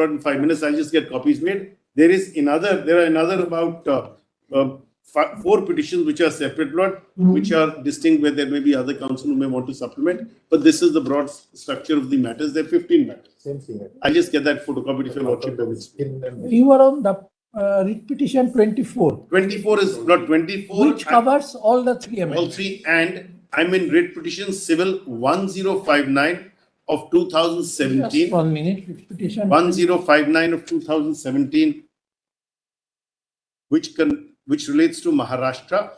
in 5 minutes. I'll just get copies made. There are another about 4 petitions which are separate, Lord, which are distinct, where there may be other counsel who may want to supplement. But this is the broad structure of the matters. There are 15 matters. Same thing. I'll just get that photocopied if your Lordship permits. You are on the writ petition 24. 24 is not 24. Which covers all the 3 amendments. All 3, and I'm in writ petition civil 1059 of 2017. Just 1 minute. Writ petition 1059 of 2017, which relates to Maharashtra.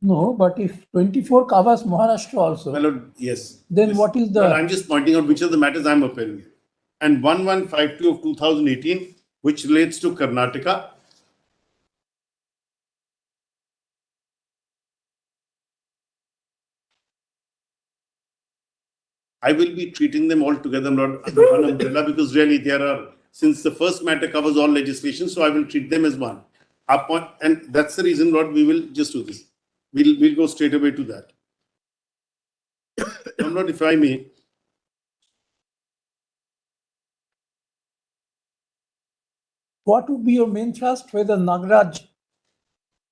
No, but if 24 covers Maharashtra also, Well, yes. then Yes. what is the... Well, I'm just pointing out which are the matters I'm appearing. And 1152 of 2018, which relates to Karnataka. I will be treating them all together, not under one umbrella, because really there are, since the first matter covers all legislation, so I will treat them as one. And that's the reason, Lord, we will just do this. We'll go straight away to that. Lord, if I may. What would be your main thrust? Whether Nagraj?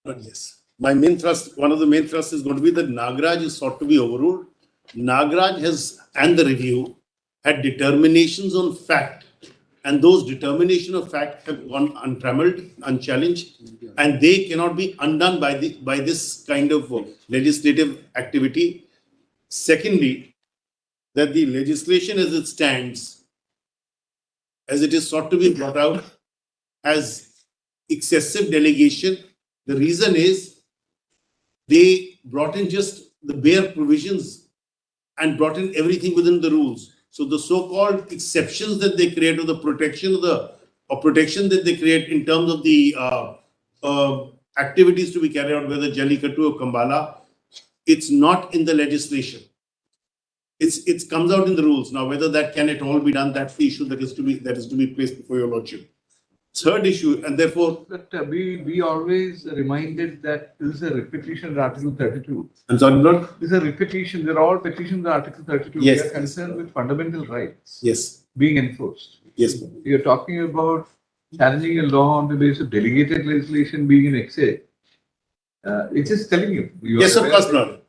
Yes. My main thrust, one of the main thrusts is going to be that Nagraj is sought to be overruled. Nagraj has, and the review, had determinations on fact. And those determinations of fact have gone untrammeled, unchallenged, and they cannot be undone by this kind of legislative activity. Secondly, that the legislation as it stands, as it is sought to be brought out, has excessive delegation. The reason is they brought in just the bare provisions and brought in everything within the rules. So the so-called exceptions that they create, or the protection that they create in terms of the activities to be carried out, whether Jallikattu or Kambala, it's not in the legislation. It comes out in the rules. Now, whether that can at all be done, that's the issue that is to be placed before your Lordship. Third issue, and therefore, but we always reminded that this is a repetition of Article 32. I'm sorry, Lord. This is a repetition. They're all petitions of Article 32. Yes. We are concerned with fundamental rights. Yes. Being enforced. Yes. You're talking about challenging a law on the basis of delegated legislation being in excess. It's just telling you. Yes, of course, Lord.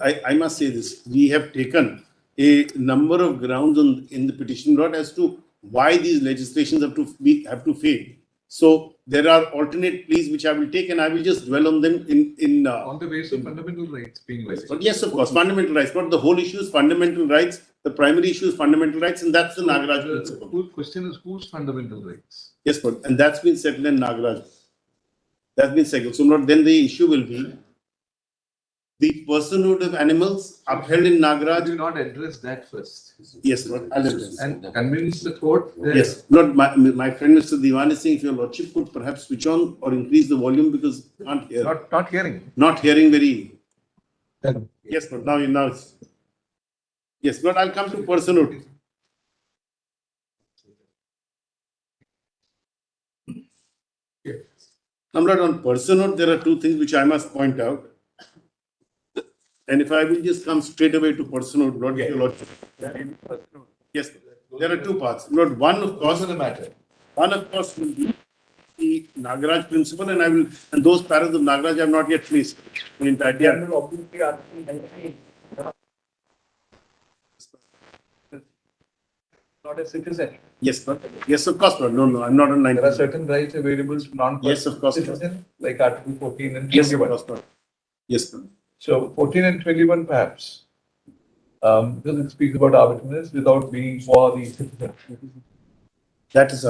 I must say this. We have taken a number of grounds in the petition, Lord, as to why these legislations have to fail. So there are alternate pleas which I will take, and I will just dwell on them on the basis of fundamental rights being violated. But yes, of course, fundamental rights. But the whole issue is fundamental rights. The primary issue is fundamental rights, and that's the Nagraj principle. The question is whose fundamental rights? Yes, but and that's been settled in Nagraj. That's been settled. So then the issue will be the personhood of animals upheld in Nagraj. Do not address that first. Yes, Lord. I'll address. And convince the court. Yes, Lord. My friend Mr. Divan is saying if your Lordship could perhaps switch on or increase the volume because I can't hear. Not hearing. Not hearing very. Yes, but now it's. Yes, Lord. I'll come to personhood. Now, Lord, on personhood, there are two things which I must point out. And if I will just come straight away to personhood, Lord, your Lordship. Yes, there are two parts. Lord, one of course, will be the Nagraj principle, and those paras of Nagraj I have not yet placed in entirety. Not a citizen. Yes, Lord. Yes, of course, Lord. No, I'm not on 19. There are certain rights available to Yes, of course, non-citizens, like Article 14 and 21. Yes, of course, Lord. Yes, Lord. So 14 and 21 perhaps, because it speaks about arbitrariness without being for the citizen. That is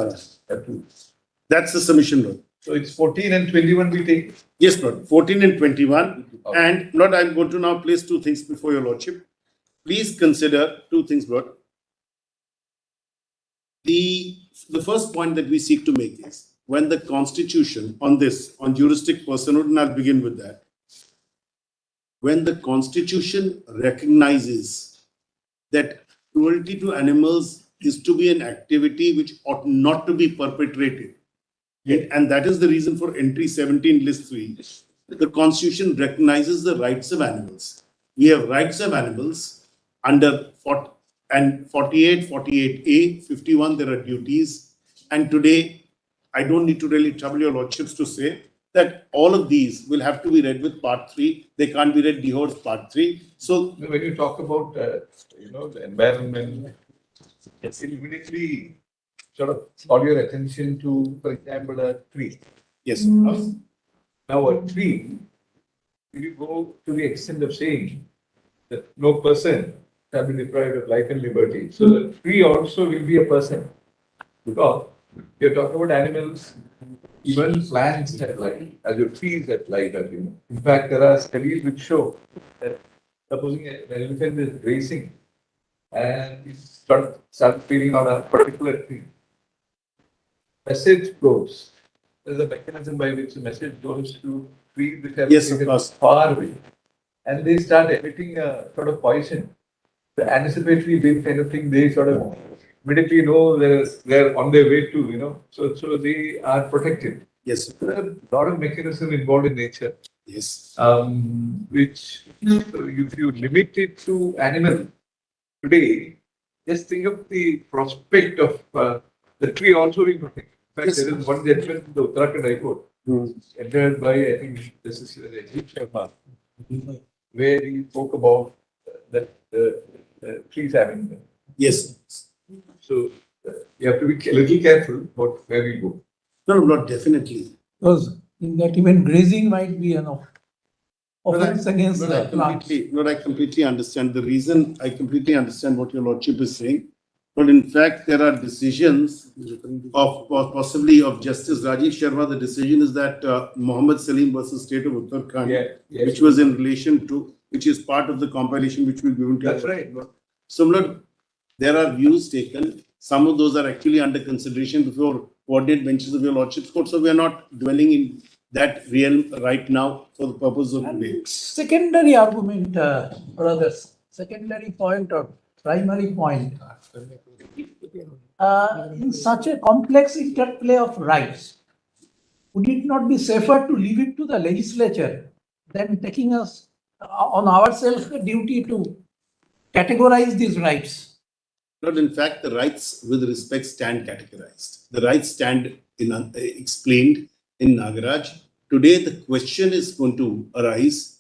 that's the submission, Lord. So it's 14 and 21 we take. Yes, Lord. 14 and 21. Okay. And Lord, I'm going to now place two things before your Lordship. Please consider two things, Lord. The first point that we seek to make is when the Constitution on juristic personhood, and I'll begin with that. When the Constitution recognizes that cruelty to animals is to be an activity which ought not to be perpetrated, and that is the reason for entry 17 list 3, the Constitution recognizes the rights of animals. We have rights of animals under And 48, 48A, 51, there are duties. And today, I don't need to really trouble your lordships to say that all of these will have to be read with part 3. They can't be read dehored part 3. So when you talk about, the environment, it immediately sort of call your attention to, for example, a tree. yes, Now, a tree, if you go to the extent of saying that no person shall be deprived of life and liberty, so the tree also will be a person. Because you're talking about animals, even plants have life, as your trees have life, as you know. In fact, there are studies which show that supposing an elephant is grazing and it starts feeding on a particular tree, message goes. There's a mechanism by which the message goes to trees which are Yes, of located course. far away, and they start emitting a sort of poison. The anticipatory bin kind of thing, they sort of immediately know they're on their way to, so they are protected. yes, There are a lot of mechanisms involved in nature, yes, which if you limit it to animal today, just think of the prospect of the tree also being protected. In fact, Yes. there is one judgment in the Uttarakhand High Court, entered by, I think, this is Ajay Sharma, where he spoke about that trees having. yes. So you have to be a little careful about where we go. No, not definitely. Because in that even grazing might be an offense against the plants. I completely understand the reason. I completely understand what your lordship is saying. But in fact, there are decisions of possibly of Justice Rajiv Sharma. The decision is that Muhammad Salim versus State of Uttarakhand, which was in relation to, which is part of the compilation which we've given to you. That's right. Similar, there are views taken. Some of those are actually under consideration before coordinate benches of your lordship's court. So we are not dwelling in that realm right now for the purpose of today. Secondary argument, brothers, secondary point or primary point. In such a complex interplay of rights, would it not be safer to leave it to the legislature than taking us on ourselves the duty to categorize these rights? But in fact, the rights with respect stand categorized. The rights stand explained in Nagaraj. Today, the question is going to arise,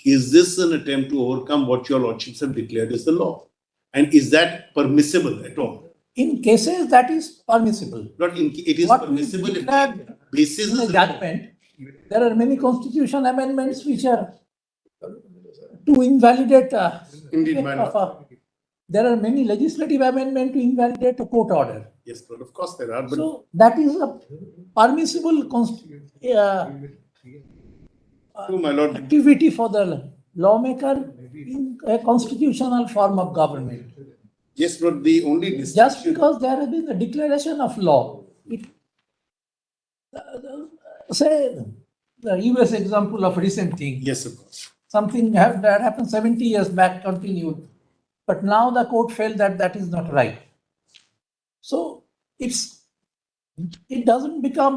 is this an attempt to overcome what your lordships have declared as the law? And is that permissible at all? In cases that is permissible. It is What we permissible if declared basis in a is the law. judgment, there are many constitution amendments which are to invalidate. Indeed, my lord. There are many legislative amendments to invalidate a court order. Yes, but of course there are. But So that is a permissible my lord, activity for the lawmaker in a constitutional form of government. yes, but the only Just because there has been a declaration of law, say the US example of recent thing, yes, of course. something that happened 70 years back continued, but now the court felt that that is not right. So it doesn't become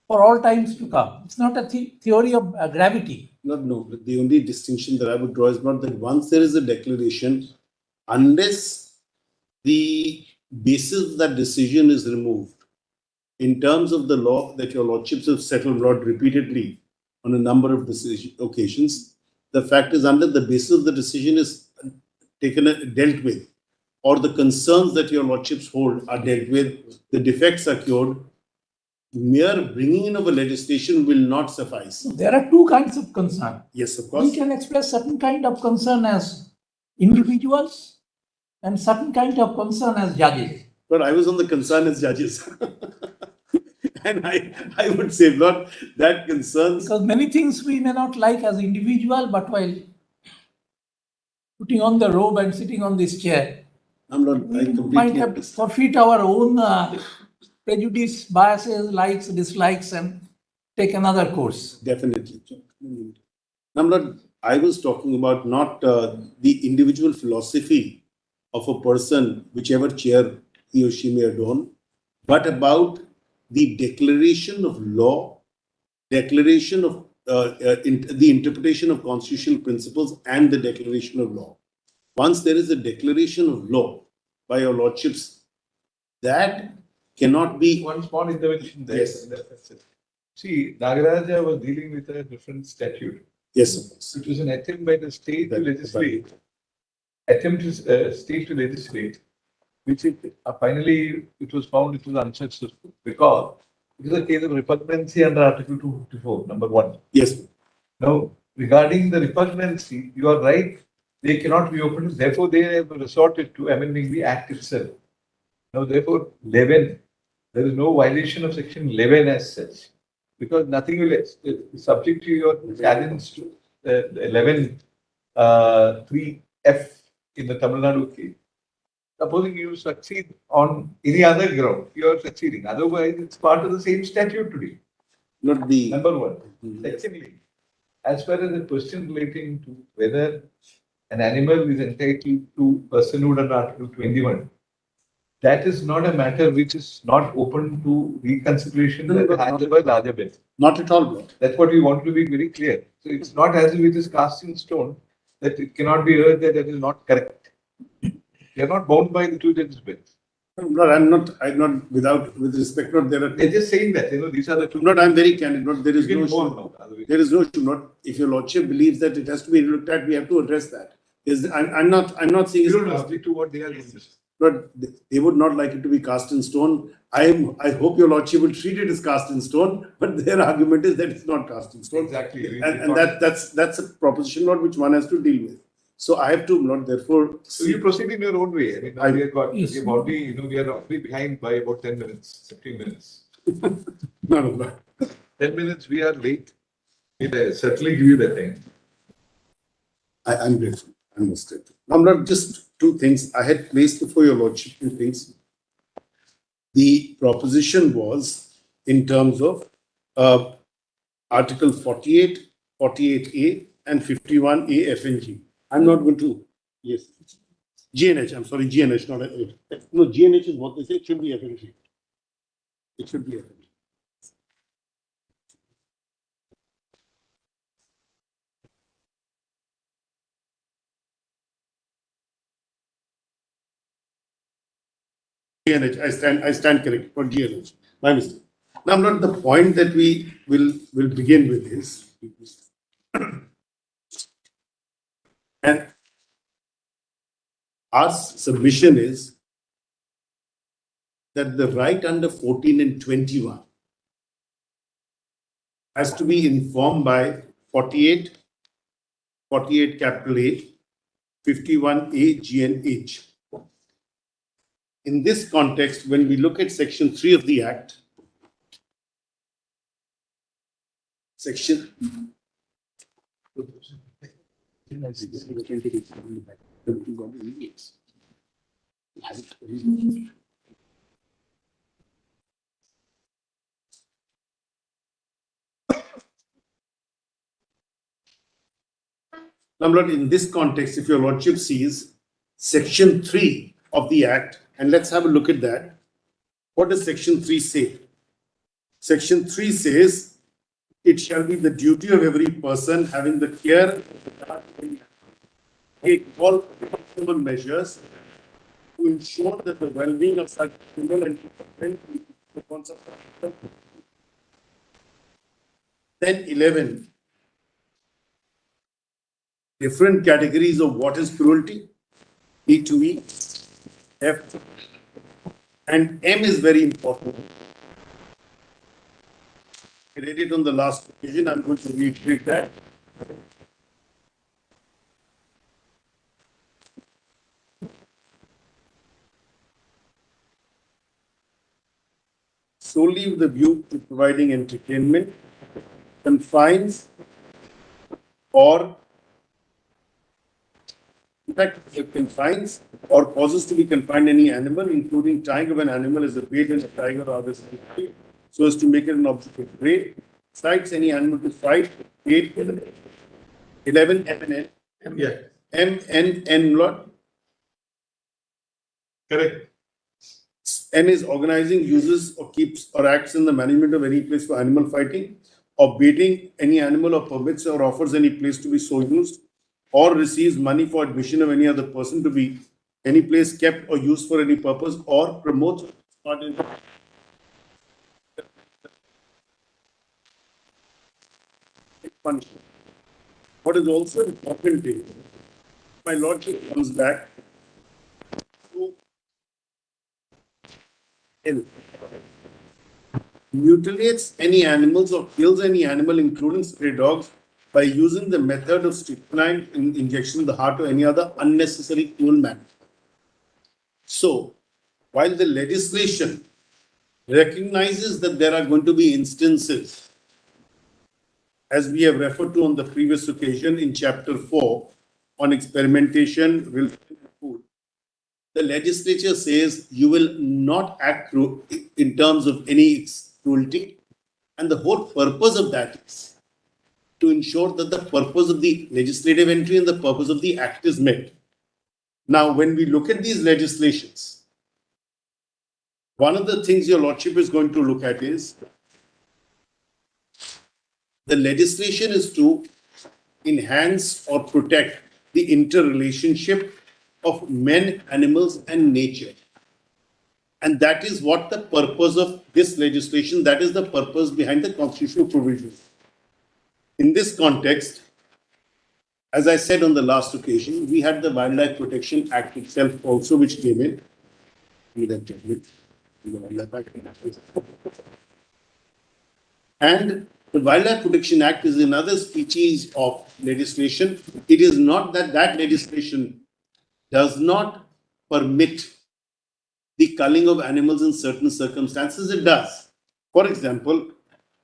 for all times to come. It's not a theory of gravity. No, but the only distinction that I would draw is not that once there is a declaration, unless the basis of that decision is removed, in terms of the law that your lordships have settled Lord repeatedly on a number of occasions, the fact is under the basis of the decision is dealt with, or the concerns that your lordships hold are dealt with, the defects are cured, mere bringing in of a legislation will not suffice. There are two kinds of concern. Yes, of We course. can express certain kind of concern as individuals and certain kind of concern as judges. But I was on the concern as judges. And I would say, Lord, that concerns. Because many things we may not like as individual, but while putting on the robe and sitting on this chair, I'm not, I we might completely have understand. forfeit our own prejudice, biases, likes, dislikes, and take another course. Definitely. I'm not, I was talking about not the individual philosophy of a person, whichever chair he or she may adorn, but about the declaration of law, declaration of the interpretation of constitutional principles and the declaration of law. once there is a declaration of law by your lordships, that cannot be. One small intervention there. Yes. That's it. See, Nagaraja was dealing with a different statute. Yes, of course. It was an attempt by the state to That- legislate, which finally it was found it was unsuccessful because it is a case of repugnancy under Article 254, number 1. Yes. Now, regarding the repugnancy, you are right, they cannot be opened. Therefore, they have resorted to amending the Act itself. Now, therefore, 11, there is no violation of Section 11 as such, because nothing will subject to your challenge to 11 3F in the Tamil Nadu case. Supposing you succeed on any other ground, you are succeeding. Otherwise, it's part of the same statute today. Not the. Number one. Secondly, as far as the question relating to whether an animal is entitled to personhood under Article 21, that is not a matter which is not open to reconsideration at the hands of a larger bench. Not at all, Lord. That's what we want to be very clear. So it's not as if it is cast in stone that it cannot be heard that that is not correct. They are not bound by the two judges' bench. Lord, I'm not, with respect, not there are. They're just saying that, these are the two. Not, I'm very candid, not, there is You no can go on issue. now, otherwise. There is no issue, not, if your lordship believes that it has to be looked at, we have to address that. I'm not saying You it's. don't object to what they are doing. But they would not like it to be cast in stone. I hope your lordship will treat it as cast in stone, but their argument is that it's not cast in stone. Exactly. And that's a proposition, Lord, which one has to deal with. So I have to, Lord, therefore. So you proceed in your own way. I mean, now we are Yes. we are already behind by about 10 minutes, 15 minutes. No. 10 minutes we are late. We'll certainly give you the time. I'm grateful. I'm most grateful. Now, not just two things. I had placed before your lordship two things. The proposition was in terms of Article 48, 48A, and 51A, F and G. I'm not going to. Yes. GNH. I'm sorry, GNH, not a. No, GNH is what they say. It should be F and G. It should be F and G. GNH, I stand correct for GNH. My mistake. Now, not the point that we will begin with is, and our submission is that the right under 14 and 21 has to be informed by 48, 48 capital A, 51A, G and H. In this context, when we look at Section 3 of the Act, Section Now, in this context, if your lordship sees Section 3 of the Act, and let's have a look at that. What does Section 3 say? Section 3 says, it shall be the duty of every person having the care to take all possible measures to ensure that the well-being of such animal and the concept of. Then 11. Different categories of what is cruelty, E to E, F, and M is very important. I read it on the last occasion, I'm going to reiterate that. Solely with the view to providing entertainment, confines, or in fact, it confines or causes to be confined any animal, including tying of an animal as a bait in a tiger or other species, so as to make it an object of prey, excites any animal to fight, bait, 11, M and N. Yeah. M, N, N, lot. Correct. N is organizing, uses, or keeps or acts in the management of any place for animal fighting, or baiting any animal, or permits or offers any place to be so used. or receives money for admission of any other person to be any place kept or used for any purpose, or promotes part in punishment. What is also important is, my lordship comes back to ill, mutilates any animals or kills any animal, including stray dogs, by using the method of strychnine injection in the heart or any other unnecessary cruel manner. So, while the legislation recognizes that there are going to be instances, as we have referred to on the previous occasion in chapter 4 on experimentation related to food, the legislature says you will not act in terms of any cruelty, and the whole purpose of that is to ensure that the purpose of the legislative entry and the purpose of the act is met. Now, when we look at these legislations, one of the things your lordship is going to look at is the legislation is to enhance or protect the interrelationship of men, animals, and nature. And that is what the purpose of this legislation, that is the purpose behind the constitutional provisions. In this context, as I said on the last occasion, we had the Wildlife Protection Act itself also, which came in. And the Wildlife Protection Act is another species of legislation. It is not that that legislation does not permit the culling of animals in certain circumstances. It does. For example,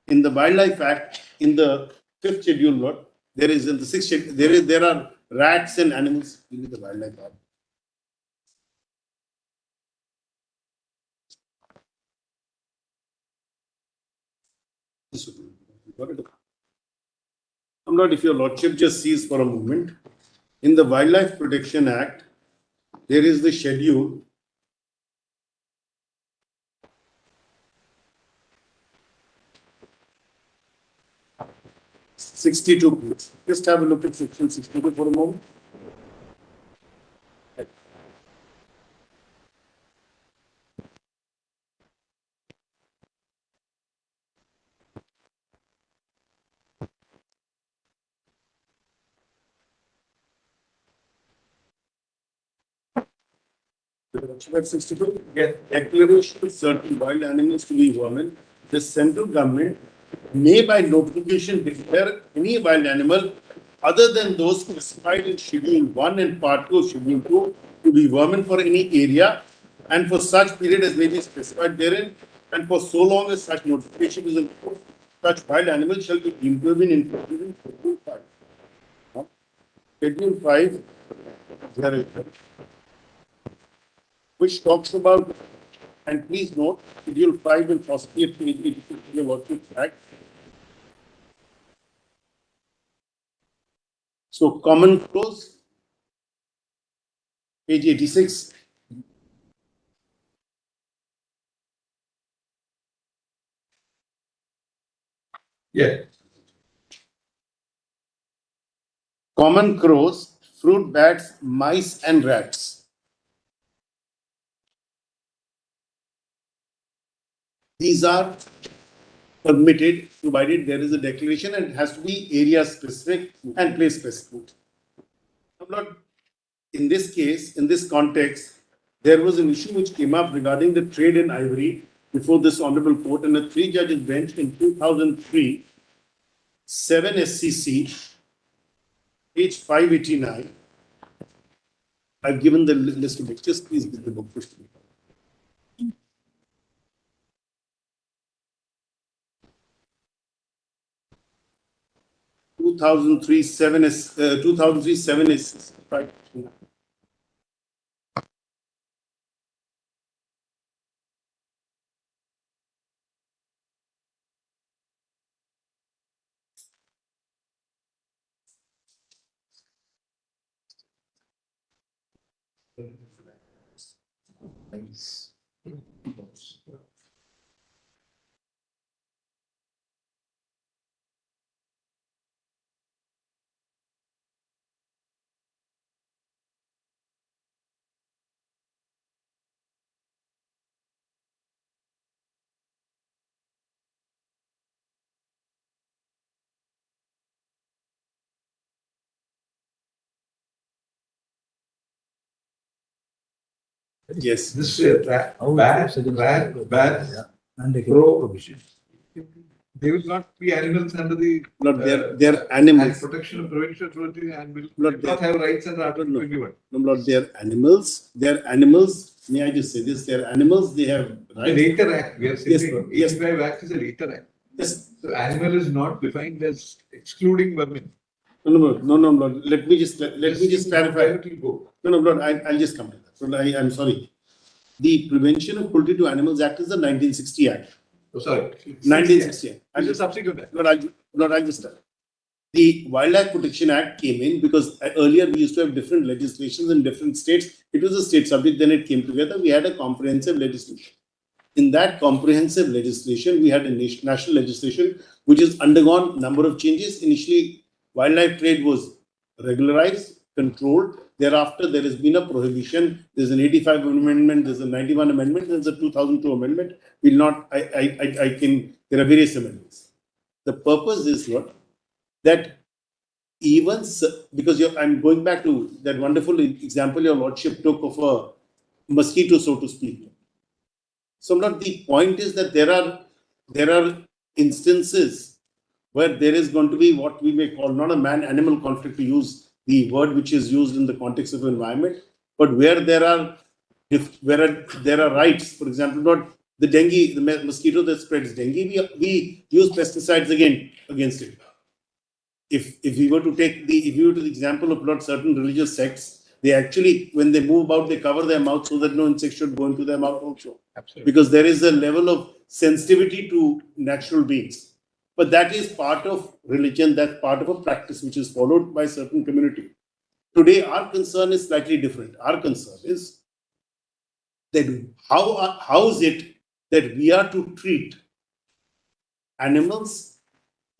in the Wildlife Act, in the 5th schedule, there is in the 6th schedule, there are rats and animals in the Wildlife Act. I'm not, if your lordship just sees for a moment, in the Wildlife Protection Act, there is the schedule 62, please. Just have a look at section 62 for a moment. At 62, declaration of certain wild animals to be vermin. The central government may by notification declare any wild animal other than those specified in Schedule 1 and Part 2 of Schedule 2 to be vermin for any area and for such period as may be specified therein, and for so long as such notification is in force, such wild animals shall be deemed to have been included in Schedule 5. Schedule 5, there is which talks about, and please note, Schedule 5 will possibly at page 86 of the Working Act. So, common clause, page 86. Yeah. Common crows, fruit bats, mice, and rats. These are permitted, provided there is a declaration, and it has to be area specific and place specific. I'm not, in this case, in this context, there was an issue which came up regarding the trade in ivory before this honorable court, and a 3-judges bench in 2003, 7 SCC, page 589. I've given the list of books. Just please give the book first to me. 2003 7 is 2003 7 is right. Yes. This bad, And pro- provision. they will not be animals under the Not they're animals. protection and prevention authority and will Not not have rights under Article No. 21. No, Lord, they're animals. They're animals. May I just say this? They're animals. They have The rights. later act, we are saying Lord. Yes. 85 Act is a later act. Yes. So animal is not defined as excluding vermin. No, Lord. Let me just clarify. Where it will go. No, Lord. I'll just come to that. Lord, I'm sorry. The Prevention of Cruelty to Animals Act is the 1960 Act. Oh, sorry. 1960 Act. This is subsequent act. Lord, I'll just tell. The Wildlife Protection Act came in because earlier we used to have different legislations in different states. It was a state subject, then it came together. We had a comprehensive legislation. In that comprehensive legislation, we had a national legislation which has undergone a number of changes. Initially, wildlife trade was regularized, controlled. Thereafter, there has been a prohibition. There's an 85 amendment, there's a 91 amendment, there's a 2002 amendment. There are various amendments. The purpose is what? That even because I'm going back to that wonderful example your lordship took of a mosquito, so to speak. So not the point is that there are instances where there is going to be what we may call not a man-animal conflict, to use the word which is used in the context of environment, but where there are rights. For example, not the dengue, the mosquito that spreads dengue, we use pesticides against it. If we were to take the example of not certain religious sects, they actually, when they move about, they cover their mouth so that no insect should go into their mouth also. Absolutely. Because there is a level of sensitivity to natural beings. But that is part of religion, that's part of a practice which is followed by certain community. Today, our concern is slightly different. Our concern is that how is it that we are to treat animals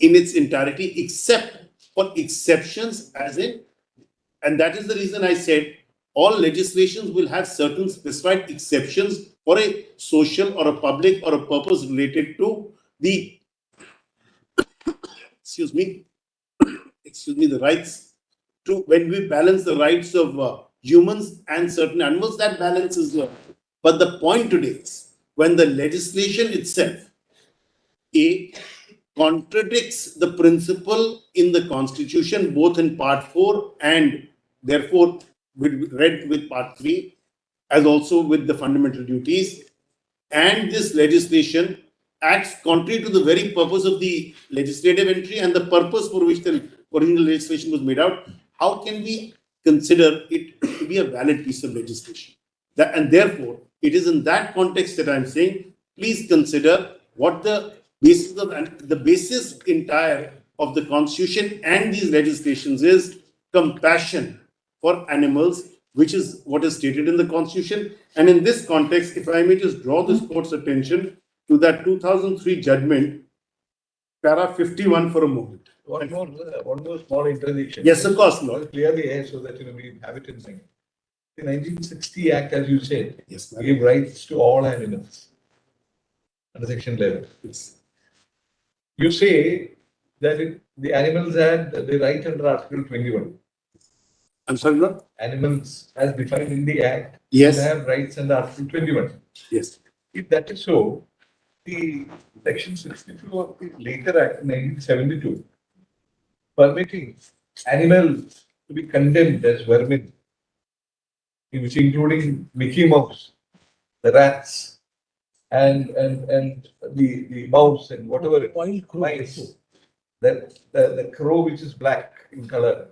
in its entirety, except for exceptions, and that is the reason I said all legislations will have certain specified exceptions for a social or a public or a purpose related to the, the rights to, when we balance the rights of humans and certain animals, that balance is there. But the point today is when the legislation itself, contradicts the principle in the Constitution, both in Part 4 and therefore read with Part 3, as also with the fundamental duties. And this legislation acts contrary to the very purpose of the legislative entry and the purpose for which the original legislation was made out. How can we consider it to be a valid piece of legislation? And therefore, it is in that context that I'm saying, please consider what the basis entire of the Constitution and these legislations is compassion for animals, which is what is stated in the Constitution. And in this context, if I may just draw this court's attention to that 2003 judgment, para 51 for a moment. One more small interjection. Yes, of course, Lord. Clear the air so that we have it in mind. The 1960 Act, as you said, Yes, gave rights to all animals under Section 11. yes. You say that the animals had the right under Article 21. I'm sorry, Lord? Animals, as defined in the Act, Yes. have rights under Article 21. Yes. If that is so, the Section 62 of the later Act, 1972, permitting animals to be condemned as vermin, which including Mickey Mouse, the rats, and the mouse and whatever Wild crow. mice, the crow which is black in color.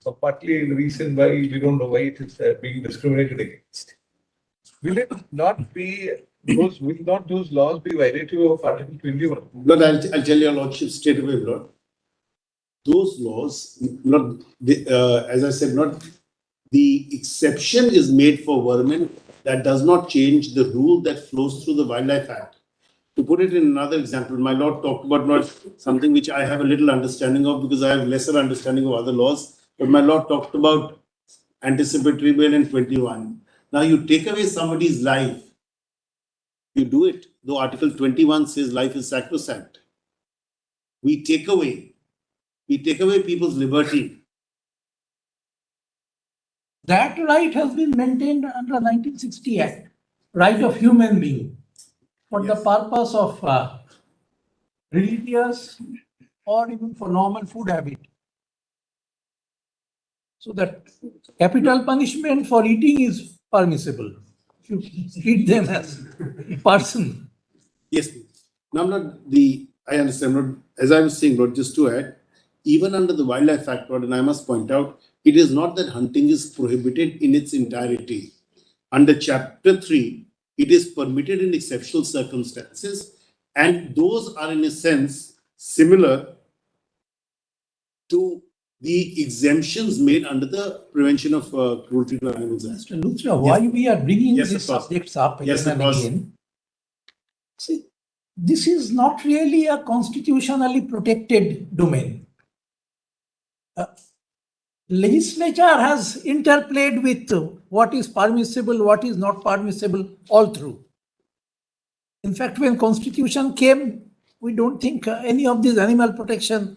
So partly the reason why we don't know why it is being discriminated against. Will it not be those laws be violative of Article 21? Lord, I'll tell your lordship straight away, Lord. Those laws, as I said, not the exception is made for vermin. That does not change the rule that flows through the Wildlife Act. To put it in another example, my Lord talked about not something which I have a little understanding of because I have lesser understanding of other laws. But my Lord talked about anticipatory bail in 21. Now you take away somebody's life, you do it, though Article 21 says life is sacrosanct. We take away people's liberty. That right has been maintained under 1960 Act, right of human being, for the Yes. purpose of religious or even for normal food habit. So that capital punishment for eating is permissible. If you treat them as a person. Yes, please. Now, I understand, Lord, as I was saying, Lord, just to add, even under the Wildlife Act, Lord, and I must point out, it is not that hunting is prohibited in its entirety. Under Chapter 3, it is permitted in exceptional circumstances, and those are, in a sense, similar to the exemptions made under the Prevention of Cruelty to Animals Act. Mr. Luthra, why we are bringing Yes, these of course. subjects up Yes, again of and course. again? See, this is not really a constitutionally protected domain. Legislature has interplayed with what is permissible, what is not permissible all through. In fact, when Constitution came, we don't think any of these animal protection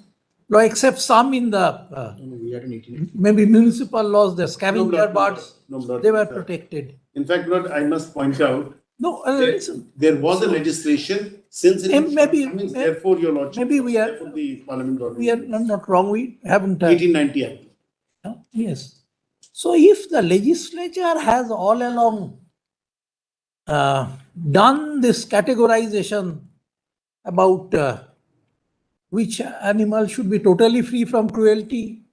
law, except some in the maybe municipal laws, the scavenger birds, No, Lord. they were protected. In fact, Lord, I must point out, No, listen, there was a legislation since it is Maybe- shortcomings, therefore your lordship. maybe we are- therefore the parliament got we are not wrong, we haven't. 1890 Act. Yes. So if the legislature has all along done this categorization about which animal should be totally free from cruelty,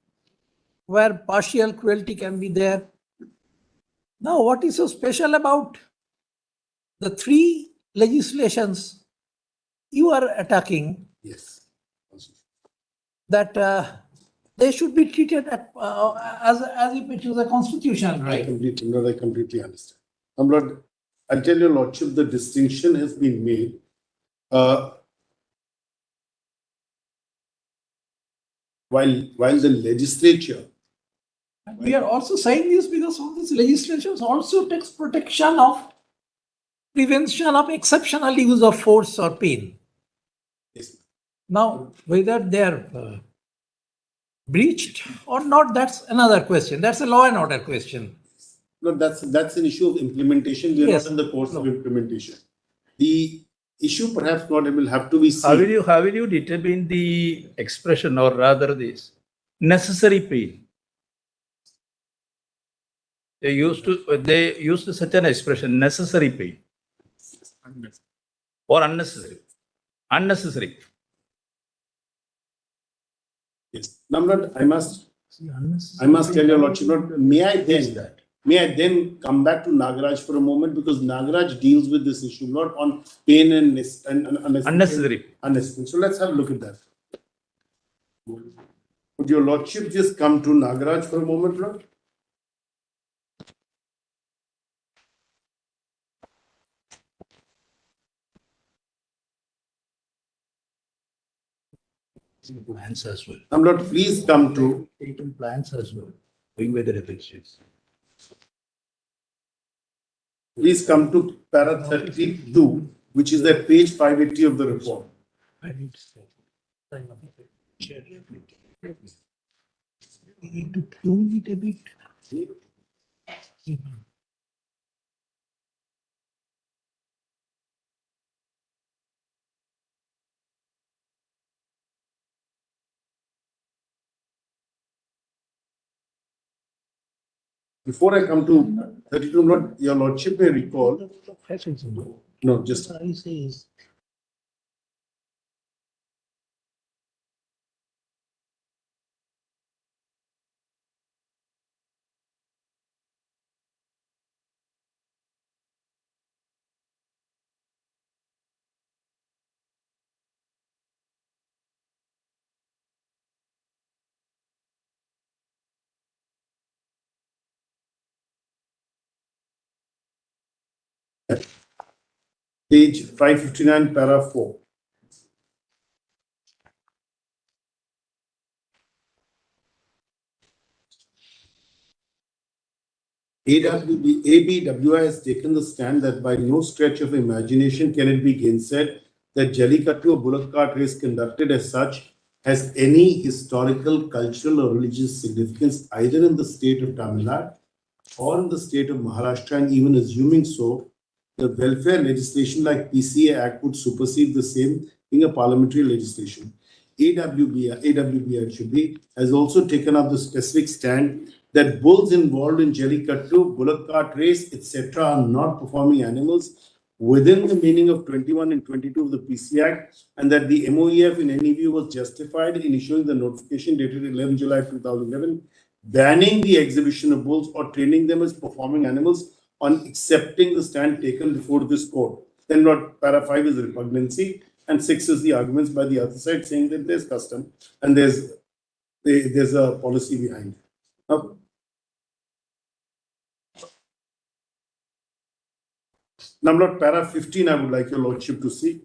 where partial cruelty can be there. Now, what is so special about the three legislations you are attacking Yes. that they should be treated as if it is a constitutional I right? completely understand. Lord, I'll tell your lordship, the distinction has been made. While the legislature, We are also saying this because all these legislations also takes protection of prevention of exceptional use of force or pain. yes, Now, whether they are breached or not, that's another question. That's a law and order question. no, that's an issue of implementation. We are Yes. not in the course of implementation. The issue perhaps not will have to be How will seen. you determine the expression or rather this necessary pain? They used such an expression, necessary pain or unnecessary. Unnecessary. Yes. Now, Lord, I must tell your lordship, Lord, may I then come back to Nagaraj for a moment, because Nagaraj deals with this issue not on pain and Unnecessary. unnecessary. So let's have a look at that. Would your lordship just come to Nagaraj for a moment, Lord? Plans as well. Lord, please come to Taken plans as well. Going by the references. para 32, which is at page 580 of the report. We need to tune it a bit. Before I come to 32, Lord, your lordship may recall. No, just page 559, para 4. ABWI has taken the stand that by no stretch of imagination can it be gainsaid that Jallikattu, a bullock cart race conducted as such, has any historical, cultural, or religious significance either in the state of Tamil Nadu or in the state of Maharashtra, and even assuming so, the welfare legislation like PCA Act would supersede the same, being a parliamentary legislation. AWBI it should be, has also taken up the specific stand that bulls involved in Jallikattu, bullock cart race, etc. are not performing animals within the meaning of 21 and 22 of the PC Act, and that the MOEF in any view was justified in issuing the notification dated 11 July 2011, banning the exhibition of bulls or training them as performing animals on accepting the stand taken before this court. Then what para 5 is repugnancy, and 6 is the arguments by the other side saying that there's custom and there's a policy behind it. Now, number para 15, I would like your lordship to see.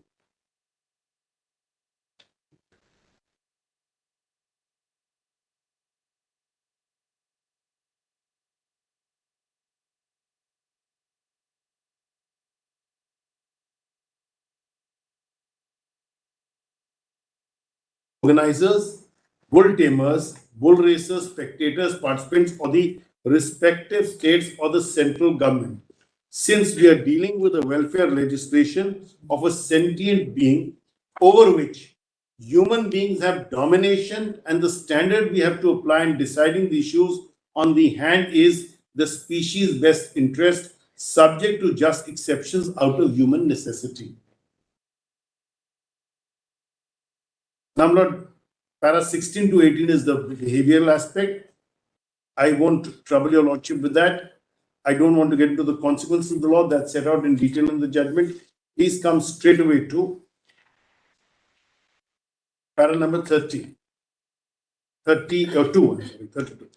Organizers, bull tamers, bull racers, spectators, participants, or the respective states or the central government. Since we are dealing with a welfare legislation of a sentient being over which human beings have domination, and the standard we have to apply in deciding the issues on the hand is the species' best interest, subject to just exceptions out of human necessity. Number para 16 to 18 is the behavioral aspect. I won't trouble your lordship with that. I don't want to get into the consequences of the law that's set out in detail in the judgment. Please come straight away to para number 30. 32. I'm sorry, 32.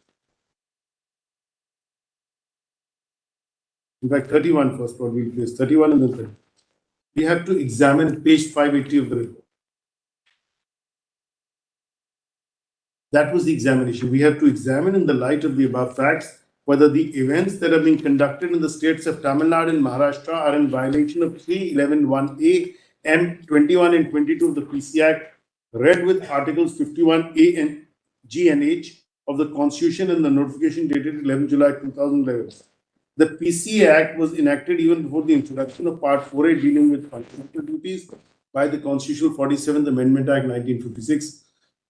In fact, 31 first, probably place 31 and then 30. We have to examine page 580 of the report. That was the examination. We have to examine in the light of the above facts whether the events that are being conducted in the states of Tamil Nadu and Maharashtra are in violation of 311(1)(a), M, 21 and 22 of the PC Act, read with Articles 51(a) and G and H of the Constitution and the notification dated 11 July 2011. The PC Act was enacted even before the introduction of Part 4A dealing with fundamental duties by the Constitutional 47th Amendment Act 1956.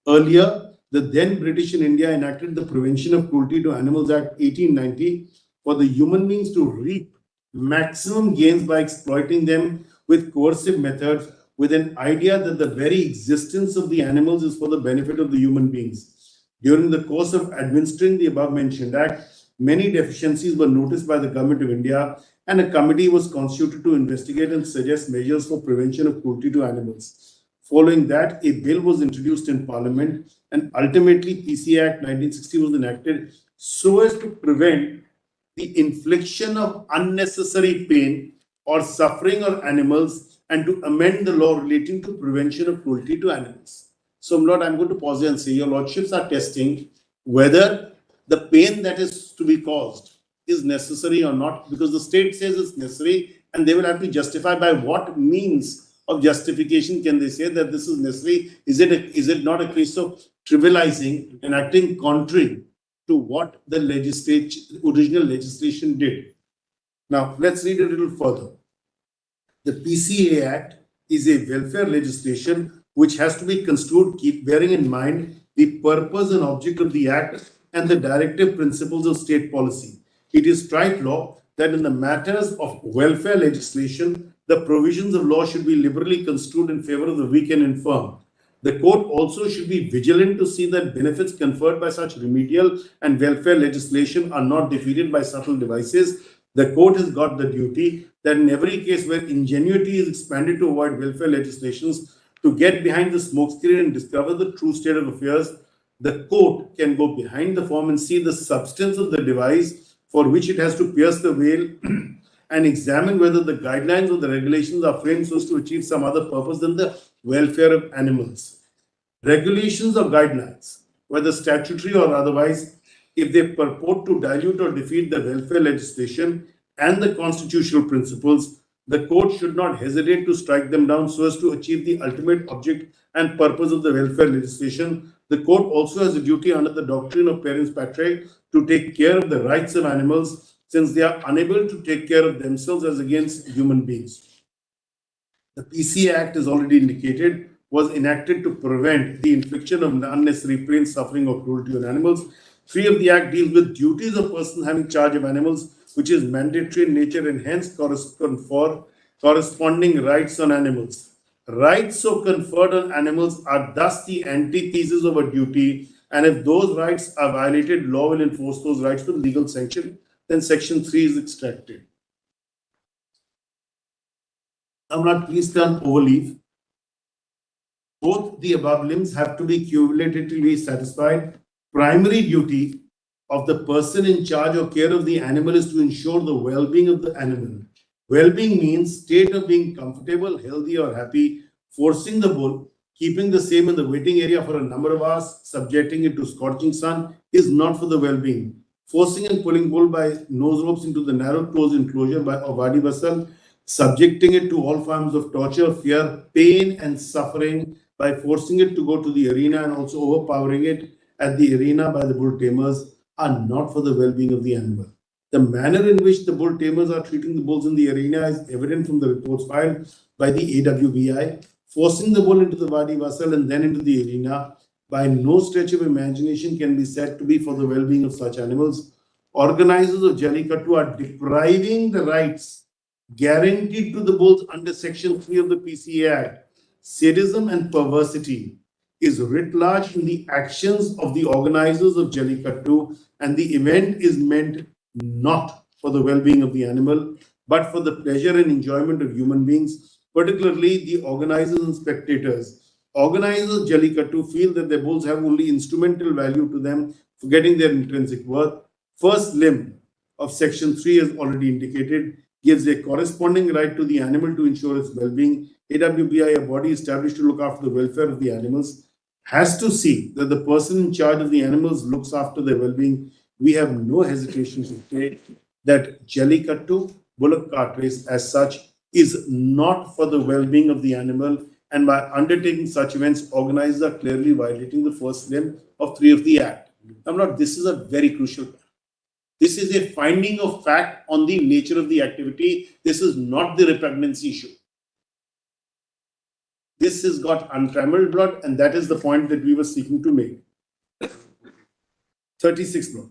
Earlier, the then British in India enacted the Prevention of Cruelty to Animals Act 1890 for the human beings to reap maximum gains by exploiting them with coercive methods, with an idea that the very existence of the animals is for the benefit of the human beings. During the course of administering the above mentioned act, many deficiencies were noticed by the Government of India, and a committee was constituted to investigate and suggest measures for prevention of cruelty to animals. Following that, a bill was introduced in Parliament, and ultimately PC Act 1960 was enacted so as to prevent the infliction of unnecessary pain or suffering on animals and to amend the law relating to prevention of cruelty to animals. So, Lord, I'm going to pause here and say your lordships are testing whether the pain that is to be caused is necessary or not, because the state says it's necessary and they will have to justify by what means of justification can they say that this is necessary. Is it not a case of trivializing and acting contrary to what the original legislation did? Now, let's read a little further. The PCA Act is a welfare legislation which has to be construed, bearing in mind the purpose and object of the Act and the directive principles of state policy. It is strike law that in the matters of welfare legislation, the provisions of law should be liberally construed in favor of the weak and infirm. The court also should be vigilant to see that benefits conferred by such remedial and welfare legislation are not defeated by subtle devices. The court has got the duty that in every case where ingenuity is expanded to avoid welfare legislations, to get behind the smokescreen and discover the true state of affairs, the court can go behind the form and see the substance of the device for which it has to pierce the veil and examine whether the guidelines or the regulations are framed so as to achieve some other purpose than the welfare of animals. Regulations or guidelines, whether statutory or otherwise, if they purport to dilute or defeat the welfare legislation and the constitutional principles, the court should not hesitate to strike them down so as to achieve the ultimate object and purpose of the welfare legislation. The court also has a duty under the doctrine of parens patriae to take care of the rights of animals since they are unable to take care of themselves as against human beings. The PCA Act, as already indicated, was enacted to prevent the infliction of unnecessary pain, suffering, or cruelty on animals. 3 of the Act deals with duties of person having charge of animals, which is mandatory in nature and hence confer corresponding rights on animals. Rights so conferred on animals are thus the antithesis of a duty, and if those rights are violated, law will enforce those rights with legal sanction. Then Section 3 is extracted. I'm not pleased to overleave. Both the above limbs have to be cumulatively satisfied. Primary duty of the person in charge or care of the animal is to ensure the well-being of the animal. Well-being means state of being comfortable, healthy, or happy. Forcing the bull, keeping the same in the waiting area for a number of hours, subjecting it to scorching sun is not for the well-being. Forcing and pulling bull by nose ropes into the narrow closed enclosure of Wadi Vasal, subjecting it to all forms of torture, fear, pain, and suffering by forcing it to go to the arena and also overpowering it at the arena by the bull tamers are not for the well-being of the animal. The manner in which the bull tamers are treating the bulls in the arena is evident from the reports filed by the AWBI. Forcing the bull into the Wadi Vasal and then into the arena by no stretch of imagination can be said to be for the well-being of such animals. Organizers of Jallikattu are depriving the rights guaranteed to the bulls under Section 3 of the PCA Act. Sadism and perversity is writ large in the actions of the organizers of Jallikattu, and the event is meant not for the well-being of the animal, but for the pleasure and enjoyment of human beings, particularly the organizers and spectators. Organizers of Jallikattu feel that their bulls have only instrumental value to them, forgetting their intrinsic worth. First limb of Section 3, as already indicated, gives a corresponding right to the animal to ensure its well-being. AWBI, a body established to look after the welfare of the animals, has to see that the person in charge of the animals looks after their well-being. We have no hesitation to say that Jallikattu, bullock cart race as such, is not for the well-being of the animal, and by undertaking such events, organizers are clearly violating the first limb of 3 of the Act. This is a very crucial point. This is a finding of fact on the nature of the activity. This is not the repugnancy issue. This has got untrammeled blood, and that is the point that we were seeking to make. 36 blood.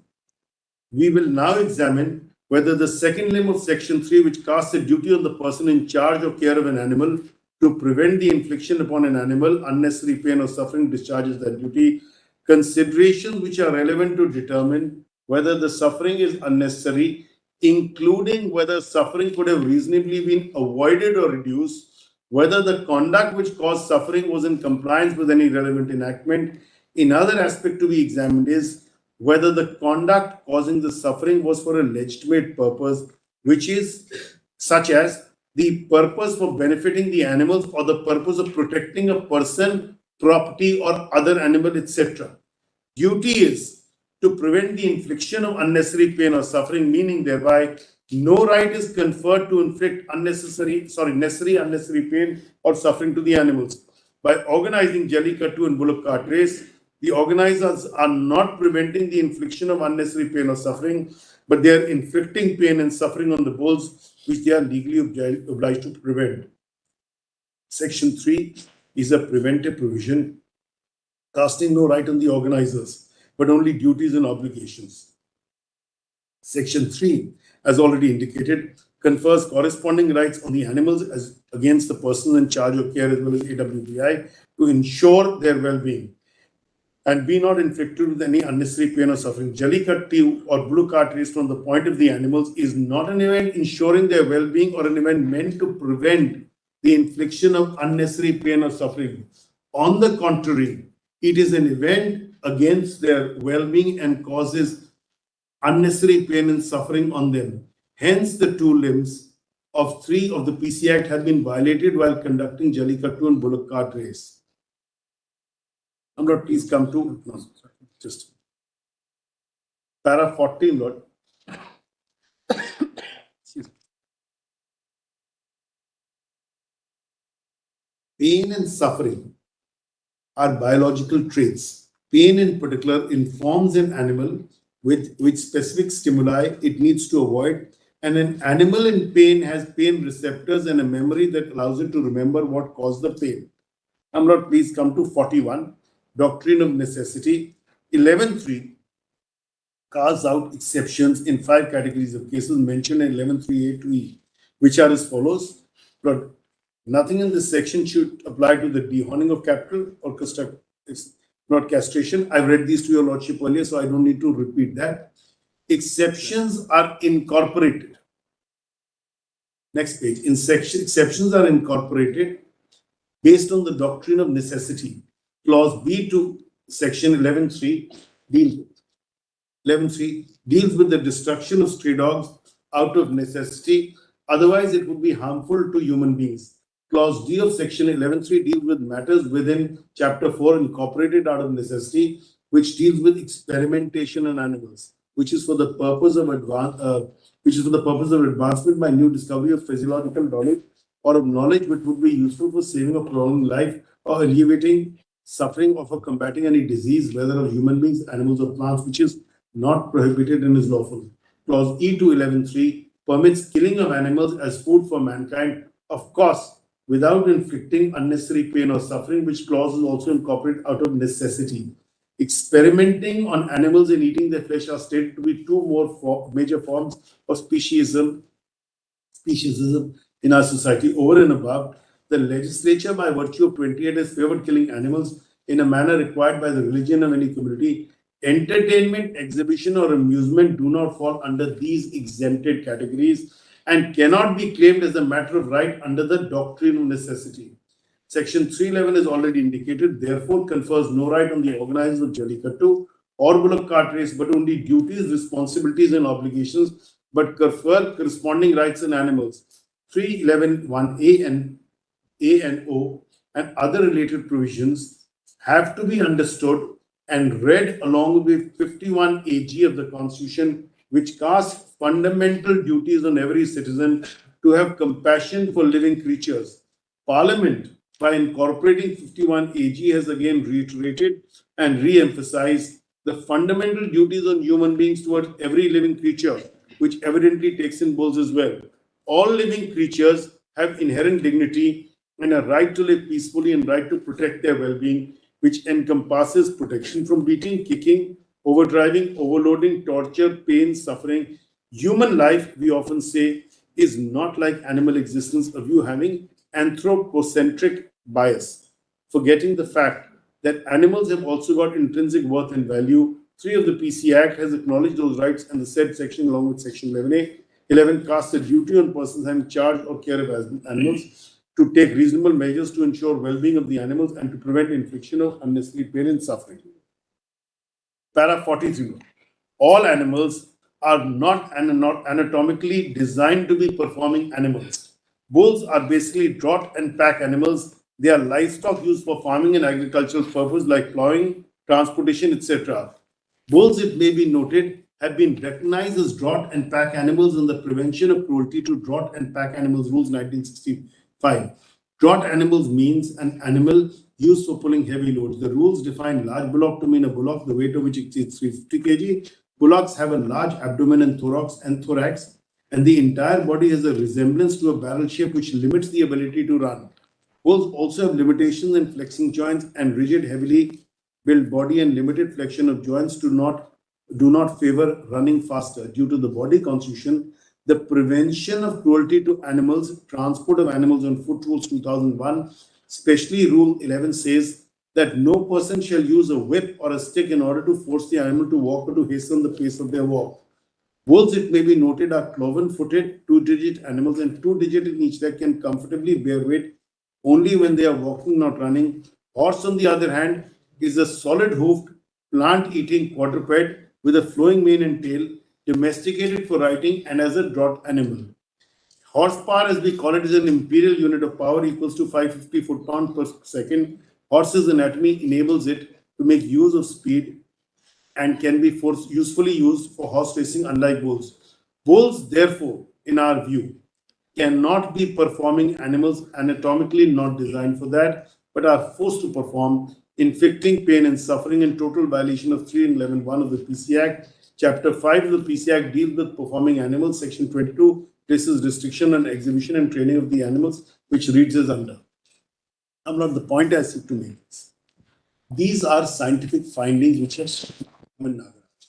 We will now examine whether the second limb of Section 3, which casts a duty on the person in charge or care of an animal to prevent the infliction upon an animal unnecessary pain or suffering, discharges that duty. Considerations which are relevant to determine whether the suffering is unnecessary, including whether suffering could have reasonably been avoided or reduced, whether the conduct which caused suffering was in compliance with any relevant enactment. Another aspect to be examined is whether the conduct causing the suffering was for a legitimate purpose, which is such as the purpose for benefiting the animals or the purpose of protecting a person, property, or other animal, etc. Duty is to prevent the infliction of unnecessary pain or suffering, meaning thereby no right is conferred to inflict necessary unnecessary pain or suffering to the animals. By organizing Jallikattu and bullock cart race, the organizers are not preventing the infliction of unnecessary pain or suffering, but they are inflicting pain and suffering on the bulls, which they are legally obliged to prevent. Section 3 is a preventive provision, casting no right on the organizers, but only duties and obligations. Section 3, as already indicated, confers corresponding rights on the animals as against the person in charge of care as well as AWBI to ensure their well-being and be not inflicted with any unnecessary pain or suffering. Jallikattu or bullock cart race from the point of the animals is not an event ensuring their well-being or an event meant to prevent the infliction of unnecessary pain or suffering. On the contrary, it is an event against their well-being and causes unnecessary pain and suffering on them. Hence, the 2 limbs of 3 of the PC Act have been violated while conducting Jallikattu and bullock cart race. Please come to just para 14, Lord. Pain and suffering are biological traits Pain in particular informs an animal with specific stimuli it needs to avoid. And an animal in pain has pain receptors and a memory that allows it to remember what caused the pain. Lord, please come to 41, Doctrine of Necessity. 11.3 carves out exceptions in 5 categories of cases mentioned in 11.3a to e, which are as follows. Lord, nothing in this section should apply to the dehorning of cattle or not castration. I've read these to your lordship earlier, so I don't need to repeat that. Exceptions are incorporated. Next page. Exceptions are incorporated based on the doctrine of necessity. Clause B to section 11.3 deals with the destruction of stray dogs out of necessity. Otherwise, it would be harmful to human beings. Clause D of section 11.3 deals with matters within chapter 4 incorporated out of necessity, which deals with experimentation on animals, which is for the purpose of advancement by new discovery of physiological knowledge or of knowledge which would be useful for saving or prolonging life or alleviating suffering or for combating any disease, whether of human beings, animals, or plants, which is not prohibited and is lawful. Clause E to 11.3 permits killing of animals as food for mankind, of course, without inflicting unnecessary pain or suffering, which clause is also incorporated out of necessity. Experimenting on animals and eating their flesh are stated to be two more major forms of speciesism in our society. Over and above, the legislature, by virtue of 28, has favored killing animals in a manner required by the religion of any community. Entertainment, exhibition, or amusement do not fall under these exempted categories and cannot be claimed as a matter of right under the doctrine of necessity. Section 311 is already indicated, therefore confers no right on the organizers of Jallikattu or bullock cart race, but only duties, responsibilities, and obligations, but confer corresponding rights on animals. 311(1)(a) and A and O and other related provisions have to be understood and read along with 51 AG of the Constitution, which casts fundamental duties on every citizen to have compassion for living creatures. Parliament, by incorporating 51 AG, has again reiterated and re-emphasized the fundamental duties on human beings towards every living creature, which evidently takes in bulls as well. All living creatures have inherent dignity and a right to live peacefully and right to protect their well-being, which encompasses protection from beating, kicking, overdriving, overloading, torture, pain, suffering. Human life, we often say, is not like animal existence, a view having anthropocentric bias, forgetting the fact that animals have also got intrinsic worth and value. 3 of the PC Act has acknowledged those rights, and the said section, along with section 11A, 11 casts a duty on persons having charge or care of animals to take reasonable measures to ensure well-being of the animals and to prevent infliction of unnecessary pain and suffering. Para 43. All animals are not anatomically designed to be performing animals. Bulls are basically draught and pack animals. They are livestock used for farming and agricultural purposes like plowing, transportation, etc. Bulls, it may be noted, have been recognized as draught and pack animals in the Prevention of Cruelty to Draught and Pack Animals Rules 1965. Draught animals means an animal used for pulling heavy loads. The rules define large bullock to mean a bullock, the weight of which exceeds 350 kg. Bullocks have a large abdomen and thorax, and the entire body has a resemblance to a barrel shape which limits the ability to run. Bulls also have limitations in flexing joints, and rigid, heavily built body and limited flexion of joints do not favor running faster. Due to the body constitution, the Prevention of Cruelty to Animals, Transport of Animals on Foot Rules 2001, especially Rule 11 says that no person shall use a whip or a stick in order to force the animal to walk or to hasten the pace of their walk. Bulls, it may be noted, are cloven-footed, two-digit animals, and two-digit in each leg can comfortably bear weight only when they are walking, not running. Horse, on the other hand, is a solid-hoofed, plant-eating quadruped with a flowing mane and tail, domesticated for riding and as a draught animal. Horsepower, as we call it, is an imperial unit of power equals to 550 foot-pounds per second. Horse's anatomy enables it to make use of speed and can be usefully used for horse racing, unlike bulls. Bulls, therefore, in our view, cannot be performing animals anatomically not designed for that, but are forced to perform inflicting pain and suffering in total violation of 3 and 11(1) of the PC Act. Chapter 5 of the PC Act deals with performing animals. Section 22 places restriction on exhibition and training of the animals, which reads as under. I'm not the point I seek to make is, these are scientific findings which have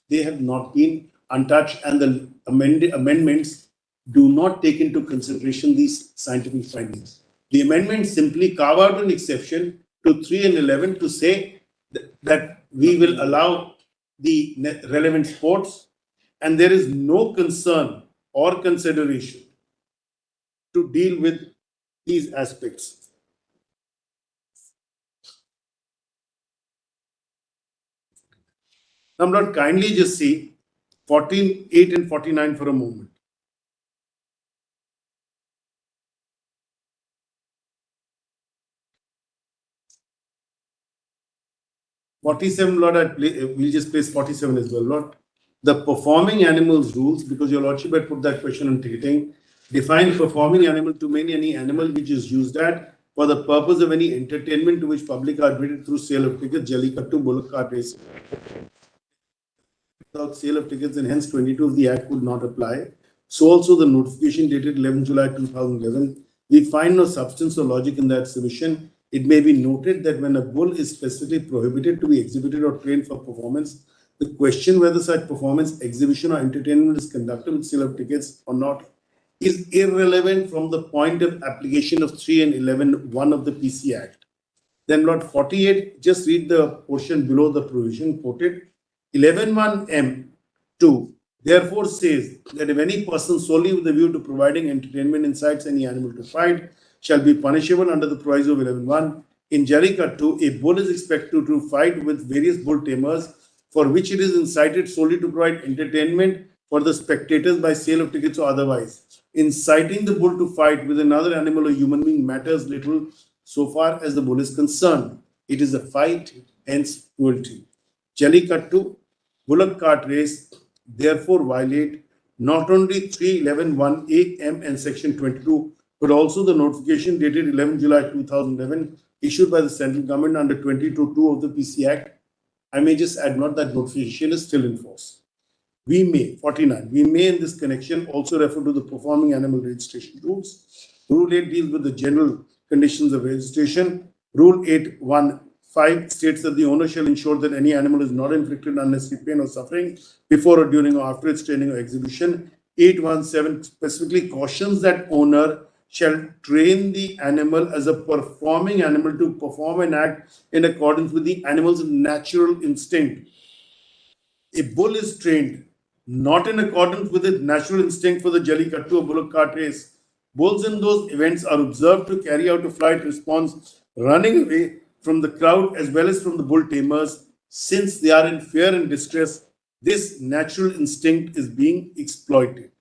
they have not been untouched, and the amendments do not take into consideration these scientific findings. The amendments simply carve out an exception to 3 and 11 to say that we will allow the relevant sports, and there is no concern or consideration to deal with these aspects. Now, Lord, kindly just see 48 and 49 for a moment. Lord, we'll just place 47 as well, Lord. The performing animals rules, because your Lordship had put that question on ticketing, define performing animal to mean any animal which is used at for the purpose of any entertainment to which public are admitted through sale of tickets, Jallikattu, bullock cart racing. Without sale of tickets, and hence 22 of the Act would not apply. So also the notification dated 11 July 2011, we find no substance or logic in that submission. It may be noted that when a bull is specifically prohibited to be exhibited or trained for performance, the question whether such performance, exhibition, or entertainment is conducted with sale of tickets or not is irrelevant from the point of application of 3 and 11(1) of the PC Act. Then, Lord, 48, just read the portion below the provision quoted. 11(1)(m)(2) therefore says that if any person solely with the view to providing entertainment incites any animal to fight, shall be punishable under the proviso of 11(1). In Jallikattu, a bull is expected to fight with various bull tamers, for which it is incited solely to provide entertainment for the spectators by sale of tickets or otherwise. Inciting the bull to fight with another animal or human being matters little so far as the bull is concerned. It is a fight, hence cruelty. Jallikattu, bullock cart race, therefore violate not only 3(11)(1)(a)(m) and section 22, but also the notification dated 11 July 2011 issued by the central government under 22(2) of the PC Act. I may just add not that notification is still in force. We may, 49, we may in this connection also refer to the performing animal registration rules. Rule 8 deals with the general conditions of registration. Rule 8(1)(5) states that the owner shall ensure that any animal is not inflicted unnecessary pain or suffering before or during or after its training or exhibition. 8(1)(7) specifically cautions that owner shall train the animal as a performing animal to perform an act in accordance with the animal's natural instinct. A bull is trained not in accordance with its natural instinct for the Jallikattu or bullock cart race. Bulls in those events are observed to carry out a flight response, running away from the crowd as well as from the bull tamers. Since they are in fear and distress, this natural instinct is being exploited.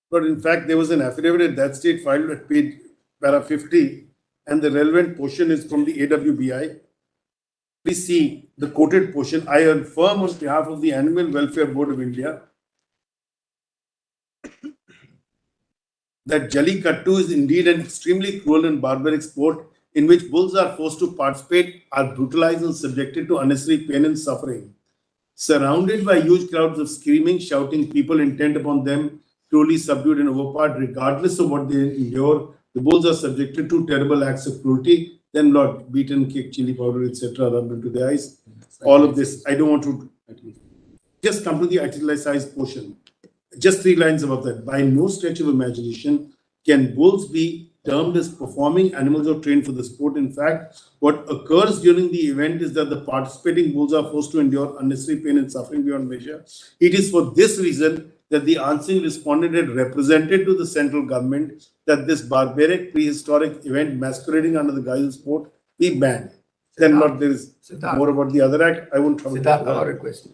But in fact, there was an affidavit at that state filed at page para 50, and the relevant portion is from the AWBI. Please see the quoted portion. I affirm on behalf of the Animal Welfare Board of India that Jallikattu is indeed an extremely cruel and barbaric sport in which bulls are forced to participate, are brutalized and subjected to unnecessary pain and suffering. Surrounded by huge crowds of screaming, shouting people intent upon them, cruelly subdued and overpowered, regardless of what they endure, the bulls are subjected to terrible acts of cruelty. Then, Lord, beaten, kicked, chili powder, etc., rubbed into the eyes. All of this, I don't want to just come to the italicized portion. Just 3 lines above that. By no stretch of imagination can bulls be termed as performing animals or trained for the sport. In fact, what occurs during the event is that the participating bulls are forced to endure unnecessary pain and suffering beyond measure. It is for this reason that the answering respondent had represented to the central government that this barbaric prehistoric event masquerading under the guise of sport be banned. Then, Lord, there is more about the other act. I won't trouble. Siddharth, our request.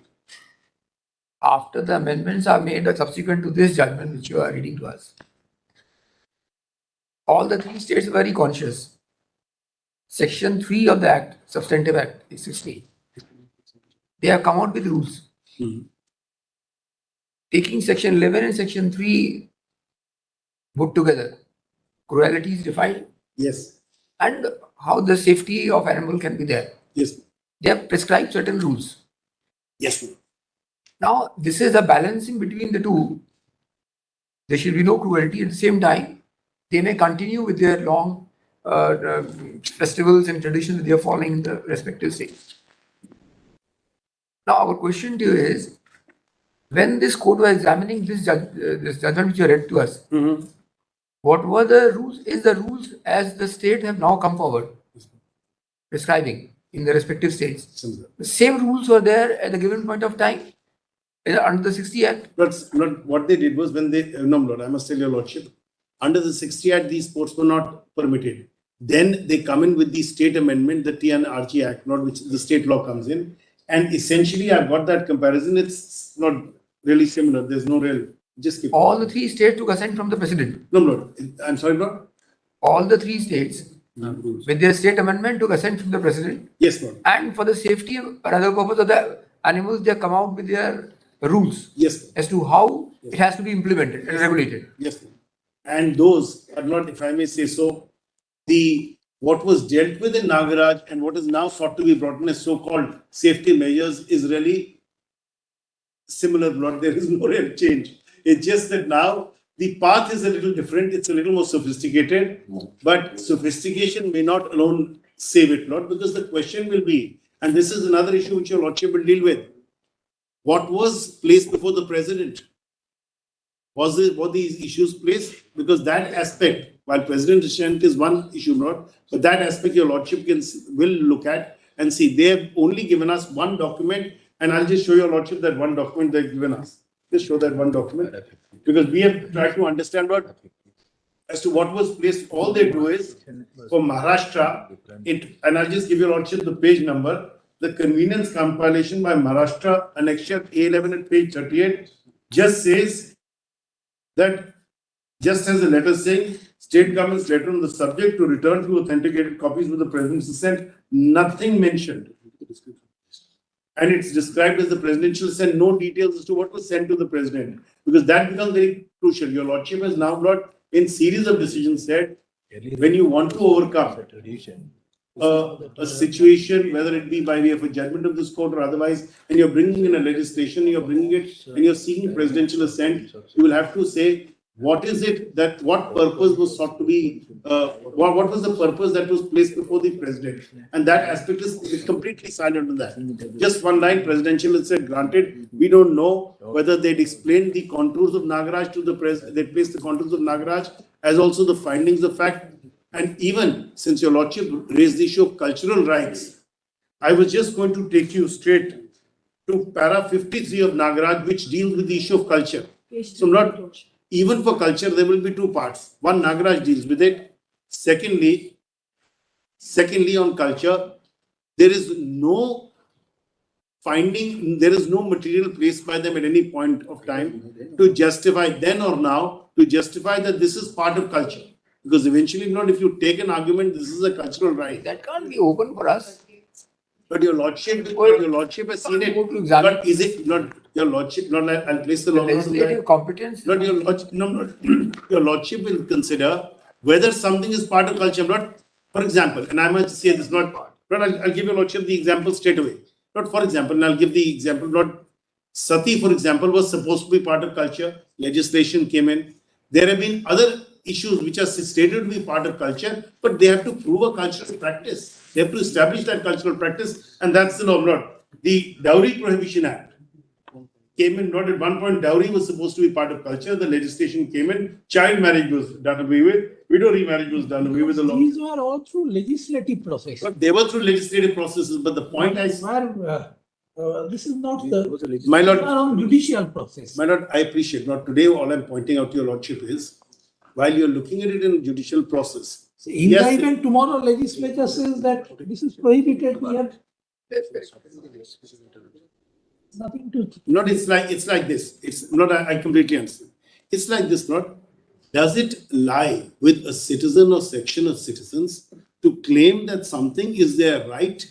After the amendments are made subsequent to this judgment which you are reading to us, all the 3 states are very conscious. Section 3 of the Act, Substantive Act, is 60. They have come out with rules. taking section 11 and section 3 put together, cruelty is defined Yes, and how the safety of animal can be there. yes, They have prescribed certain rules. yes. Now, this is a balancing between the two. There should be no cruelty. At the same time, they may continue with their long festivals and traditions they are following in the respective states. Now, our question to you is, when this court was examining this judgment which you read to us, what were the rules? Is the rules as the state have now come forward prescribing in the respective states? Similar. The same rules were there at a given point of time under the 60 Act. But what they did was when they, no, Lord, I must tell your Lordship, under the 60 Act, these sports were not permitted. Then they come in with the state amendment, the TNRG Act, not which the state law comes in. And essentially, I've got that comparison. It's not really similar. There's no real, just keep. All the 3 states took assent from the president. No, Lord, I'm sorry, Lord. All the 3 states with their state amendment took assent from the president. Yes, Lord. And for the safety and other purpose of the animals, they have come out with their rules Yes, as to how it has to be implemented and regulated. yes. And those are not, if I may say so, what was dealt with in Nagaraj and what is now sought to be brought in as so-called safety measures is really similar, Lord. There is no real change. It's just that now the path is a little different. It's a little more sophisticated, but sophistication may not alone save it, Lord, because the question will be, and this is another issue which your Lordship will deal with. What was placed before the president? Were these issues placed? Because that aspect, while President assent is one issue, not, but that aspect your Lordship will look at and see. They have only given us one document, and I'll just show your Lordship that one document they've given us. Just show that one document, because we have tried to understand as to what was placed. All they do is for Maharashtra, and I'll just give your Lordship the page number. The convenience compilation by Maharashtra, annexure A11 at page 38, just says that, just as the letter saying, state government's letter on the subject to return to authenticated copies with the president's assent, nothing mentioned. And it's described as the presidential assent, no details as to what was sent to the president, because that becomes very crucial. Your Lordship has now brought in series of decisions said, when you want to overcome a situation, whether it be by way of a judgment of this court or otherwise, and you're bringing in a legislation, you're bringing it, and you're seeking presidential assent, you will have to say, what is it that, what purpose was sought to be, what was the purpose that was placed before the president? And that aspect is completely silent on that. Just one line, presidential assent granted. We don't know whether they'd explained the contours of Nagaraj to the president, they placed the contours of Nagaraj, as also the findings of fact. And even since your Lordship raised the issue of cultural rights, I was just going to take you straight to para 53 of Nagaraj, which deals with the issue of culture. So not even for culture, there will be 2 parts. One, Nagaraj deals with it. Secondly, on culture, there is no finding, there is no material placed by them at any point of time to justify then or now, to justify that this is part of culture. Because eventually, not if you take an argument, this is a cultural right. That can't be open for us. But your Lordship has seen it. But is it not your Lordship? Not I'll place the law. Legislative competence. Not your Lordship. No, your Lordship will consider whether something is part of culture. Not, for example, and I must say this not. But I'll give your Lordship the example straight away. Not for example, and I'll give the example. Not Sati, for example, was supposed to be part of culture. Legislation came in. There have been other issues which are stated to be part of culture, but they have to prove a cultural practice. They have to establish that cultural practice, and that's the law. Not the Dowry Prohibition Act came in. Not at one point, dowry was supposed to be part of culture. The legislation came in. Child marriage was done away with. Widow remarriage was done away with. The law. These were all through legislative process. But they were through legislative processes. But the point This is not the my lord, on judicial process. my lord, I appreciate. Not today. All I'm pointing out to your Lordship is, while you're looking at it in a judicial process. Indictment tomorrow legislature says that this is prohibited here. Nothing to. Not it's like this. It's not. I completely understand. It's like this. Not does it lie with a citizen or section of citizens to claim that something is their right,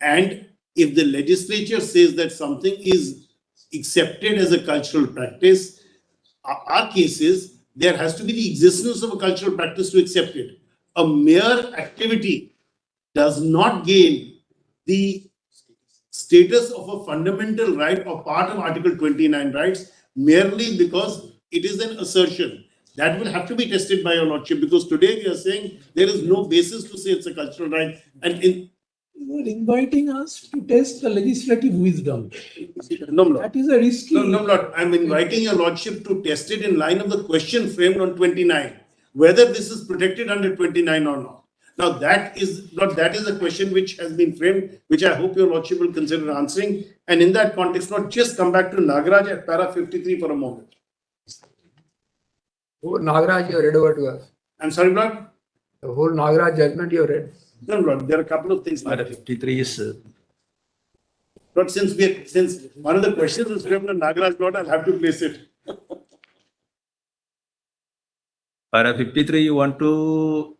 and if the legislature says that something is accepted as a cultural practice. Our case is there has to be the existence of a cultural practice to accept it. A mere activity does not gain the status of a fundamental right or part of Article 29 rights merely because it is an assertion. That will have to be tested by your lordship, because today we are saying there is no basis to say it's a cultural right. And You are inviting us to test the legislative wisdom. no, my lord. That is a risky. No, my lord. I'm inviting your lordship to test it in line of the question framed on 29, whether this is protected under 29 or not. Now that is a question which has been framed, which I hope your lordship will consider answering. And in that context, not just come back to Nagaraj at para 53 for a moment. Oh, Nagaraj, you read over to us. I'm sorry, Lord. The whole Nagaraj judgment you read. No, Lord. There are a couple of things. Para 53 is But since one of the questions is framed on Nagaraj, Lord, I'll have to place it. para 53. You want to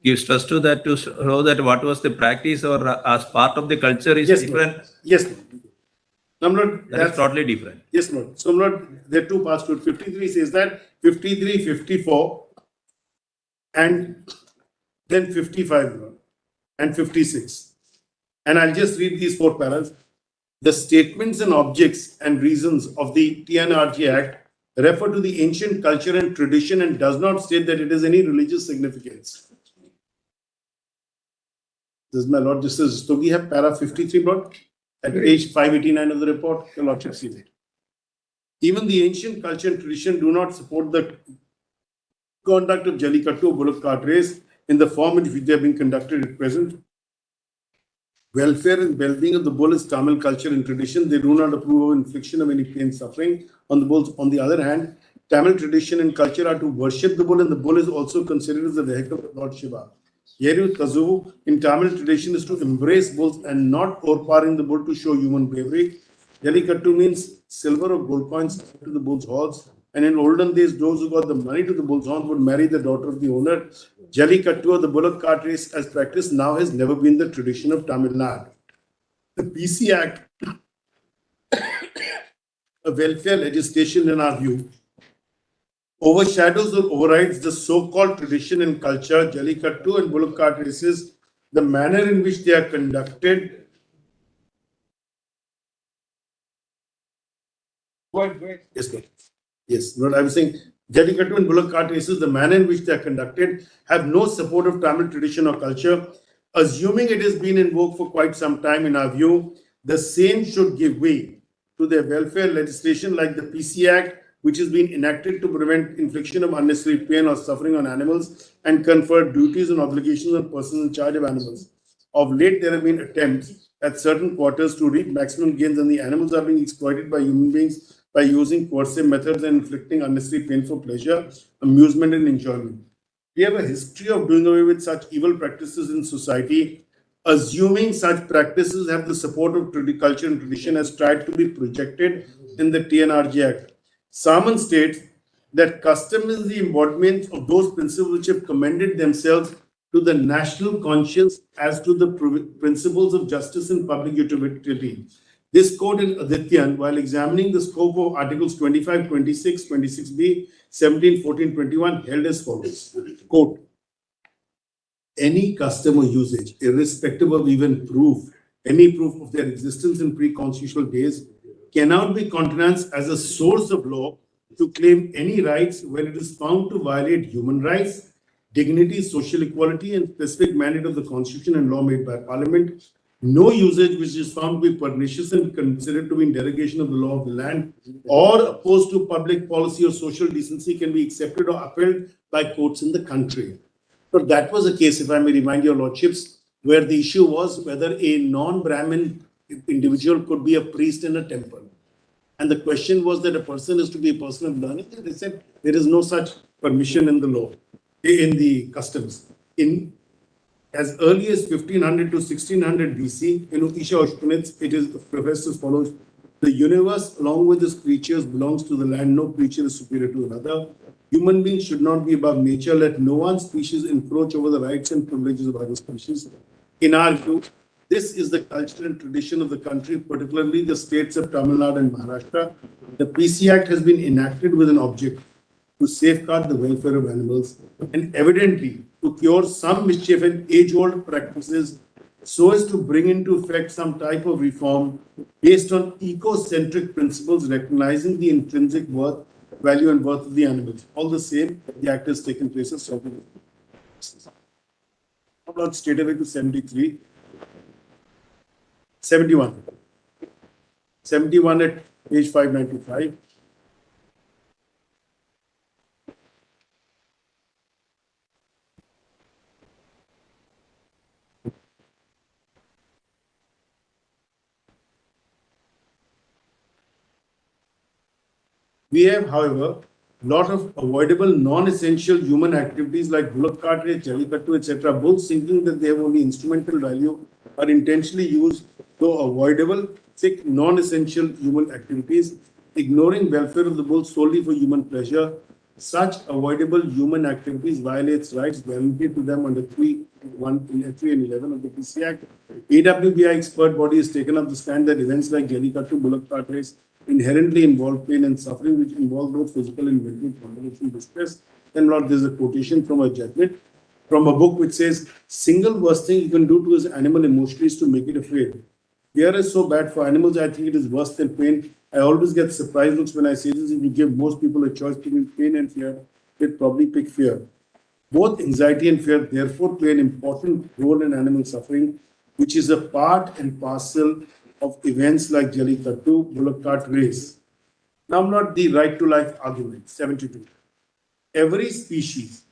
give stress to that to show that what was the practice or as part of the culture is Yes, different. Yes, Lord. No, Lord, That is totally different. Yes, Lord. So, Lord, there are two parts to it. 53 says that, 53, 54, and then 55, Lord, and 56. And I'll just read these four paras. The statements and objects and reasons of the TNRG Act refer to the ancient culture and tradition and does not state that it has any religious significance. Does my Lord Justice Rastogi have para 53, Lord? At page 589 of the report, your lordship sees it. Even the ancient culture and tradition do not support the conduct of Jallikattu bullock cart race in the form in which they are being conducted at present. Welfare and well-being of the bull is Tamil culture and tradition. They do not approve of infliction of any pain, suffering on the bulls. On the other hand, Tamil tradition and culture are to worship the bull, and the bull is also considered as the vehicle of Lord Shiva. Yeru Kazu in Tamil tradition is to embrace bulls and not overpowering the bull to show human bravery. Jallikattu means silver or gold coins to the bull's horns. And in olden days, those who got the money to the bull's horn would marry the daughter of the owner. Jallikattu, or the bullock cart race as practice, now has never been the tradition of Tamil Nadu. The PC Act, a welfare legislation in our view, overshadows or overrides the so-called tradition and culture, Jallikattu and bullock cart races, the manner in which they are conducted. Yes, Lord. Yes, Lord, I was saying Jallikattu and bullock cart races, the manner in which they are conducted, have no support of Tamil tradition or culture. Assuming it has been in vogue for quite some time, in our view, the same should give way to their welfare legislation like the PC Act, which has been enacted to prevent infliction of unnecessary pain or suffering on animals and confer duties and obligations on persons in charge of animals. Of late, there have been attempts at certain quarters to reap maximum gains, and the animals are being exploited by human beings by using coercive methods and inflicting unnecessary pain for pleasure, amusement, and enjoyment. We have a history of doing away with such evil practices in society. Assuming such practices have the support of culture and tradition as tried to be projected in the TNRG Act. Salmon states that custom is the embodiment of those principles which have commended themselves to the national conscience as to the principles of justice and public utility. This court in Adityan, while examining the scope of Articles 25, 26, 26b, 17, 14, 21, held as follows. Quote, any custom or usage, irrespective of even proof, any proof of their existence in pre-constitutional days, cannot be countenanced as a source of law to claim any rights when it is found to violate human rights, dignity, social equality, and specific mandate of the Constitution and law made by Parliament. No usage which is found to be pernicious and considered to be in derogation of the law of the land or opposed to public policy or social decency can be accepted or upheld by courts in the country. So that was a case, if I may remind your lordships, where the issue was whether a non-Brahmin individual could be a priest in a temple. And the question was that a person is to be a person of learning. And they said there is no such permission in the law, in the customs. In as early as 1500 to 1600 BC, in Isha Ushpanits, it is professed as follows. The universe, along with its creatures, belongs to the land. No creature is superior to another. Human beings should not be above nature. Let no one species encroach over the rights and privileges of other species. In our view, This is the culture and tradition of the country, particularly the states of Tamil Nadu and Maharashtra. The PC Act has been enacted with an object to safeguard the welfare of animals and evidently to cure some mischief and age-old practices so as to bring into effect some type of reform based on eco-centric principles recognizing the intrinsic worth, value and worth of the animals. All the same, the act has taken place as something. About straight away to 73. 71. 71 at page 595. We have, however, lot of avoidable non-essential human activities like bullock cart race, Jallikattu, etc., both thinking that they have only instrumental value are intentionally used, though avoidable, sick, non-essential human activities, ignoring welfare of the bull solely for human pleasure. Such avoidable human activities violates rights guaranteed to them under 3 and 11 of the PC Act. AWBI expert body has taken up the stand that events like Jallikattu, bullock cart race inherently involve pain and suffering, which involve both physical and mental combination distress. And Lord, there's a quotation from a judgment from a book which says, single worst thing you can do to his animal emotionally is to make it afraid. Fear is so bad for animals, I think it is worse than pain. I always get surprised looks when I say this. If you give most people a choice between pain and fear, they'd probably pick fear. Both anxiety and fear, therefore, play an important role in animal suffering, which is a part and parcel of events like Jallikattu, bullock cart race. Now, not the right to life argument, 72. Every species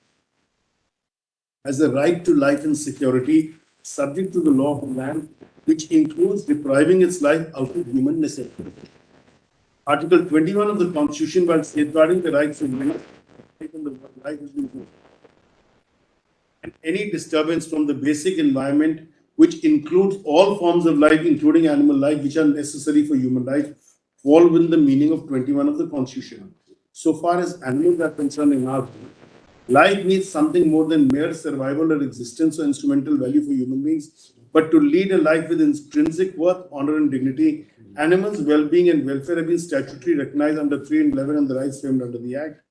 has a right to life and security subject to the law of the land, which includes depriving its life out of human necessity. Article 21 of the Constitution, while safeguarding the rights of men, life has been good. And any disturbance from the basic environment, which includes all forms of life, including animal life, which are necessary for human life, fall within the meaning of 21 of the Constitution. So far as animals are concerned in our view, life means something more than mere survival or existence or instrumental value for human beings, but to lead a life with intrinsic worth, honor, and dignity. Animals' well-being and welfare have been statutorily recognized under 3 and 11 and the rights framed under the Act.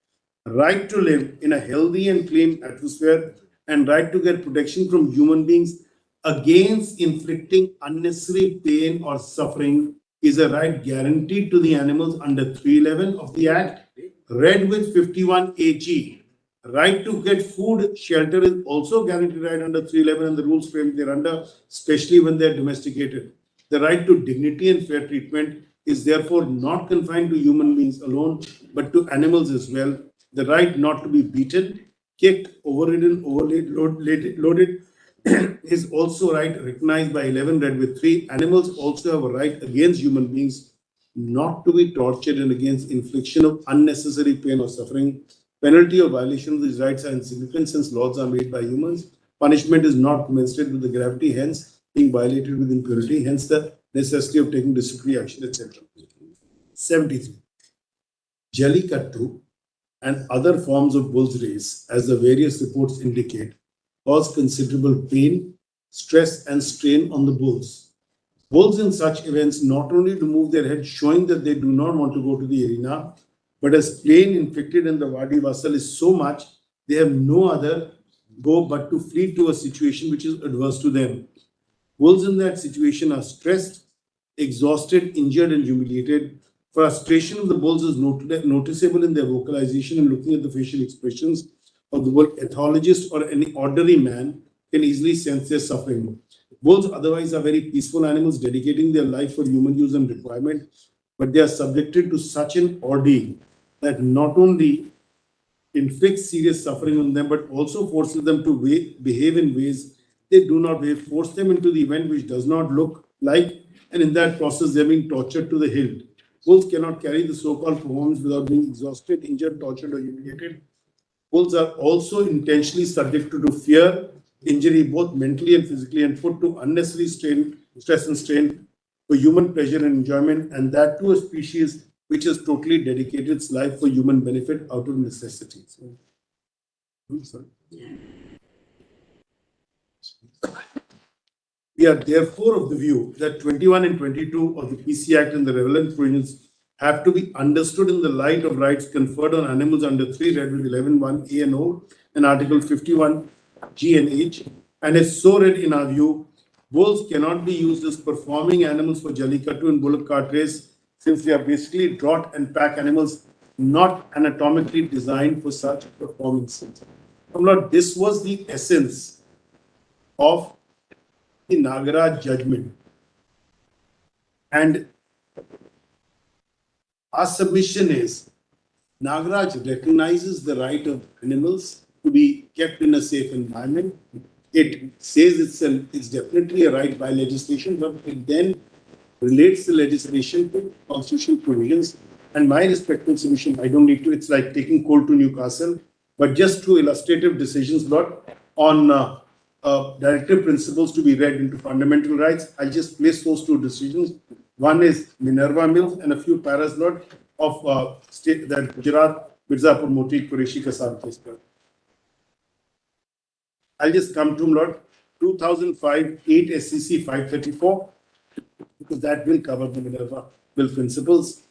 Right to live in a healthy and clean atmosphere and right to get protection from human beings against inflicting unnecessary pain or suffering is a right guaranteed to the animals under 311 of the Act, read with 51 AG. Right to get food, shelter is also guaranteed right under 311 and the rules framed thereunder, especially when they are domesticated. The right to dignity and fair treatment is therefore not confined to human beings alone, but to animals as well. The right not to be beaten, kicked, overridden, loaded is also right recognized by 11 read with 3. Animals also have a right against human beings not to be tortured and against infliction of unnecessary pain or suffering. Penalty or violation of these rights are insignificant since laws are made by humans. Punishment is not commensurate with the gravity, hence being violated with impunity, hence the necessity of taking disciplinary action, etc. 73. Jallikattu and other forms of bull's race, as the various reports indicate, cause considerable pain, stress, and strain on the bulls. Bulls in such events not only remove their head, showing that they do not want to go to the arena, but as pain inflicted in the Vadi Vasal is so much, they have no other go but to flee to a situation which is adverse to them. Bulls in that situation are stressed, exhausted, injured, and humiliated. Frustration of the bulls is noticeable in their vocalization and looking at the facial expressions of the bull. Ethologist or any ordinary man can easily sense their suffering. Bulls otherwise are very peaceful animals dedicating their life for human use and requirement, but they are subjected to such an ordeal that not only inflicts serious suffering on them, but also forces them to behave in ways they do not behave, force them into the event which does not look like, and in that process they're being tortured to the hilt. Bulls cannot carry the so-called performance without being exhausted, injured, tortured, or humiliated. Bulls are also intentionally subject to fear, injury, both mentally and physically, and put to unnecessary stress and strain for human pleasure and enjoyment, and that to a species which has totally dedicated its life for human benefit out of necessity. Sorry. We are therefore of the view that 21 and 22 of the PC Act and the relevant provisions have to be understood in the light of rights conferred on animals under 3 read with 11(1) A and O and Article 51 G and H. And as so read in our view, bulls cannot be used as performing animals for Jallikattu and bullock cart race, since they are basically draught and pack animals not anatomically designed for such performances. Lord, this was the essence of the Nagaraj judgment. And our submission is Nagaraj recognizes the right of animals to be kept in a safe environment. It says it's definitely a right by legislation, but it then relates the legislation to constitutional provisions. And my respectful submission, I don't need to, it's like taking coal to Newcastle, but just two illustrative decisions, Lord, on directive principles to be read into fundamental rights. I just place those two decisions. One is Minerva Mills and a few paras, Lord, of state that Gujarat, Mirzapur, Motik, Qureshi, Kasab case. I'll just come to Lord, 2005 8 SCC 534, because that will cover the Minerva Mill principles.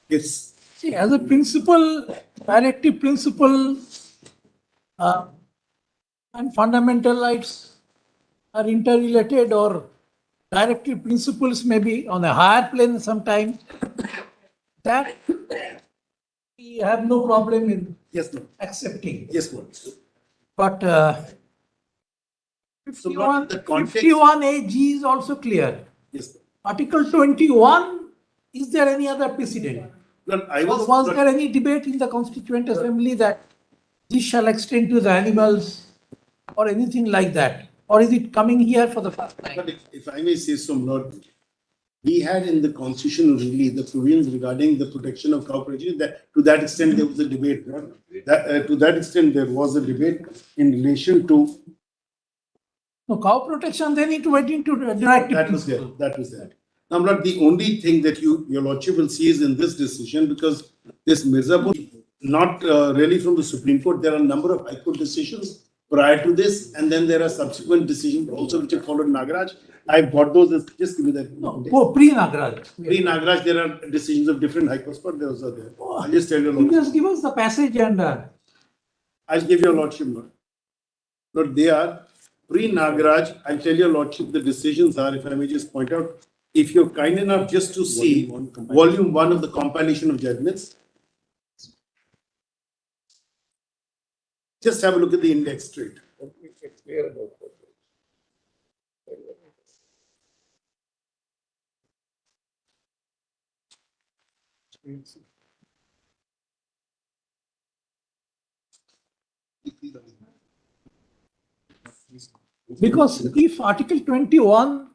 It's See, as a principle, directive principle and fundamental rights are interrelated, or directive principles may be on a higher plane sometimes. That we have no problem in yes, Lord. accepting. Yes, Lord. But So, Lord, the context. 51AG is also clear. Yes, Lord. Article 21, is there any other precedent? Lord, Was there any debate in the Constituent Assembly that this shall extend to the animals or anything like that? Or is it coming here for the first time? But if I may say so, Lord, we had in the constitutional release the provisions regarding the protection of cow production. That to that extent there was a debate. To that extent there was a debate in relation to. No, cow protection, they need to wait into directive That was there. principle. That was there. Now, Lord, the only thing that your Lordship will see is in this decision, because this Mirzapur, not really from the Supreme Court, there are a number of High Court decisions prior to this, and then there are subsequent decisions also which have followed Nagaraj. I've got those, just give me that. No, pre-Nagaraj. Pre-Nagaraj, there are decisions of different High Courts, but those are there. I'll just tell your You Lordship. just give us the passage and I'll give your Lordship, Lord. Lord, they are pre-Nagaraj. I'll tell your Lordship the decisions are, if I may just point out, if you're kind enough just to see volume 1 of the compilation of judgments, just have a look at the index straight. It's clear about what. because if Article 21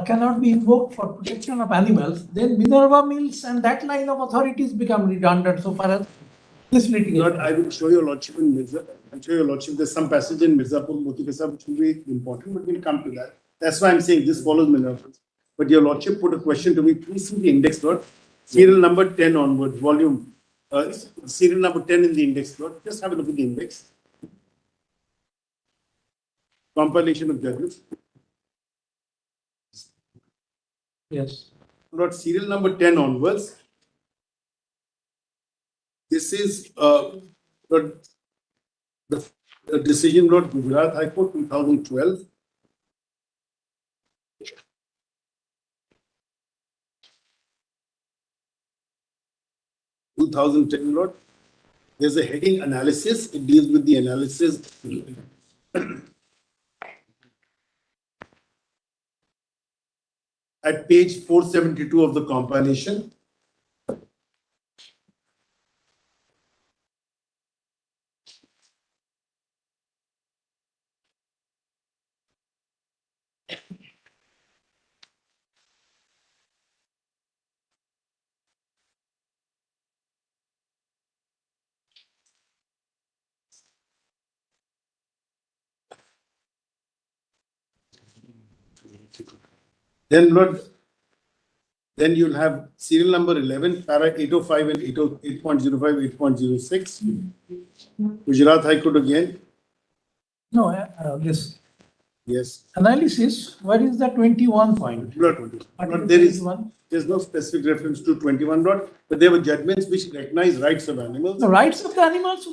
cannot be invoked for protection of animals, then Minerva Mills and that line of authorities become redundant so far as this litigation. Lord, I will show your Lordship in Mirza. I'll show your Lordship. There's some passage in Mirzapur, Motikasa, which will be important, but we'll come to that. That's why I'm saying this follows Minerva. But your Lordship put a question to me. Please see the index, Lord. Serial number 10 onwards, volume. Serial number 10 in the index, Lord. Just have a look at the index. Compilation of judgments. Yes. Lord, serial number 10 onwards. This is Lord, the decision, Lord, Gujarat High Court, 2012. Lord. There's a heading analysis. It deals with the analysis. At page 472 of the compilation. Then, Lord, then you'll have serial number 11, para 805 and 8.05, 8.06. Gujarat High Court again. No, this Yes. Analysis, where is the 21 point? Lord, Article Lord, there's 21. no specific reference to 21, Lord, but there were judgments which recognize rights of animals. The rights of the animals,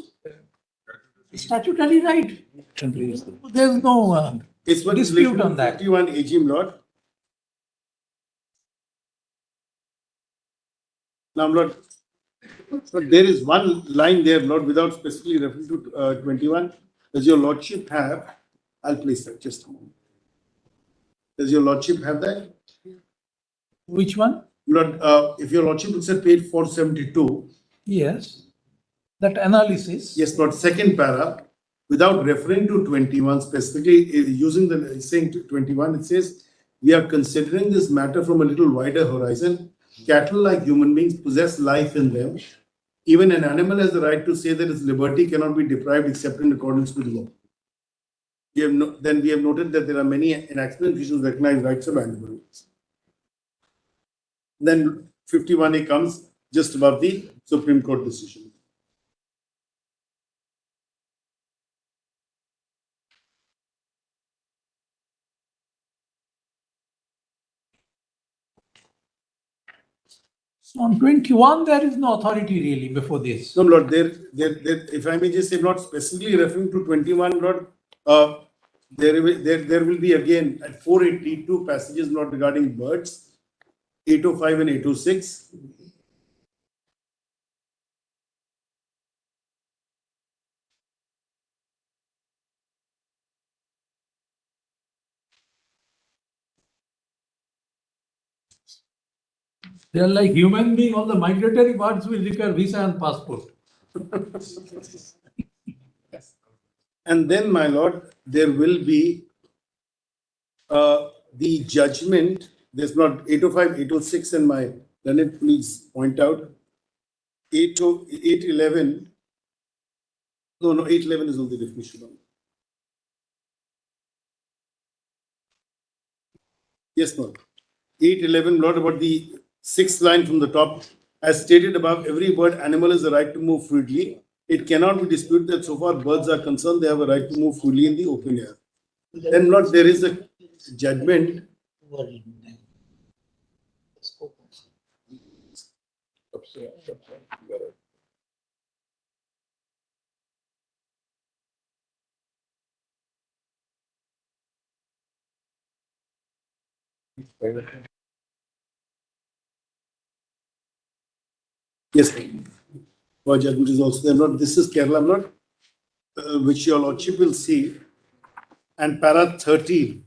statutory right. There's no It's what is dispute related to on that. 51 AGM, Lord. Now, Lord, but there is one line there, Lord, without specifically referring to 21. Does your Lordship have? I'll place that just a moment. Does your Lordship have that? Which one? Lord, if your Lordship looks at page 472, Yes. That analysis. yes, Lord, second para, without referring to 21 specifically, using the saying 21, it says, we are considering this matter from a little wider horizon. Cattle, like human beings, possess life in them. Even an animal has the right to say that its liberty cannot be deprived except in accordance with law. Then we have noted that there are many enactments which recognize rights of animals. Then 51A comes just above the Supreme Court decision. So on 21, there is no authority really before this. No, Lord, if I may just say, not specifically referring to 21, Lord, there will be again at 482 passages not regarding birds, 805 and 806. They are like human being, all the migratory birds will require visa and passport. And then, my Lord, there will be the judgment. There's not 805, 806, and my Leonard, please point out 811. No, 811 is only the definition. Yes, Lord. 811, Lord, about the sixth line from the top. As stated above, every bird animal has the right to move freely. It cannot be disputed that so far birds are concerned, they have a right to move freely in the open air. Then, Lord, there is a judgment. Yes, our judgment is also there. Lord, this is Kerala, Lord, which your Lordship will see. And para 13.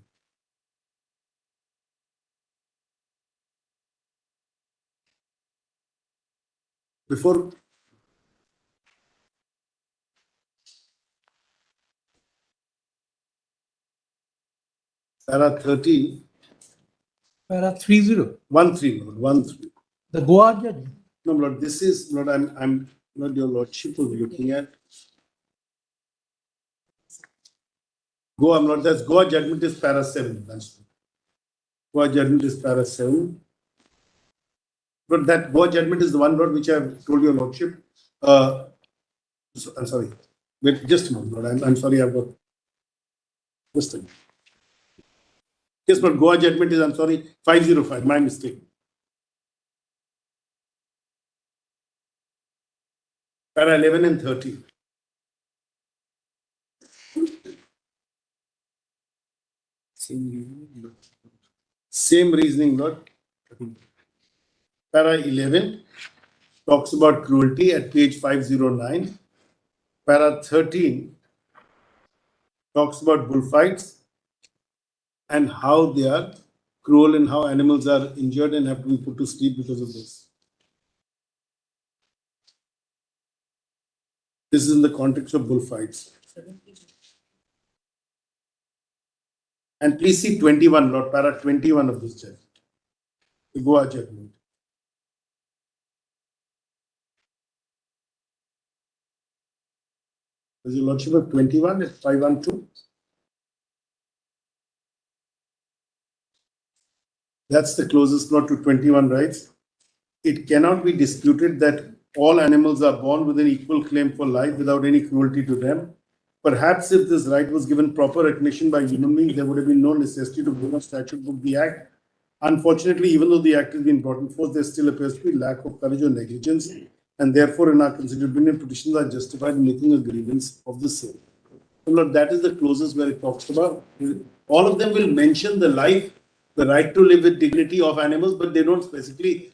Before para 13, Para 30. 13, Lord, 13. The Goa judgment. No, Lord, this is, Lord, I'm not your Lordship will be looking at. Goa, Lord, that's Goa judgment is para 7. That's Goa judgment is para 7. But that Goa judgment is the one, Lord, which I've told your Lordship. I'm sorry. Wait, just a moment, Lord. I'm sorry, I've got just a minute. Yes, but Goa judgment is, I'm sorry, 505, my mistake. Para 11 and 13. Same reasoning, Lord. Para 11 talks about cruelty at page 509. Para 13 talks about bullfights and how they are cruel and how animals are injured and have to be put to sleep because of this. This is in the context of bullfights. And please see 21, Lord, para 21 of this judgment, the Goa judgment. Does your Lordship have 21 at 512? That's the closest note to 21 rights. It cannot be disputed that all animals are born with an equal claim for life without any cruelty to them. Perhaps if this right was given proper recognition by human beings, there would have been no necessity to bring a statute book the Act. Unfortunately, even though the Act has been brought in force, there still appears to be lack of courage or negligence, and therefore, in our considered opinion, petitions are justified in making a grievance of the same. So, Lord, that is the clauses where it talks about. All of them will mention the life, the right to live with dignity of animals, but they don't specifically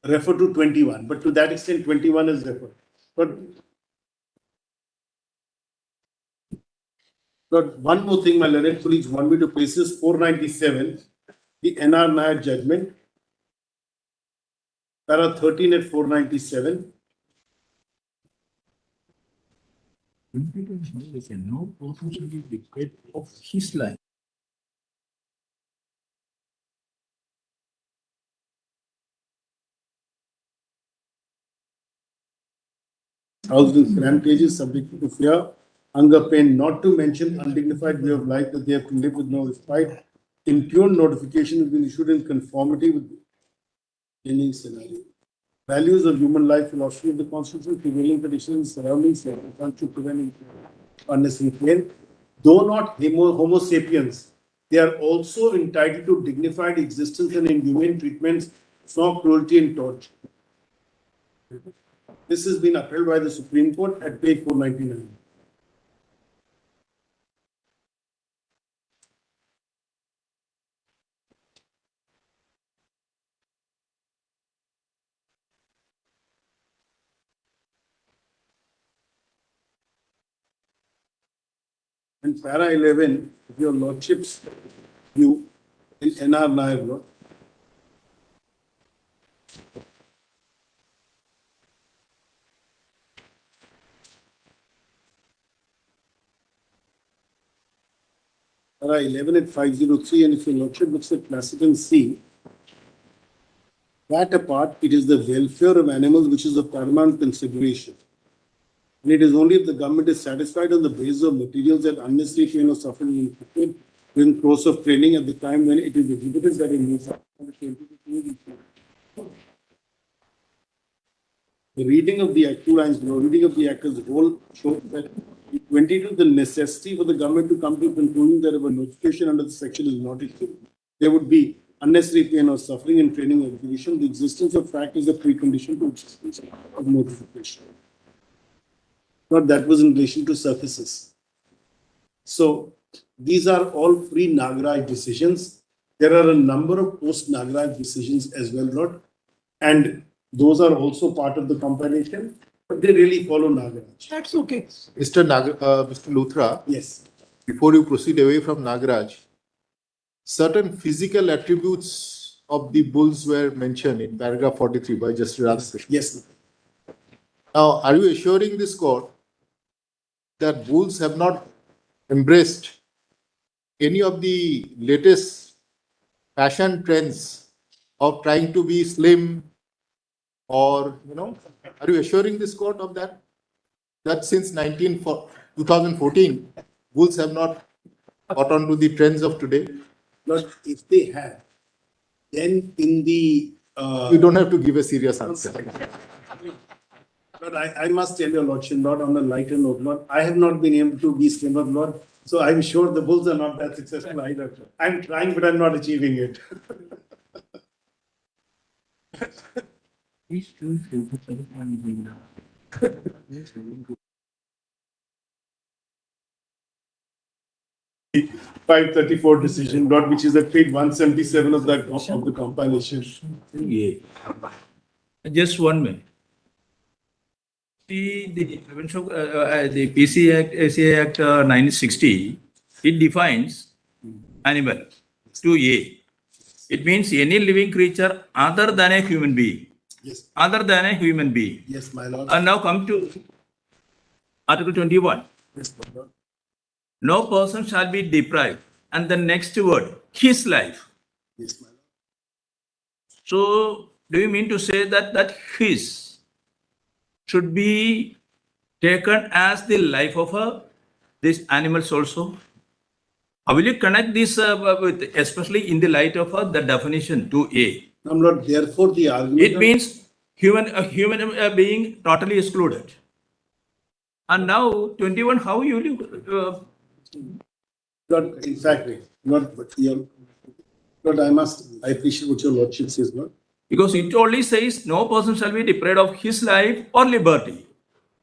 refer to 21. But to that extent, 21 is referred. But one more thing, my learned colleagues want me to place is 497, the NR Nair judgment, para 13 at 497. No person should be deprived of his life. Housed in cramped cages, subjected to fear, hunger, pain, not to mention undignified way of life that they have to live with no respite. Impugned notification has been issued in conformity with the changing scenario. Values of human life, philosophy of the Constitution, prevailing conditions, surroundings, circumstances to prevent unnecessary pain. Though not Homo sapiens, they are also entitled to dignified existence and inhumane treatments, from cruelty and torture. This has been upheld by the Supreme Court at page 499. And para 11, if your lordship's view in NR Nair law, para 11 at 503, and if your lordship looks at classical C, that apart, it is the welfare of animals which is of paramount consideration. And it is only if the government is satisfied on the basis of materials that unnecessary pain or suffering is inflicted during course of training at the time when it is exhibited that it needs the reading of the Act, 2 lines below, reading of the Act as a whole shows that 22, the necessity for the government to come to a conclusion that if a notification under the section is not issued, there would be unnecessary pain or suffering in training or exhibition. The existence of fact is a precondition to existence of notification. Not that was in relation to surfaces. So these are all pre-Nagaraj decisions. There are a number of post-Nagaraj decisions as well, Lord, and those are also part of the compilation, but they really follow Nagaraj. That's okay. Mr. Luthra, Yes. before you proceed away from Nagaraj, certain physical attributes of the bulls were mentioned in paragraph 43 by Justice Ravi. Yes. Now, are you assuring this court that bulls have not embraced any of the latest fashion trends of trying to be slim, or, are you assuring this court of that? That since 2014, bulls have not caught on to the trends of today? But if they have, then in the... You don't have to give a serious answer. But I must tell your lordship, not on a lighter note, Lord, I have not been able to be slimmer, Lord. So I'm sure the bulls are not that successful either. I'm trying, but I'm not achieving it. These two The 534 decision, Lord, which is at page 177 of the compilation. Yeah. Just 1 minute. The PC Act, ACA Act 1960, it defines animal to A. It means any living creature other than a human being. Yes. Other than a human being. Yes, my lord. And now come to Article 21. Yes, my lord. No person shall be deprived. And the next word, his life. Yes, my lord. So, do you mean to say that his should be taken as the life of these animals also? How will you connect this with, especially in the light of the definition to A? No, Lord, therefore the argument... It means a human being totally excluded. And now 21, how you live? Not, in fact, not, but I appreciate what your lordship says, not. Because it only says no person shall be deprived of his life or liberty,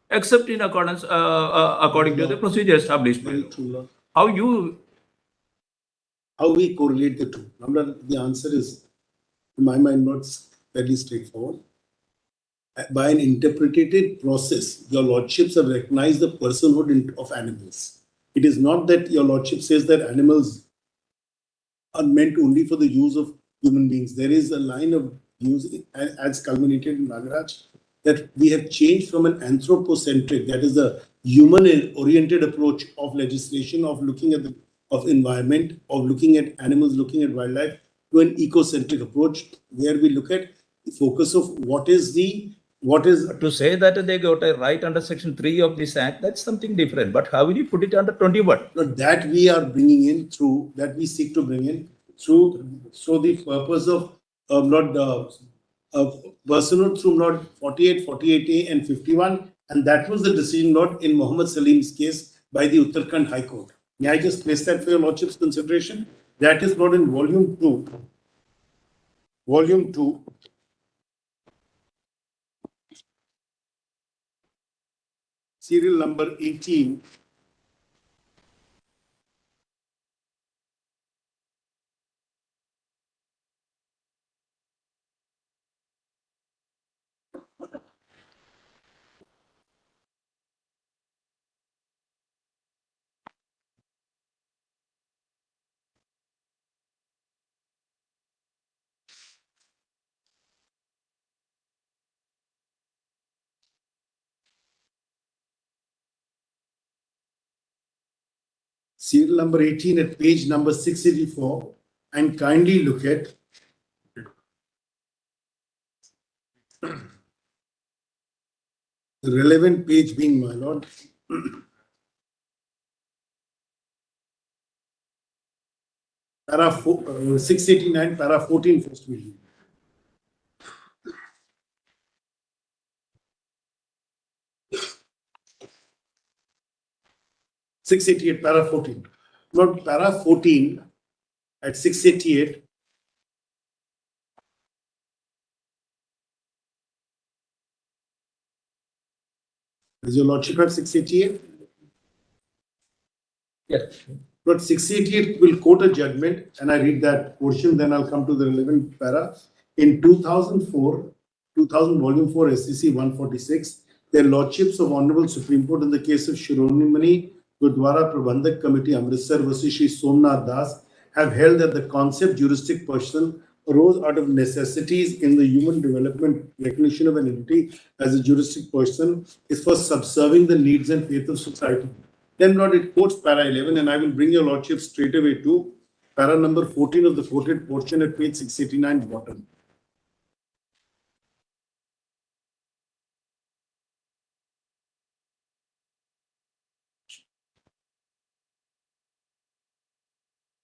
except in accordance according to the procedure established by Very law. true, Lord. How How we correlate the two? Number, the answer is, to my mind, not very straightforward. By an interpretative process, your lordships have recognized the personhood of animals. It is not that your lordship says that animals are meant only for the use of human beings. There is a line of use as culminated in Nagaraj that we have changed from an anthropocentric, that is the human-oriented approach of legislation, of looking at the of environment, of looking at animals, looking at wildlife, to an ecocentric approach where we look at the focus of what is to say that they got a right under section 3 of this act, that's something different. But how will you put it under 21? that we are bringing in through, that we seek to bring in through, so the purpose of personhood through not 48, 48A and 51, and that was the decision not in Muhammad Salim's case by the Uttarakhand High Court. May I just place that for your lordship's consideration? That is not in volume 2. Volume 2. Serial number 18. Serial number 18 at page number 684, and kindly look at the relevant page being, my lord, para 689, para 14 first will read. (688) para 14. Not para 14 at 688. Does your lordship have 688? Yes. But 688 will quote a judgment, and I read that portion, then I'll come to the relevant para. In 2004, volume 4, SCC 146, their lordships of Honorable Supreme Court in the case of Shiromani Gurdwara Prabandhak Committee Amritsar versus Shri Somnath Das have held that the concept juristic person arose out of necessities in the human development. Recognition of an entity as a juristic person is for subserving the needs and faith of society. Then, Lord, it quotes para 11, and I will bring your lordship straight away to para number 14 of the quoted portion at page 689 bottom.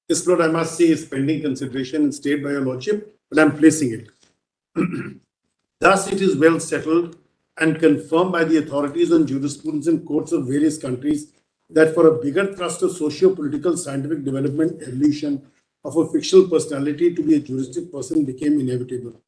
This, Lord, I must say, is pending consideration and stayed by your lordship, but I'm placing it. Thus, it is well settled and confirmed by the authorities on jurisprudence in courts of various countries that for a bigger thrust of socio-political scientific development, evolution of a fictional personality to be a juristic person became inevitable.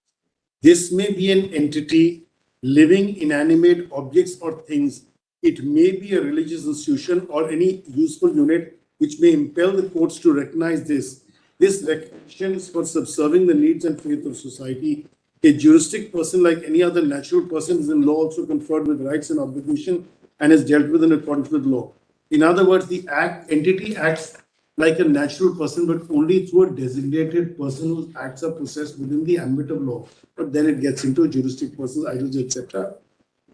This may be an entity, living, inanimate objects or things. It may be a religious institution or any useful unit which may impel the courts to recognize this. This recognition is for subserving the needs and faith of society. A juristic person, like any other natural person, is in law also conferred with rights and obligation and is dealt with in accordance with law. In other words, the entity acts like a natural person, but only through a designated person whose acts are processed within the ambit of law. But then it gets into juristic persons, idols, etc.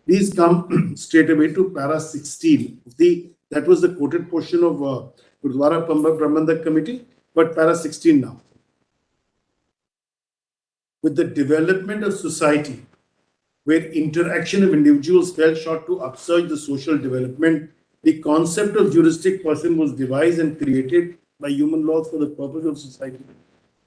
These come straight away to para 16. That was the quoted portion of Gurdwara Prabandhak Committee, but para 16 now. With the development of society, where interaction of individuals fell short to upsurge the social development, the concept of juristic person was devised and created by human laws for the purpose of society.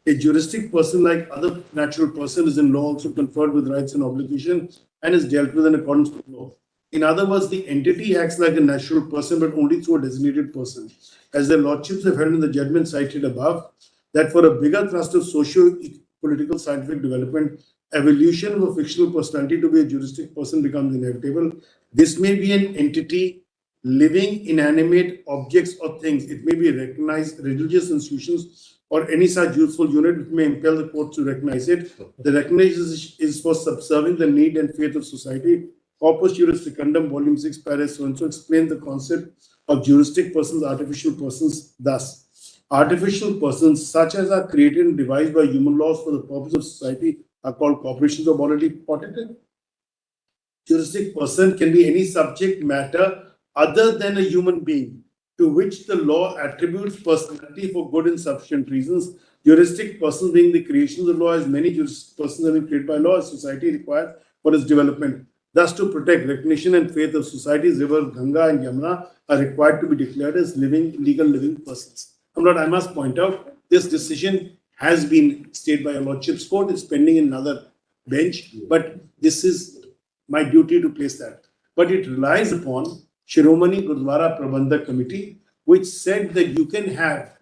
A juristic person, like other natural person, is in law also conferred with rights and obligations and is dealt with in accordance with law. In other words, the entity acts like a natural person, but only through a designated person. As the lordships have held in the judgment cited above, that for a bigger thrust of socio-political scientific development, evolution of a fictional personality to be a juristic person becomes inevitable. This may be an entity, living, inanimate objects or things. It may be recognized religious institutions or any such useful unit which may impel the courts to recognize it. The recognition is for subserving the need and faith of society. Corpus Juris Secundum, Volume 6, Para so-and-so explains the concept of juristic persons, artificial persons thus. Artificial persons, such as are created and devised by human laws for the purpose of society, are called corporations of already protected. Juristic person can be any subject matter other than a human being to which the law attributes personality for good and sufficient reasons. Juristic persons being the creations of law, as many juristic persons have been created by law as society requires for its development. Thus, to protect recognition and faith of societies, rivers Ganga and Yamuna are required to be declared as legal living persons. I must point out, this decision has been stayed by a Lordship's Court. It's pending in another bench, but this is my duty to place that. But it relies upon Shiromani Gurdwara Prabandhak Committee, which said that you can have,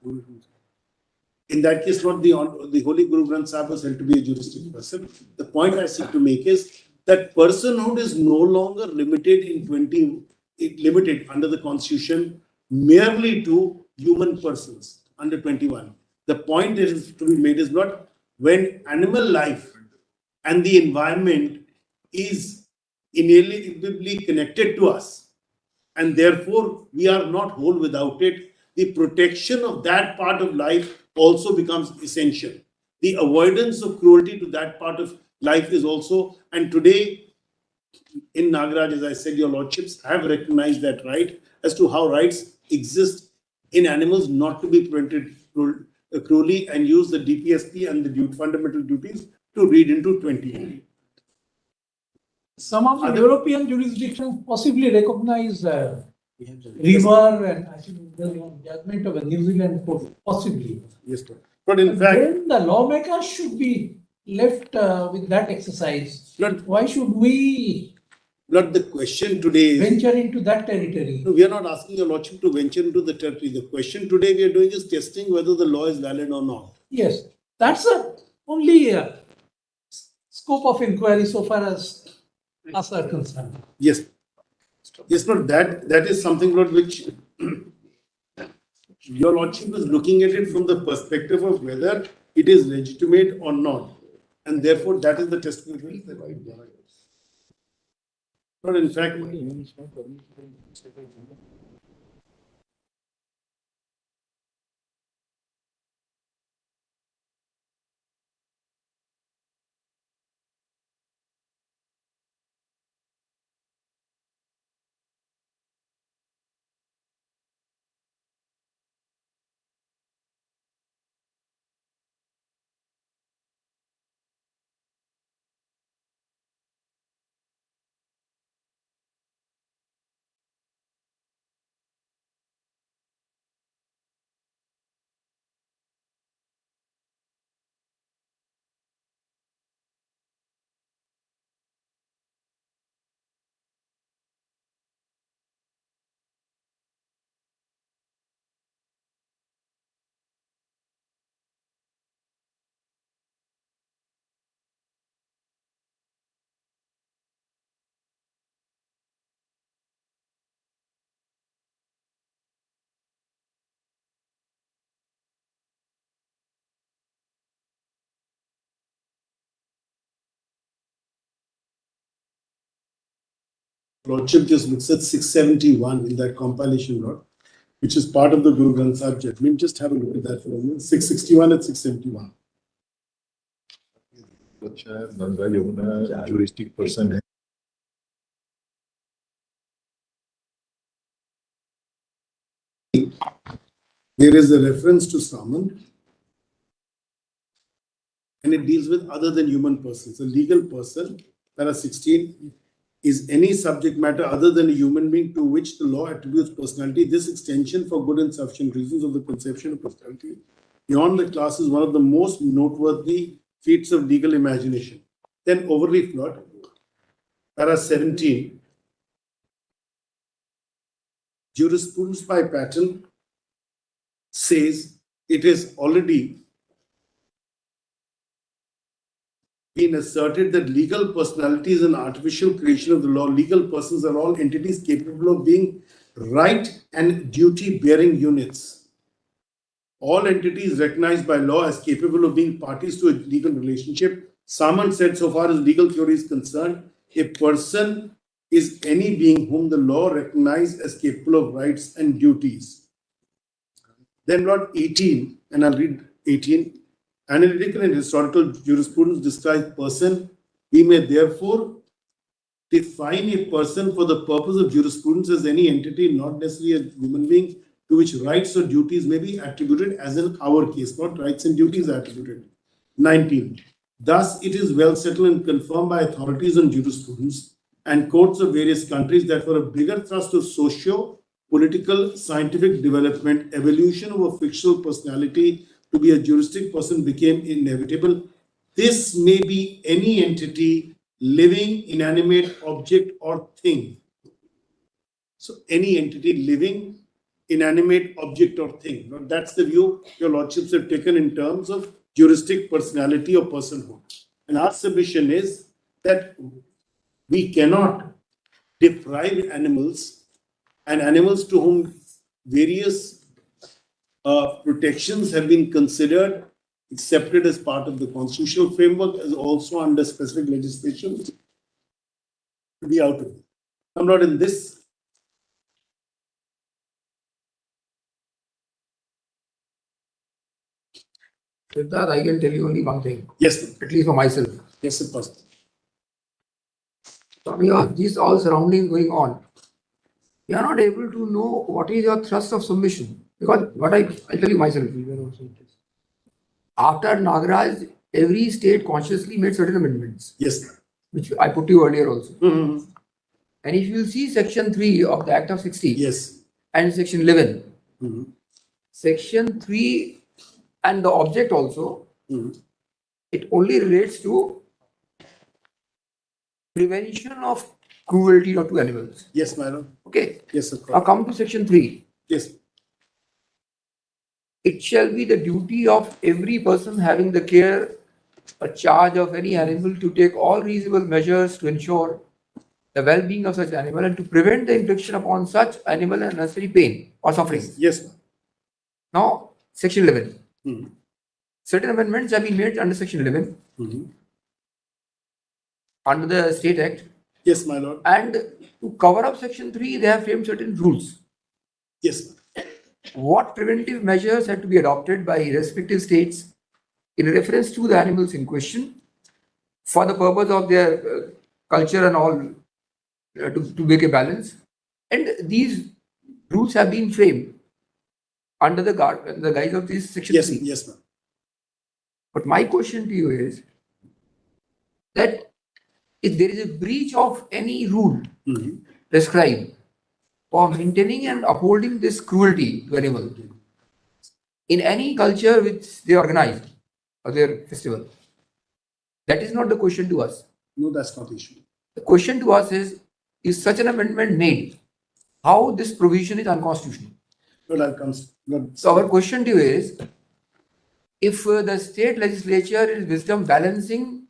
in that case, not the Holy Guru Granth Sahib was held to be a juristic person. The point I seek to make is that personhood is no longer limited limited under the Constitution merely to human persons under 21. The point is to be made is not when animal life and the environment is inalienably connected to us, and therefore we are not whole without it. The protection of that part of life also becomes essential. The avoidance of cruelty to that part of life is also, and today in Nagaraj, as I said, your lordships have recognized that right as to how rights exist in animals not to be prevented cruelly, and use the DPSP and the fundamental duties to read into 28. Some of the European jurisdictions possibly recognize river, and I think there's one judgment of a New Zealand court, possibly. Yes, sir. But in fact, then the lawmakers should be left with that exercise. Why should we the question today is, venture into that territory? no, we are not asking your lordship to venture into the territory. The question today we are doing is testing whether the law is valid or not. Yes, that's the only scope of inquiry so far as us are concerned. Yes. Yes, but that is something about which your lordship is looking at it from the perspective of whether it is legitimate or not. And therefore, that is the testimony. But in fact, lordship just looks at 671 in that compilation note, which is part of the Guru Granth Sahib judgment. Just have a look at that for a moment. 661 and 671. Ganga Yamuna juristic person है. There is a reference to Saman, and it deals with other than human persons. A legal person, para 16, is any subject matter other than a human being to which the law attributes personality. This extension for good and sufficient reasons of the conception of personality beyond the class is one of the most noteworthy feats of legal imagination. Then overly flawed. Para 17. jurisprudence by pattern says it is already been asserted that legal personality is an artificial creation of the law. Legal persons are all entities capable of being right and duty-bearing units. All entities recognized by law as capable of being parties to a legal relationship. Salmon said, so far as legal theory is concerned, a person is any being whom the law recognizes as capable of rights and duties. Then Lord 18, and I'll read 18. Analytical and historical jurisprudence describes person. We may therefore define a person for the purpose of jurisprudence as any entity, not necessarily a human being, to which rights or duties may be attributed, as in our case, not rights and duties are attributed. 19. Thus, it is well settled and confirmed by authorities on jurisprudence and courts of various countries that for a bigger thrust of socio-political scientific development, evolution of a fictional personality to be a juristic person became inevitable. This may be any entity, living, inanimate, object, or thing. So, any entity, living, inanimate, object, or thing. Now, that's the view your lordships have taken in terms of juristic personality or personhood. And our submission is that we cannot deprive animals and animals to whom various protections have been considered, accepted as part of the constitutional framework, as also under specific legislation, to be out of it. I'm not in this. Siddharth, I can tell you only one thing, Yes, ma'am. at least for myself. Yes, of course. So, these all surroundings going on, you are not able to know what is your thrust of submission. Because what I'll tell you myself, after Nagaraj, every state consciously made certain amendments, Yes, ma'am. which I put to you earlier also. Mhm. And if you see section 3 of the Act of 60 Yes. and section 11, Mhm. section 3 and the object also, Mhm. it only relates to prevention of cruelty to animals. Yes, madam. Okay. Yes, of Now course. come to section 3. Yes. It shall be the duty of every person having the care or charge of any animal to take all reasonable measures to ensure the well-being of such animal and to prevent the infliction upon such animal unnecessary pain or suffering. Yes, ma'am. Now, section 11. Mhm. Certain amendments have been made under section 11 Mhm. under the State Act, Yes, my lord. and to cover up section 3, they have framed certain rules. Yes, ma'am. What preventive measures had to be adopted by respective states in reference to the animals in question for the purpose of their culture and all, to make a balance. And these rules have been framed under the guise of this section Yes, 3. yes, ma'am. But my question to you is that if there is a breach of any rule Mhm. prescribed for maintaining and upholding this cruelty to animal in any culture which they organize or their festival, that is not the question to us. No, that's not the issue. The question to us is such an amendment made? How this provision is unconstitutional? Well, I'll come. No, So our question to you is, if the state legislature is wisdom balancing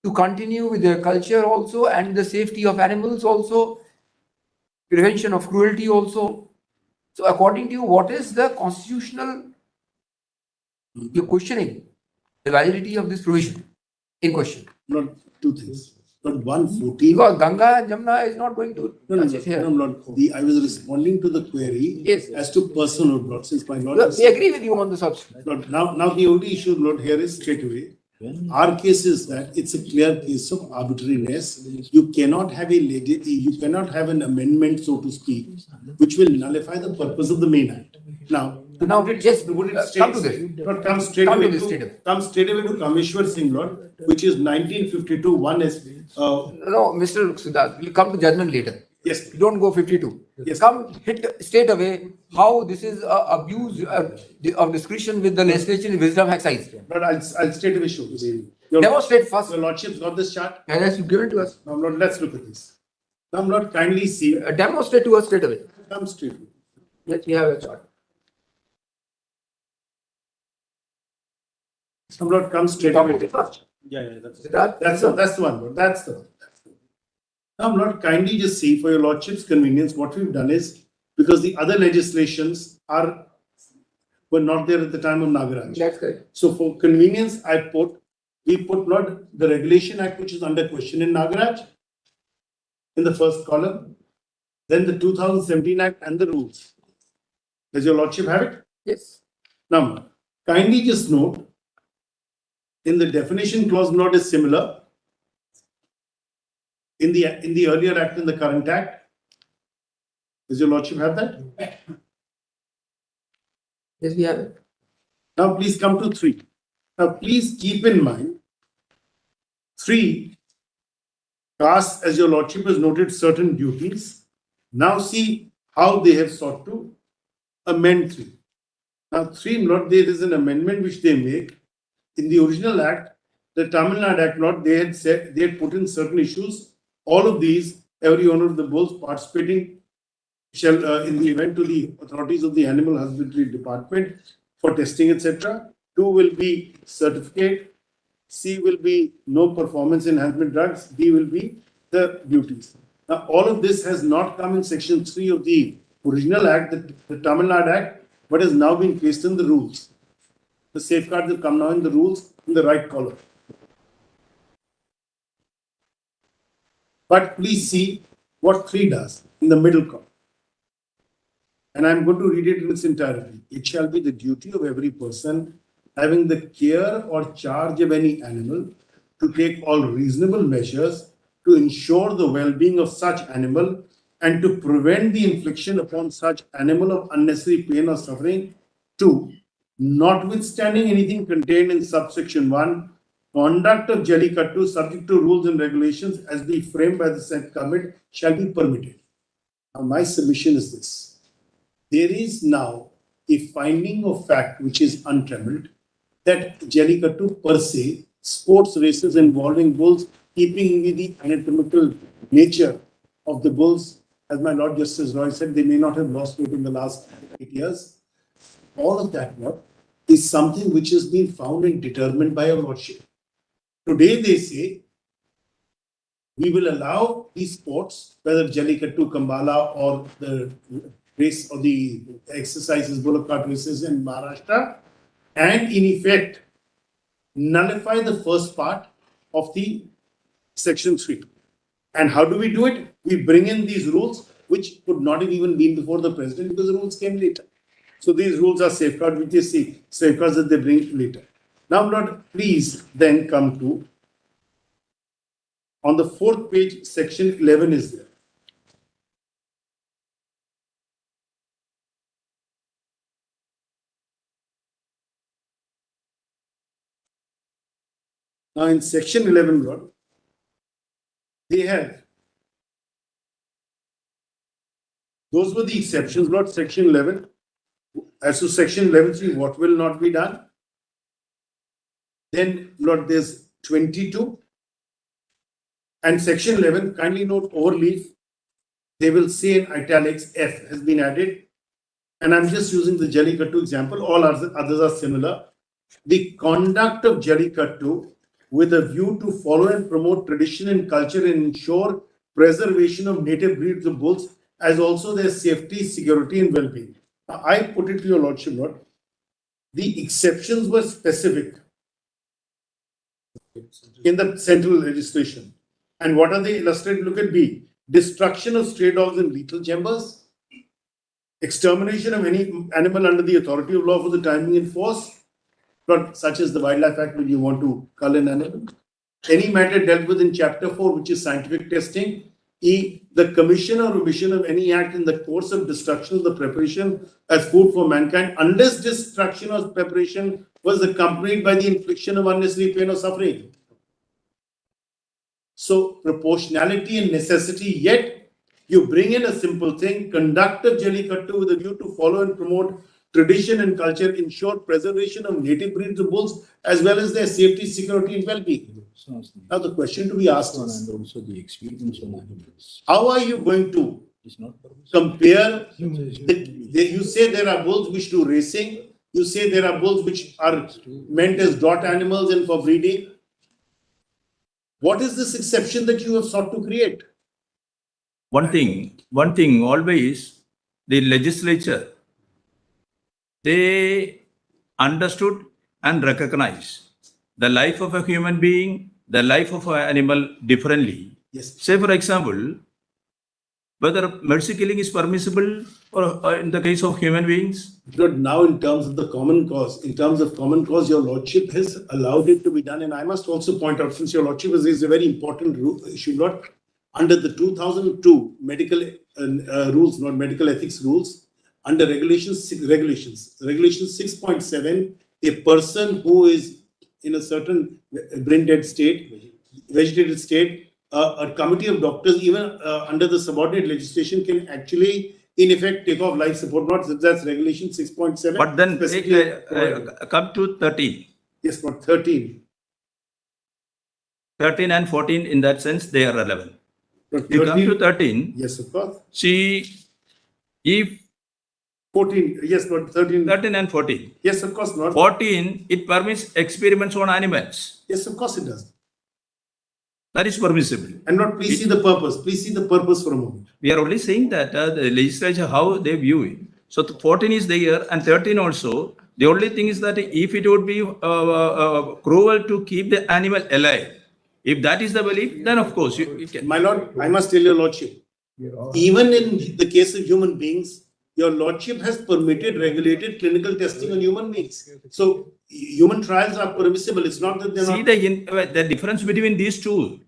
to continue with their culture also and the safety of animals also, prevention of cruelty also. So according to you, what is the constitutional, you're questioning the validity of this provision in question? not two things. Not 114. Because Ganga and Jamuna is not going to No, no, touch it here. no, Lord. I was responding to the query Yes. as to personhood, Lord, since my Lord. We agree with you on the substance. Lord, now the only issue, Lord, here is straight away. Our case is that it's a clear case of arbitrariness. You cannot have an amendment, so to speak, which will nullify the purpose of the main act. Now Just would it come to this. Lord, come straight Come to away this, to straight away. come straight away to Kameshwar Singh, Lord, which is 1952. One is No, Mr. Siddharth, we'll come to judgment later. yes, You don't go 52. Yes. Come hit straight away how this is abuse of discretion with the legislation wisdom exercise. but I'll straight away show this. Your Demonstrate first. Lordship's got this chart. And as you give it to us, Now, Lord, let's look at this. Now, Lord, kindly see. demonstrate to us straight away. come straight. Yes, we have a chart. Samrat, come straight Talk away. about it first. Yeah, that's Siddharth, that's the one. Bro. That's the one. Now, Lord, kindly just see for your Lordship's convenience, what we've done is, because the other legislations were not there at the time of Nagaraj. That's correct. So for convenience, we put not the Regulation Act, which is under question in Nagaraj, in the first column, then the 2017 Act and the rules. Does your Lordship have it? Yes. Now, kindly just note, in the definition clause, not is similar. In the earlier act, in the current act. Does your Lordship have that? Yes, we have it. Now, please come to 3. Now, please keep in mind, 3 casts, as your Lordship has noted, certain duties. Now, see how they have sought to amend 3. Now, 3, not there is an amendment which they make. In the original act, the Tamil Nadu Act, not they had said, they had put in certain issues. All of these, every owner of the bulls participating shall, in the event, to the authorities of the Animal Husbandry Department for testing, etc. 2 will be certificate. C will be no performance enhancement drugs. D will be the duties. Now, all of this has not come in section 3 of the original act, the Tamil Nadu Act, but has now been placed in the rules. The safeguards have come now in the rules in the right column. But please see what 3 does in the middle column. And I'm going to read it in its entirety. It shall be the duty of every person having the care or charge of any animal to take all reasonable measures to ensure the well-being of such animal and to prevent the infliction upon such animal of unnecessary pain or suffering. 2, notwithstanding anything contained in subsection 1, conduct of Jallikattu subject to rules and regulations as be framed by the said government shall be permitted. Now, my submission is this. There is now a finding of fact which is untrammeled that Jallikattu per se, sports races involving bulls, keeping with the anatomical nature of the bulls, as my Lord Justice Roy said, they may not have lost weight in the last 8 years. All of that is something which has been found and determined by your Lordship. Today they say, we will allow these sports, whether Jallikattu, Kambala or the race or the exercises, bullock cart races in Maharashtra, and in effect, nullify the first part of the section 3. And how do we do it? We bring in these rules, which could not have even been before the president because the rules came later. So these rules are safeguards, which they see, safeguards that they bring later. Now, Lord, please then come to, on the 4th page, section 11 is there. Now, in section 11, Lord, they have, those were the exceptions, Lord, section 11. As to section 11.3, what will not be done? Then, Lord, there's 22. And section 11, kindly note overleaf, they will say in italics, F has been added. And I'm just using the Jallikattu example, all others are similar. The conduct of Jallikattu with a view to follow and promote tradition and culture and ensure preservation of native breeds of bulls, as also their safety, security, and well-being. Now, I put it to your Lordship, Lord, the exceptions were specific in the central legislation. And what are they illustrated? Look at B. Destruction of stray dogs in lethal chambers. Extermination of any animal under the authority of law for the time being in force. Not such as the Wildlife Act when you want to cull an animal. Any matter dealt with in Chapter 4, which is scientific testing. E. The commission or omission of any act in the course of destruction of the preparation as food for mankind, unless destruction or preparation was accompanied by the infliction of unnecessary pain or suffering. So, proportionality and necessity, yet you bring in a simple thing, conduct of Jallikattu with a view to follow and promote tradition and culture, ensure preservation of native breeds of bulls, as well as their safety, security, and well-being. Now, the question to be asked is, and also the experience on animals. how are you going to compare, you say there are bulls which do racing, you say there are bulls which are meant as draught animals and for breeding. What is this exception that you have sought to create? One thing, always the legislature, they understood and recognized the life of a human being, the life of an animal differently. Yes. Say, for example, whether mercy killing is permissible or in the case of human beings. But now in terms of the common cause, your lordship has allowed it to be done. And I must also point out, since your lordship has raised a very important issue, Lord, under the 2002 medical rules, not medical ethics rules, under regulations 6.7, a person who is in a certain brain dead state, vegetated state, a committee of doctors, even under the subordinate legislation, can actually, in effect, take off life support. Not that's regulation 6.7. But then come to 13. Yes, not 13. 13 and 14, in that sense, they are relevant. But You come to 13. Yes, of course. See, if 14, yes, but 13. 13 and 14. Yes, of course not. 14, it permits experiments on animals. Yes, of course it does. That is permissible. And not, please see the purpose. Please see the purpose for a moment. We are only saying that the legislature, how they view it. So 14 is there and 13 also. The only thing is that if it would be cruel to keep the animal alive, if that is the belief, then of course you can. My lord, I must tell your lordship, even in the case of human beings, your lordship has permitted regulated clinical testing on human beings. So human trials are permissible. It's not that they're See not. the difference between these two,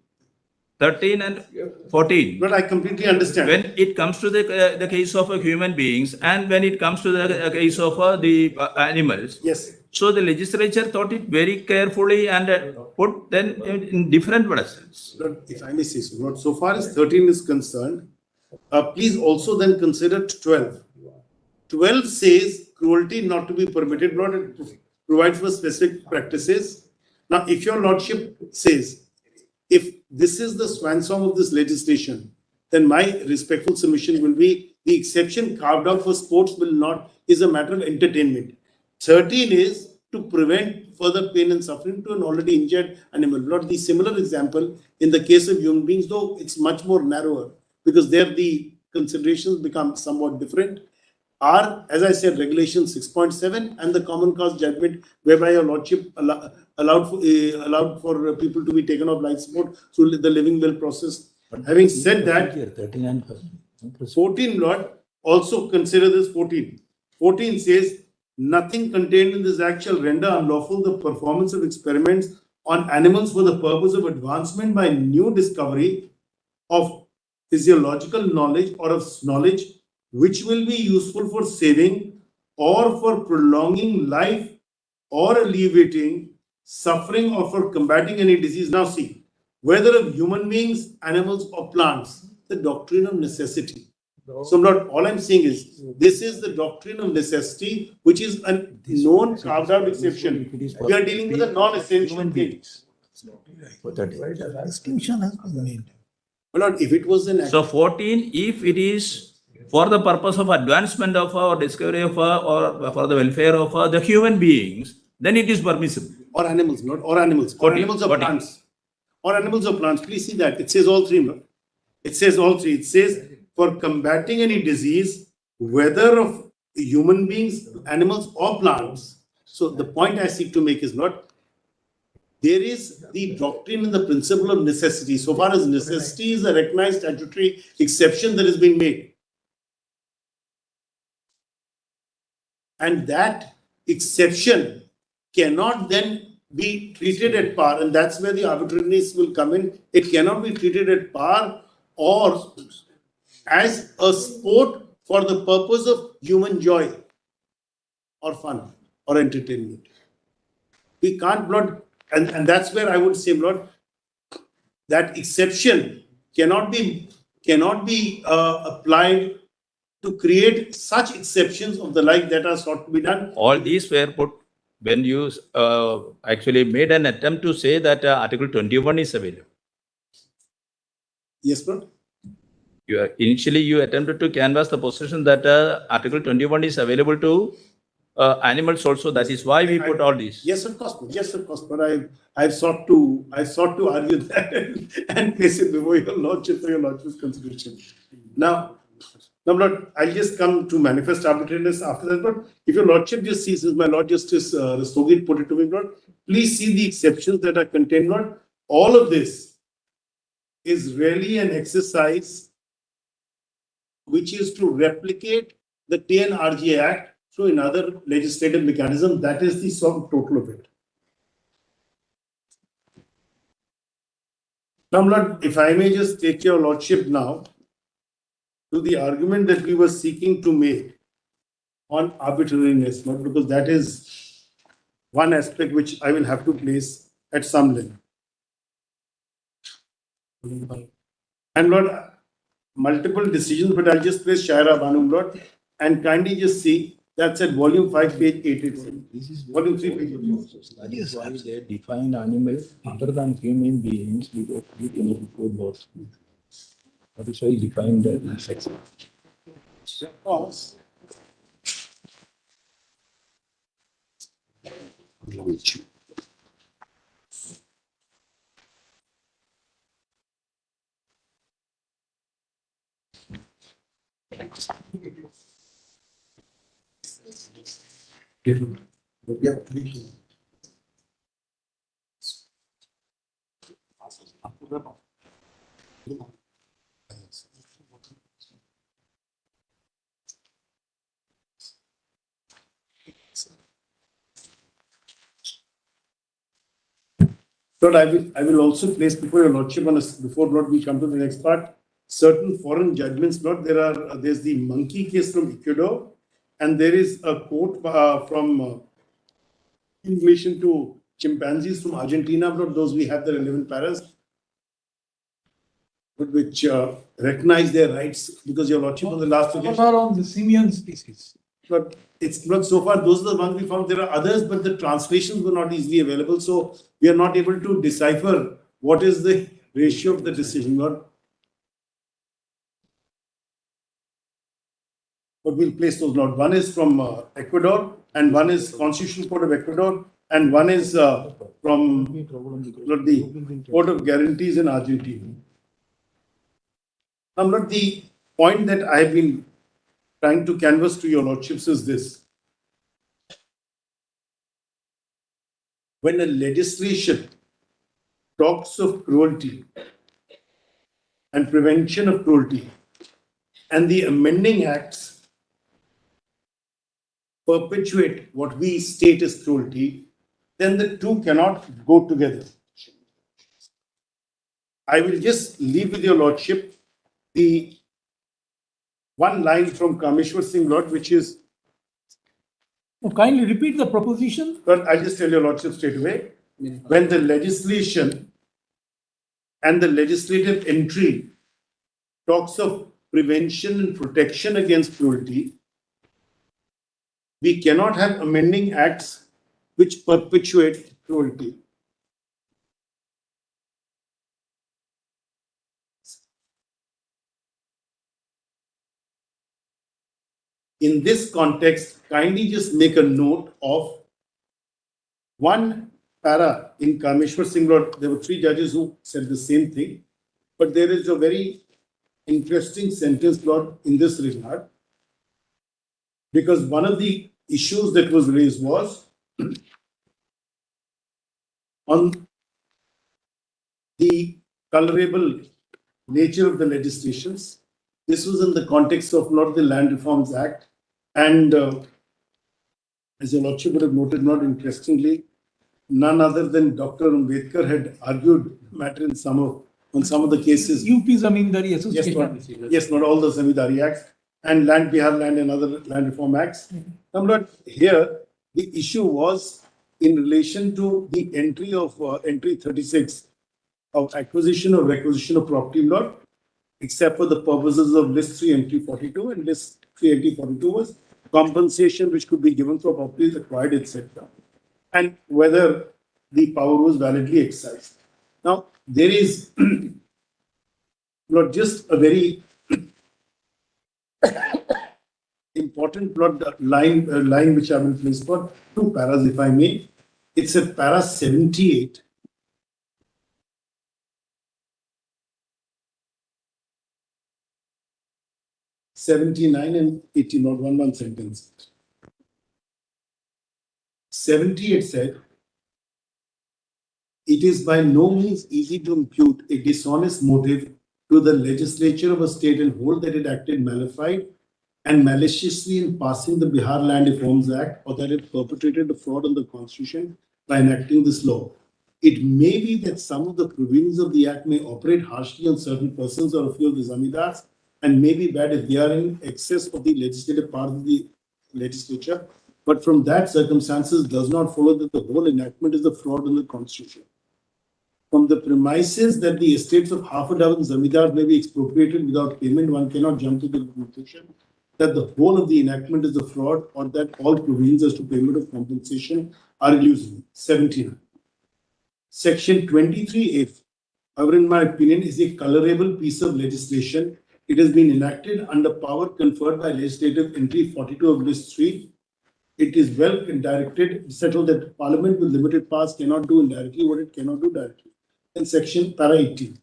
13 and 14. But I completely understand. When it comes to the case of human beings and when it comes to the case of the animals, Yes. so the legislature thought it very carefully and put them in different versions. Lord, if I may say so, Lord, so far as 13 is concerned, please also then consider 12. 12 says cruelty not to be permitted. Lord, it provides for specific practices. Now, if your lordship says, if this is the swan song of this legislation, then my respectful submission will be the exception carved out for sports is a matter of entertainment. 13 is to prevent further pain and suffering to an already injured animal. Lord, the similar example in the case of human beings, though it's much more narrower, because there the considerations become somewhat different, are, as I said, regulation 6.7 and the common cause judgment, whereby your lordship allowed for people to be taken off life support through the living will process. Having said that, 13 and 14, Lord, also consider this 14. 14 says, nothing contained in this act shall render unlawful the performance of experiments on animals for the purpose of advancement by new discovery of physiological knowledge or of knowledge which will be useful for saving or for prolonging life or alleviating suffering or for combating any disease. Now see, whether of human beings, animals or plants, the doctrine of necessity. So Lord, all I'm saying is, this is the doctrine of necessity, which is a known carved out exception. We are dealing with a non-essential thing. distinction has been made. Lord, if it was an So 14, if it is for the purpose of advancement of or discovery of or for the welfare of the human beings, then it is permissible. or animals, not or animals, or animals or 14. plants, or animals or plants. Please see that it says all three. No? It says all three. It says for combating any disease, whether of human beings, animals, or plants. So the point I seek to make is not. There is the doctrine and the principle of necessity. So far as necessity is a recognized statutory exception that is being made. And that exception cannot then be treated at par, and that's where the arbitrariness will come in. It cannot be treated at par or as a sport for the purpose of human joy or fun or entertainment. We can't, Lord, and that's where I would say, Lord, that exception cannot be applied to create such exceptions of the like that are sought to be done. All these were put when you actually made an attempt to say that Article 21 is available. Yes, Lord. Initially you attempted to canvass the position that Article 21 is available to animals also. That is why we put all these. Yes, of course. Yes, of course. But I've sought to argue that and place it before your lordship for your lordship's consideration. Now, Lord, I'll just come to manifest arbitrariness after that. But if your lordship just sees, as my Lord Justice Rastogi put it to me, Lord, please see the exceptions that are contained, Lord. All of this is really an exercise which is to replicate the TNRG Act through another legislative mechanism. That is the sum total of it. Now, Lord, if I may just take your lordship now to the argument that we were seeking to make on arbitrariness, Lord, because that is one aspect which I will have to place at some length. And Lord, multiple decisions, but I'll just place Shaira Banum, Lord, and kindly just see that's at volume 5, page 887. This is Volume 3, page 887. that is why they define animals other than human beings without any code laws. That is why they define the sex. Of course. Lord, I will also place before your lordship on before Lord we come to the next part, certain foreign judgments. Lord, there's the monkey case from Ecuador, and there is a quote from in relation to chimpanzees from Argentina. Lord, those we have the relevant paras, but which recognize their rights, because your lordship on the last What occasion. are on the simian species? But it's not so far. Those are the ones we found. There are others, but the translations were not easily available. So we are not able to decipher what is the ratio of the decision. Lord. But we'll place those, Lord. One is from Ecuador, and one is Constitutional Court of Ecuador, and one is from Lord, the Court of Guarantees in Argentina. Now, Lord, the point that I have been trying to canvass to your lordships is this. When a legislation talks of cruelty and prevention of cruelty, and the amending acts perpetuate what we state as cruelty, then the two cannot go together. I will just leave with your lordship the one line from Kameshwar Singh, Lord, which is, Kindly repeat the proposition. well, I'll just tell your lordship straight away. When the legislation and the legislative entry talks of prevention and protection against cruelty, we cannot have amending acts which perpetuate cruelty. In this context, kindly just make a note of one para in Kameshwar Singh Lord. There were three judges who said the same thing, but there is a very interesting sentence, Lord, in this regard, because one of the issues that was raised was on the colorable nature of the legislations. This was in the context of not the Land Reforms Act, and as your lordship would have noted, not interestingly, none other than Dr. Ambedkar had argued the matter on some of the cases. UP Zamindari Yes, Association. not, yes, not all the Zamindari Acts and Land Bihar Land and other land reform acts. Now, Lord, here the issue was in relation to the entry of entry 36 of acquisition or requisition of property, Lord, except for the purposes of list 3 entry 42, and list 3 entry 42 was compensation which could be given for properties acquired, etc. And whether the power was validly exercised. Now, there is not just a very important line which I will place for 2 paras, if I may. It's at para 78. And 80, not one sentence. 78 said, it is by no means easy to impute a dishonest motive to the legislature of a state and hold that it acted malified and maliciously in passing the Bihar Land Reforms Act, or that it perpetrated a fraud on the constitution by enacting this law. It may be that some of the provisions of the act may operate harshly on certain persons or a few of the zamindars, and may be bad if they are in excess of the legislative part of the legislature. But from that circumstances does not follow that the whole enactment is a fraud on the constitution. From the premises that the estates of half a dozen zamindars may be expropriated without payment, one cannot jump to the conclusion that the whole of the enactment is a fraud, or that all provisions as to payment of compensation are illusory. 79. Section 23F, however, in my opinion, is a colorable piece of legislation. It has been enacted under power conferred by legislative entry 42 of list 3. It is well directed, settled that Parliament with limited powers cannot do indirectly what it cannot do directly. In section para 18,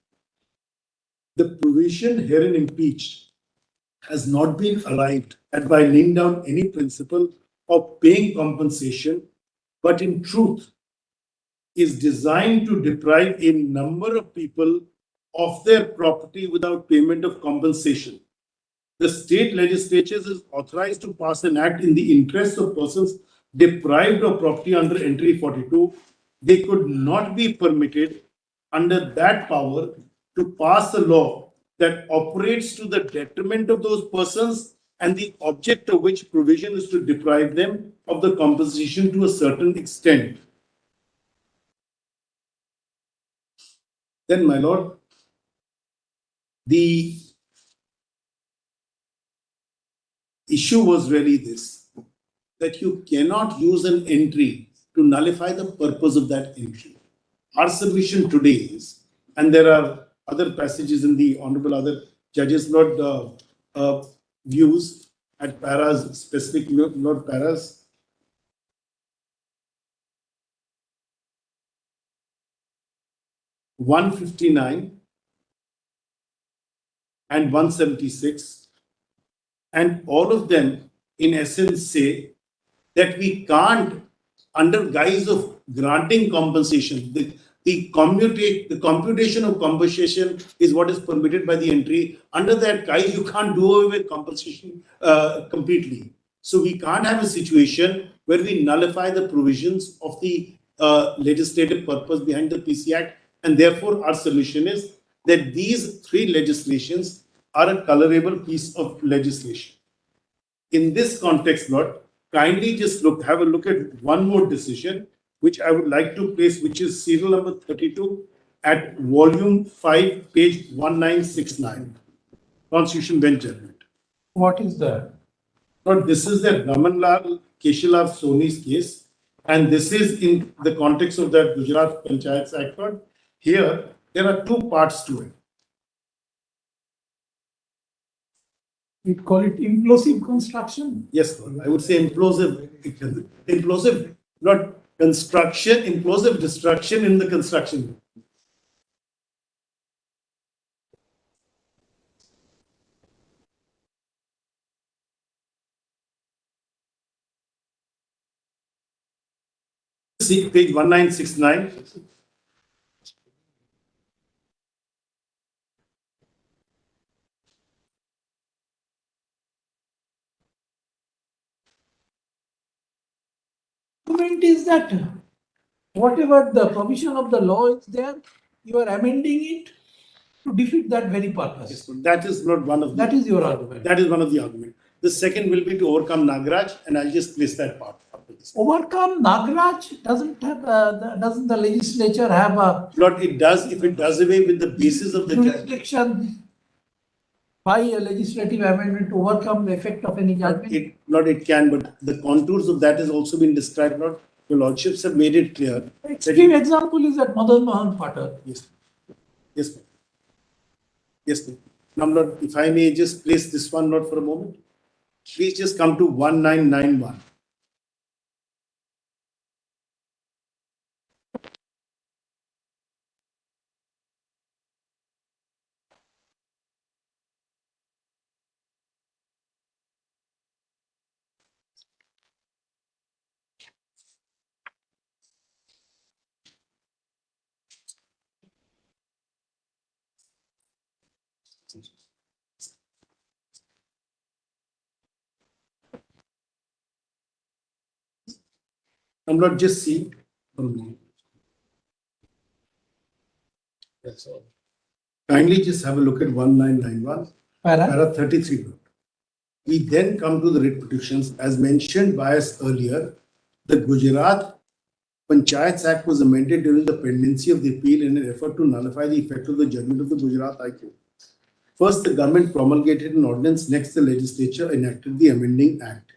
the provision herein impeached has not been arrived at by laying down any principle of paying compensation, but in truth is designed to deprive a number of people of their property without payment of compensation. The state legislatures is authorized to pass an act in the interest of persons deprived of property under entry 42. They could not be permitted under that power to pass a law that operates to the detriment of those persons, and the object of which provision is to deprive them of the compensation to a certain extent. Then, my lord, the issue was really this, that you cannot use an entry to nullify the purpose of that entry. Our submission today is, and there are other passages in the Honorable other Judges' views at paras, specific not paras. (159) and 176, and all of them in essence say that we can't, under guise of granting compensation, the computation of compensation is what is permitted by the entry. Under that guise, you can't do away with compensation completely. So we can't have a situation where we nullify the provisions of the legislative purpose behind the PC Act, and therefore our solution is that these 3 legislations are a colorable piece of legislation. In this context, Lord, kindly just have a look at one more decision, which I would like to place, which is serial number 32 at volume 5, page 1969, Constitution Bench Judgment. What is that? Lord, this is the Ramanlal Keshalal Soni's case, and this is in the context of that Gujarat Panchayats Act. Lord, here, there are 2 parts to it. We call it implosive construction. Yes, Lord, I would say implosive, not construction, implosive destruction in the construction. See page 1969. Argument is that whatever the provision of the law is there, you are amending it to defeat that very purpose. Yes, but that is not one of the, That is your argument. that is one of the arguments. The second will be to overcome Nagaraj, and I'll just place that part after this. Overcome Nagaraj doesn't the legislature have a Lord, it does, if it does away with the basis of the judgment. jurisdiction by a legislative amendment to overcome the effect of any judgment? It can, but the contours of that has also been described. Lord, your lordships have made it clear. Extreme example is that Madan Mohan Patel. Yes. Yes, ma'am. Yes, ma'am. Now, Lord, if I may just place this one, Lord, for a moment. Please just come to 1991. I'm not just seeing. That's all. Kindly just have a look at 1991, para 33. We then come to the writ petitions. As mentioned by us earlier, the Gujarat Panchayats Act was amended during the pendency of the appeal in an effort to nullify the effect of the judgment of the Gujarat High Court. First, the government promulgated an ordinance. Next, the legislature enacted the amending act.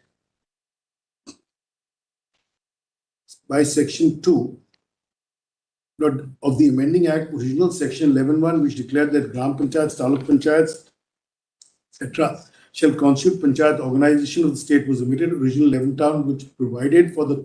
By Section 2 of the amending act, original Section 11(1), which declared that Gram Panchayats, Taluk Panchayats, etc., shall constitute Panchayat organization of the state, was omitted. Original 11(2), which provided for the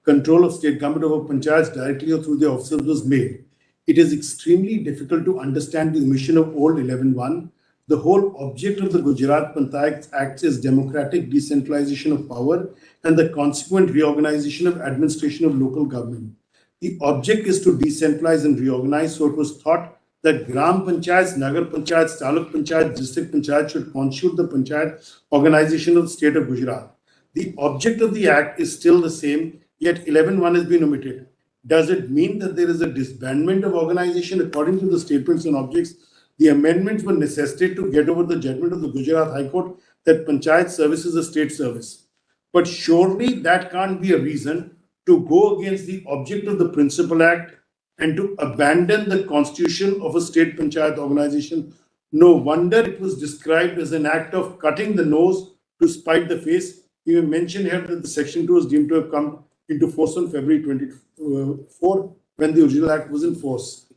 control of state government over panchayats directly or through their officers, was made. It is extremely difficult to understand the omission of old 11(1). The whole object of the Gujarat Panchayats Act is democratic decentralization of power and the consequent reorganization of administration of local government. The object is to decentralize and reorganize, so it was thought that Gram Panchayats, Nagar Panchayats, Taluk Panchayats, District Panchayats should constitute the Panchayat organization of the state of Gujarat. The object of the act is still the same, yet 11(1) has been omitted. Does it mean that there is a disbandment of organization? According to the statements and objects, the amendments were necessitated to get over the judgment of the Gujarat High Court that Panchayat service is a state service. But surely that can't be a reason to go against the object of the Principal Act and to abandon the constitution of a state Panchayat organization. No wonder it was described as an act of cutting the nose to spite the face. You mentioned here that the Section 2 was deemed to have come into force on February 24 when the original act was in force.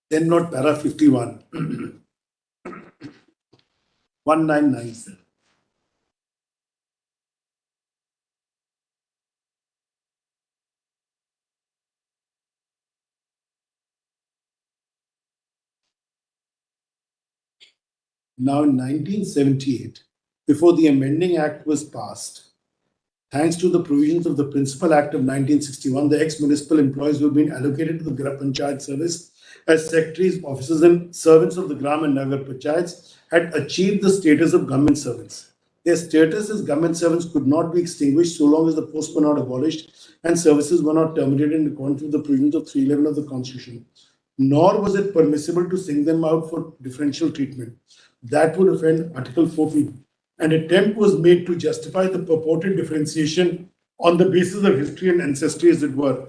Then not para 51. 1997. Now in 1978, before the amending act was passed, thanks to the provisions of the Principal Act of 1961, the ex-municipal employees who have been allocated to the Gram Panchayat service as secretaries, officers and servants of the Gram and Nagar Panchayats had achieved the status of government servants. Their status as government servants could not be extinguished so long as the posts were not abolished and services were not terminated in accordance with the provisions of 311 of the Constitution. Nor was it permissible to single them out for differential treatment. That would offend Article 14. An attempt was made to justify the purported differentiation on the basis of history and ancestry, as it were.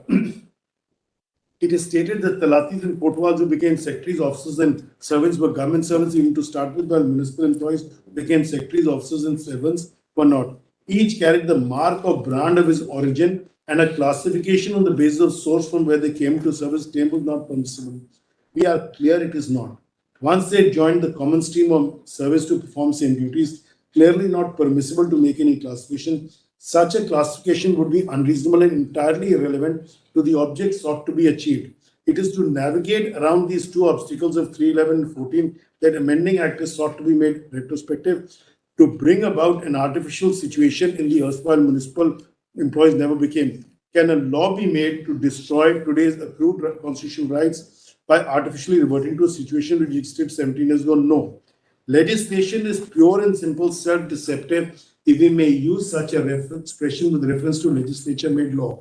It is stated that Talatis and Kotwals who became secretaries, officers, and servants were government servants even to start with, while municipal employees became secretaries, officers, and servants were not. Each carried the mark or brand of his origin, and a classification on the basis of source from where they came to service claim was not permissible. We are clear it is not. Once they joined the common stream of service to perform same duties, clearly not permissible to make any classification. Such a classification would be unreasonable and entirely irrelevant to the object sought to be achieved. It is to navigate around these two obstacles of 311 and 14 that amending act is sought to be made retrospective to bring about an artificial situation in the erstwhile municipal employees never became. Can a law be made to destroy today's accrued constitutional rights by artificially reverting to a situation which existed 17 years ago? No. Legislation is pure and simple self-deceptive if we may use such a expression with reference to legislature-made law.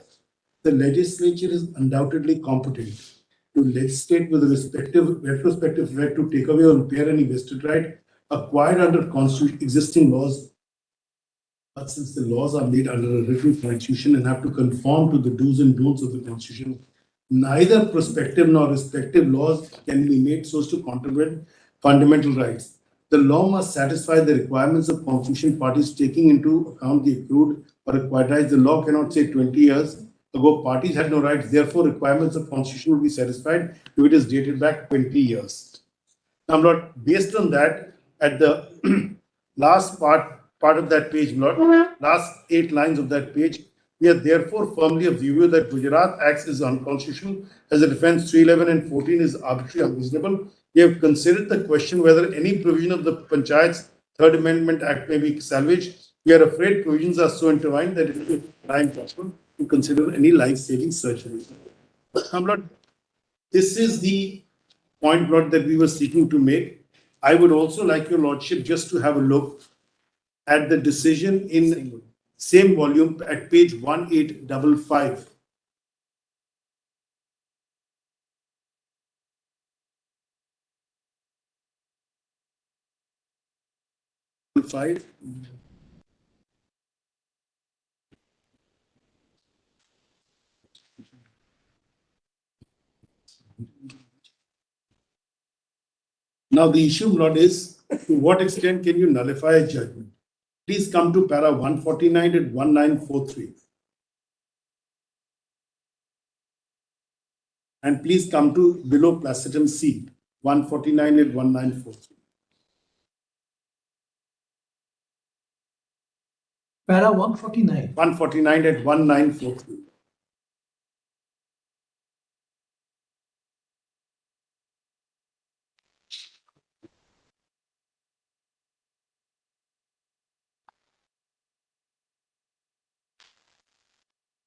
The legislature is undoubtedly competent to legislate with a retrospective effect to take away or impair any vested right acquired under existing laws. But since the laws are made under a written constitution and have to conform to the do's and don'ts of the constitution, neither prospective nor respective laws can be made so as to contravene fundamental rights. The law must satisfy the requirements of constitution parties taking into account the accrued or acquired rights. The law cannot say 20 years ago parties had no rights, therefore requirements of constitution will be satisfied if it is dated back 20 years. Now, based on that, at the last part part of that page, Lord, last 8 lines of that page. We are therefore firmly of the view that Gujarat Acts is unconstitutional as the defense 311 and 14 is arbitrary unreasonable. We have considered the question whether any provision of the Panchayat's Third Amendment Act may be salvaged. We are afraid provisions are so intertwined that it will be impossible to consider any life-saving surgery. Lord, this is the point, Lord, that we were seeking to make. I would also like your Lordship just to have a look at the decision in same volume at page 1855. Now the issue, Lord, is to what extent can you nullify a judgment? Please come to para 149 at 1943. And please come to below placitum C, 149 at 1943. Para 149. 149 at 1943.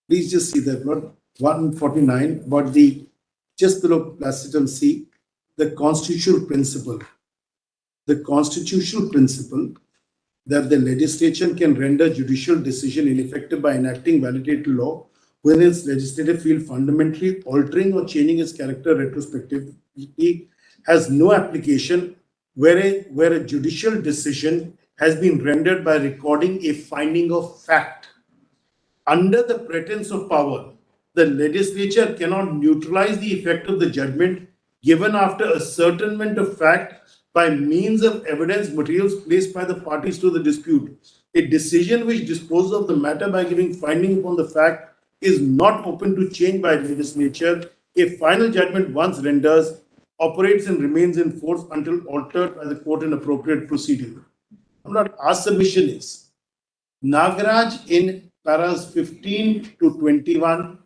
Please just see that, Lord. 149, about the just below placitum C, the constitutional principle. The constitutional principle that the legislature can render judicial decision ineffective by enacting validated law when its legislative field fundamentally altering or changing its character retrospectively has no application where a judicial decision has been rendered by recording a finding of fact. Under the pretense of power, the legislature cannot neutralize the effect of the judgment given after ascertainment of fact by means of evidence materials placed by the parties to the dispute. A decision which disposes of the matter by giving finding upon the fact is not open to change by legislature. A final judgment once renders operates and remains in force until altered by the court in appropriate proceeding. Our submission is Nagaraj in paras 15 to 21,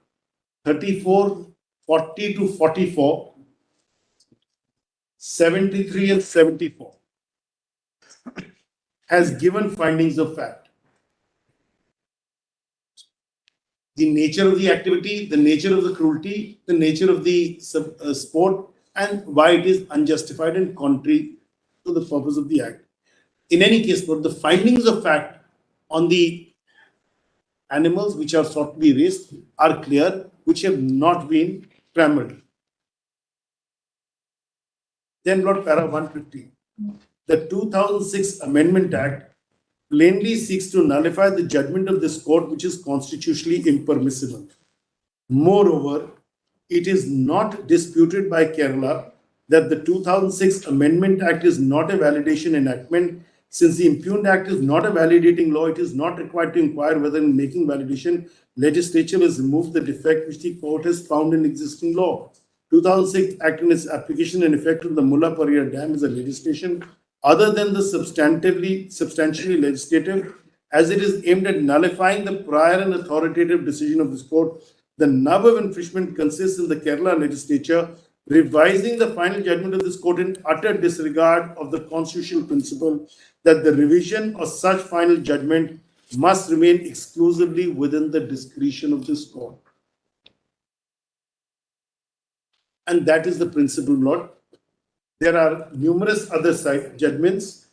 34, 40 to 44, 73 and 74 has given findings of fact. The nature of the activity, the nature of the cruelty, the nature of the sport, and why it is unjustified and contrary to the purpose of the act. In any case, but the findings of fact on the animals which are sought to be raised are clear, which have not been trammeled. Then, Lord, para 150. The 2006 Amendment Act plainly seeks to nullify the judgment of this court, which is constitutionally impermissible. Moreover, it is not disputed by Kerala that the 2006 Amendment Act is not a validation enactment. Since the impugned act is not a validating law, it is not required to inquire whether in making validation, legislature has removed the defect which the court has found in existing law. 2006 Act in its application and effect on the Mulla Pariyar Dam is a legislation other than the substantially legislative, as it is aimed at nullifying the prior and authoritative decision of this court. The nub of infringement consists in the Kerala legislature revising the final judgment of this court in utter disregard of the constitutional principle that the revision of such final judgment must remain exclusively within the discretion of this court. And that is the principle, Lord. There are numerous other judgments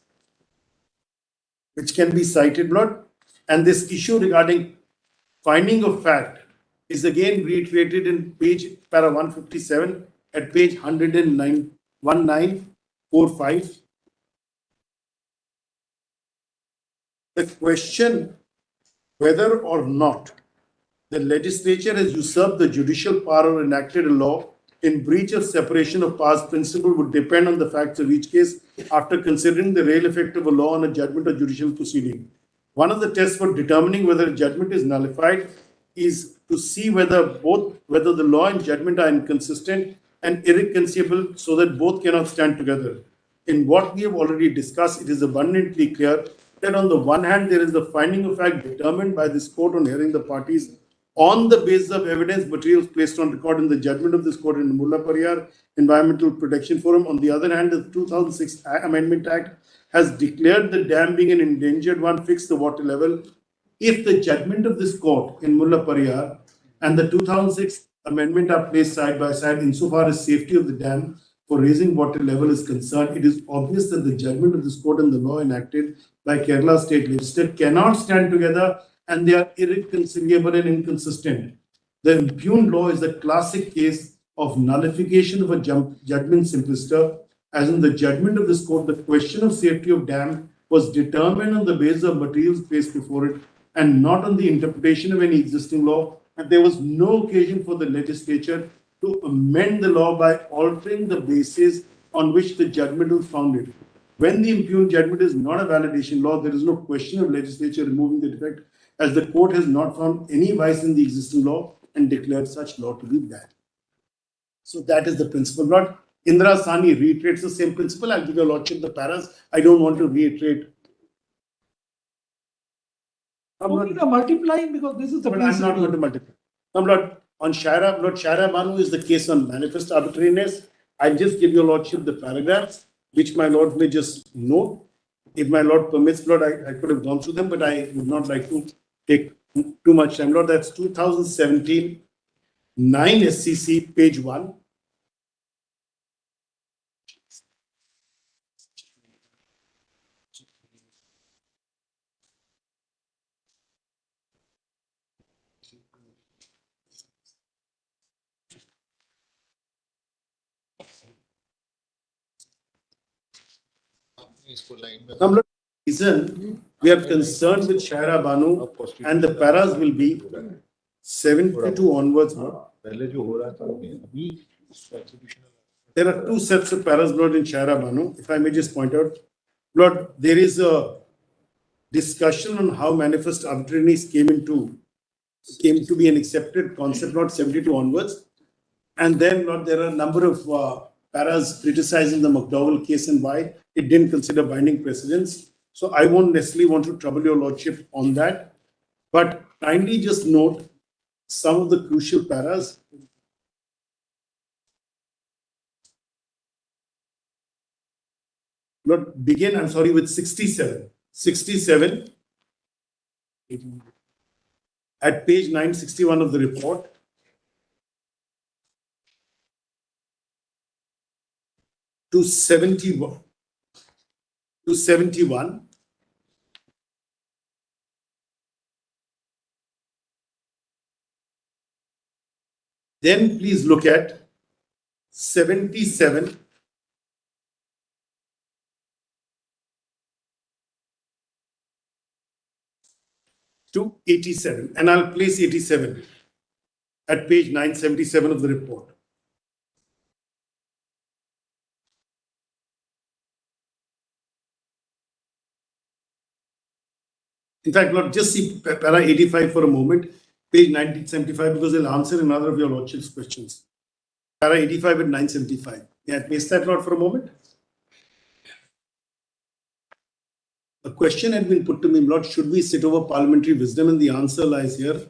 which can be cited, Lord. And this issue regarding finding of fact is again reiterated in page para 157 at page 1945. The question whether or not the legislature has usurped the judicial power or enacted a law in breach of separation of powers principle would depend on the facts of each case after considering the real effect of a law on a judgment or judicial proceeding. One of the tests for determining whether a judgment is nullified is to see whether the law and judgment are inconsistent and irreconcilable so that both cannot stand together. In what we have already discussed, it is abundantly clear that on the one hand, there is the finding of fact determined by this court on hearing the parties on the basis of evidence materials placed on record in the judgment of this court in the Mulla Pariyar Environmental Protection Forum. On the other hand, the 2006 Amendment Act has declared the dam being an endangered one, fixed the water level. If the judgment of this court in Mulla Pariyar and the 2006 amendment are placed side by side insofar as safety of the dam for raising water level is concerned, it is obvious that the judgment of this court and the law enacted by Kerala State Legislature cannot stand together, and they are irreconcilable and inconsistent. The impugned law is the classic case of nullification of a judgment simpliciter. As in the judgment of this court, the question of safety of dam was determined on the basis of materials placed before it and not on the interpretation of any existing law. And there was no occasion for the legislature to amend the law by altering the basis on which the judgment was founded. When the impugned judgment is not a validation law, there is no question of legislature removing the defect, as the court has not found any vice in the existing law and declared such law to be bad. So that is the principle. Lord Indra Sani reiterates the same principle. I'll give your lordship the paras. I don't want to reiterate. We are multiplying because this is the But I'm not principle. going to multiply. Lord, on Shaira, Lord Shaira Banu is the case on manifest arbitrariness. I'll just give your lordship the paragraphs, which my lord may just note. If my lord permits, Lord, I could have gone through them, but I would not like to take too much time. Lord, that's 2017, 9 SCC, page 1. Now, reason we are concerned with Shaira Banu and the paras will be 72 onwards. There are two sets of paras, Lord, in Shaira Banu. If I may just point out, Lord, there is a discussion on how manifest arbitrariness came to be an accepted concept, Lord, 72 onwards. And then, Lord, there are a number of paras criticizing the McDowell case and why it didn't consider binding precedents. So I won't necessarily want to trouble your lordship on that. But kindly just note some of the crucial paras. Lord, begin, I'm sorry, with 67. 67 at page 961 of the report. To 71. To 71. Then please look at 77 to 87. And I'll place 87 at page 977 of the report. In fact, Lord, just see para 85 for a moment, page 1975, because they'll answer another of your lordship's questions. Para 85 and 975. May I paste that, Lord, for a moment? A question had been put to me, Lord, should we sit over parliamentary wisdom? And the answer lies here.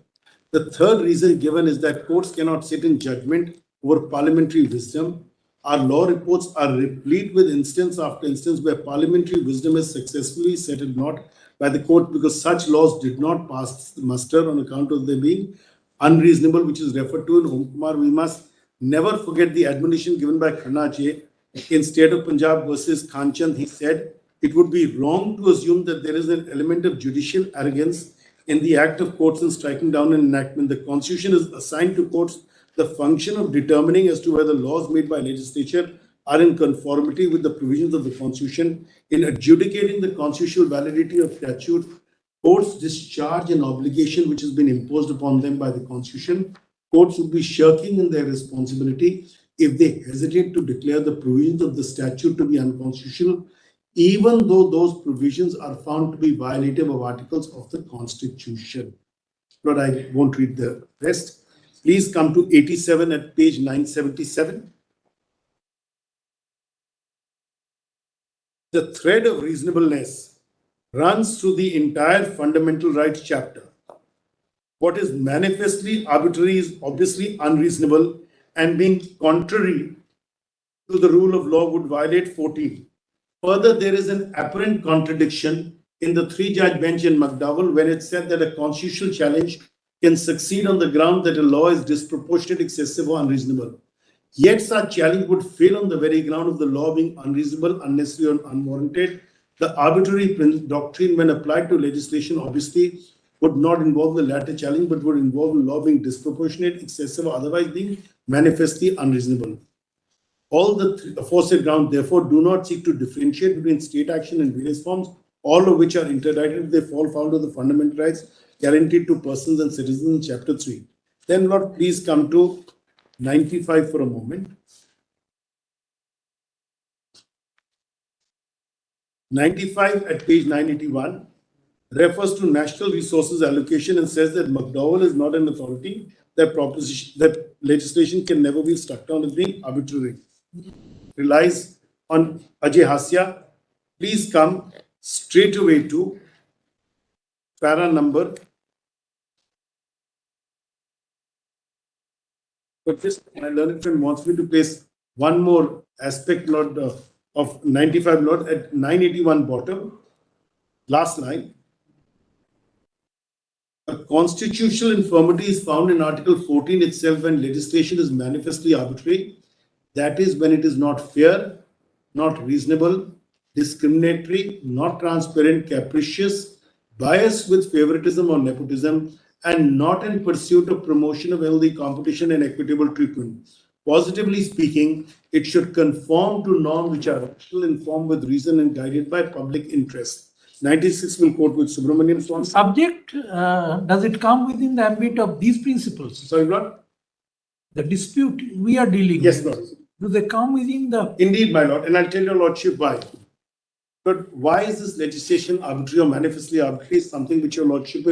The third reason given is that courts cannot sit in judgment over parliamentary wisdom. Our law reports are replete with instance after instance where parliamentary wisdom is successfully set at naught by the court because such laws did not pass muster on account of them being unreasonable, which is referred to in Om Kumar. We must never forget the admonition given by Khanna in State of Punjab versus Khanchand. He said, it would be wrong to assume that there is an element of judicial arrogance in the act of courts in striking down an enactment. The Constitution is assigned to courts the function of determining as to whether laws made by legislature are in conformity with the provisions of the Constitution. In adjudicating the constitutional validity of statute, courts discharge an obligation which has been imposed upon them by the Constitution. Courts would be shirking in their responsibility if they hesitate to declare the provisions of the statute to be unconstitutional, even though those provisions are found to be violative of articles of the Constitution. But I won't read the rest. Please come to 87 at page 977. The thread of reasonableness runs through the entire fundamental rights chapter. What is manifestly arbitrary is obviously unreasonable and being contrary to the rule of law would violate 14. Further, there is an apparent contradiction in the three-judge bench in McDowell when it said that a constitutional challenge can succeed on the ground that a law is disproportionate, excessive, or unreasonable. Yet such challenge would fail on the very ground of the law being unreasonable, unnecessary, or unwarranted. The arbitrary doctrine, when applied to legislation, obviously would not involve the latter challenge, but would involve the law being disproportionate, excessive, or otherwise being manifestly unreasonable. All the aforesaid grounds, therefore, do not seek to differentiate between state action in various forms, all of which are interdicted if they fall foul of the fundamental rights guaranteed to persons and citizens in Chapter 3. Then, Lord, please come to 95 for a moment. 95 at page 981 refers to national resources allocation and says that McDowell is not an authority, that legislation can never be struck down as being arbitrary. Relies on Ajay Hasya. Please come straight away to para number. But just my learned friend wants me to place one more aspect, Lord, of 95, Lord, at 981 bottom, last line. A constitutional infirmity is found in Article 14 itself when legislation is manifestly arbitrary. That is when it is not fair, not reasonable, discriminatory, not transparent, capricious, biased with favoritism or nepotism, and not in pursuit of promotion of healthy competition and equitable treatment. Positively speaking, it should conform to norms which are rational, informed with reason, and guided by public interest. 96 will quote with Subramanian Swami. Subject, does it come within the ambit of these principles? Sorry, Lord? The dispute we are dealing Yes, with. Lord. Do they come within the... Indeed, my Lord, and I'll tell your Lordship why. But why is this legislation arbitrary or manifestly arbitrary is something which your Lordship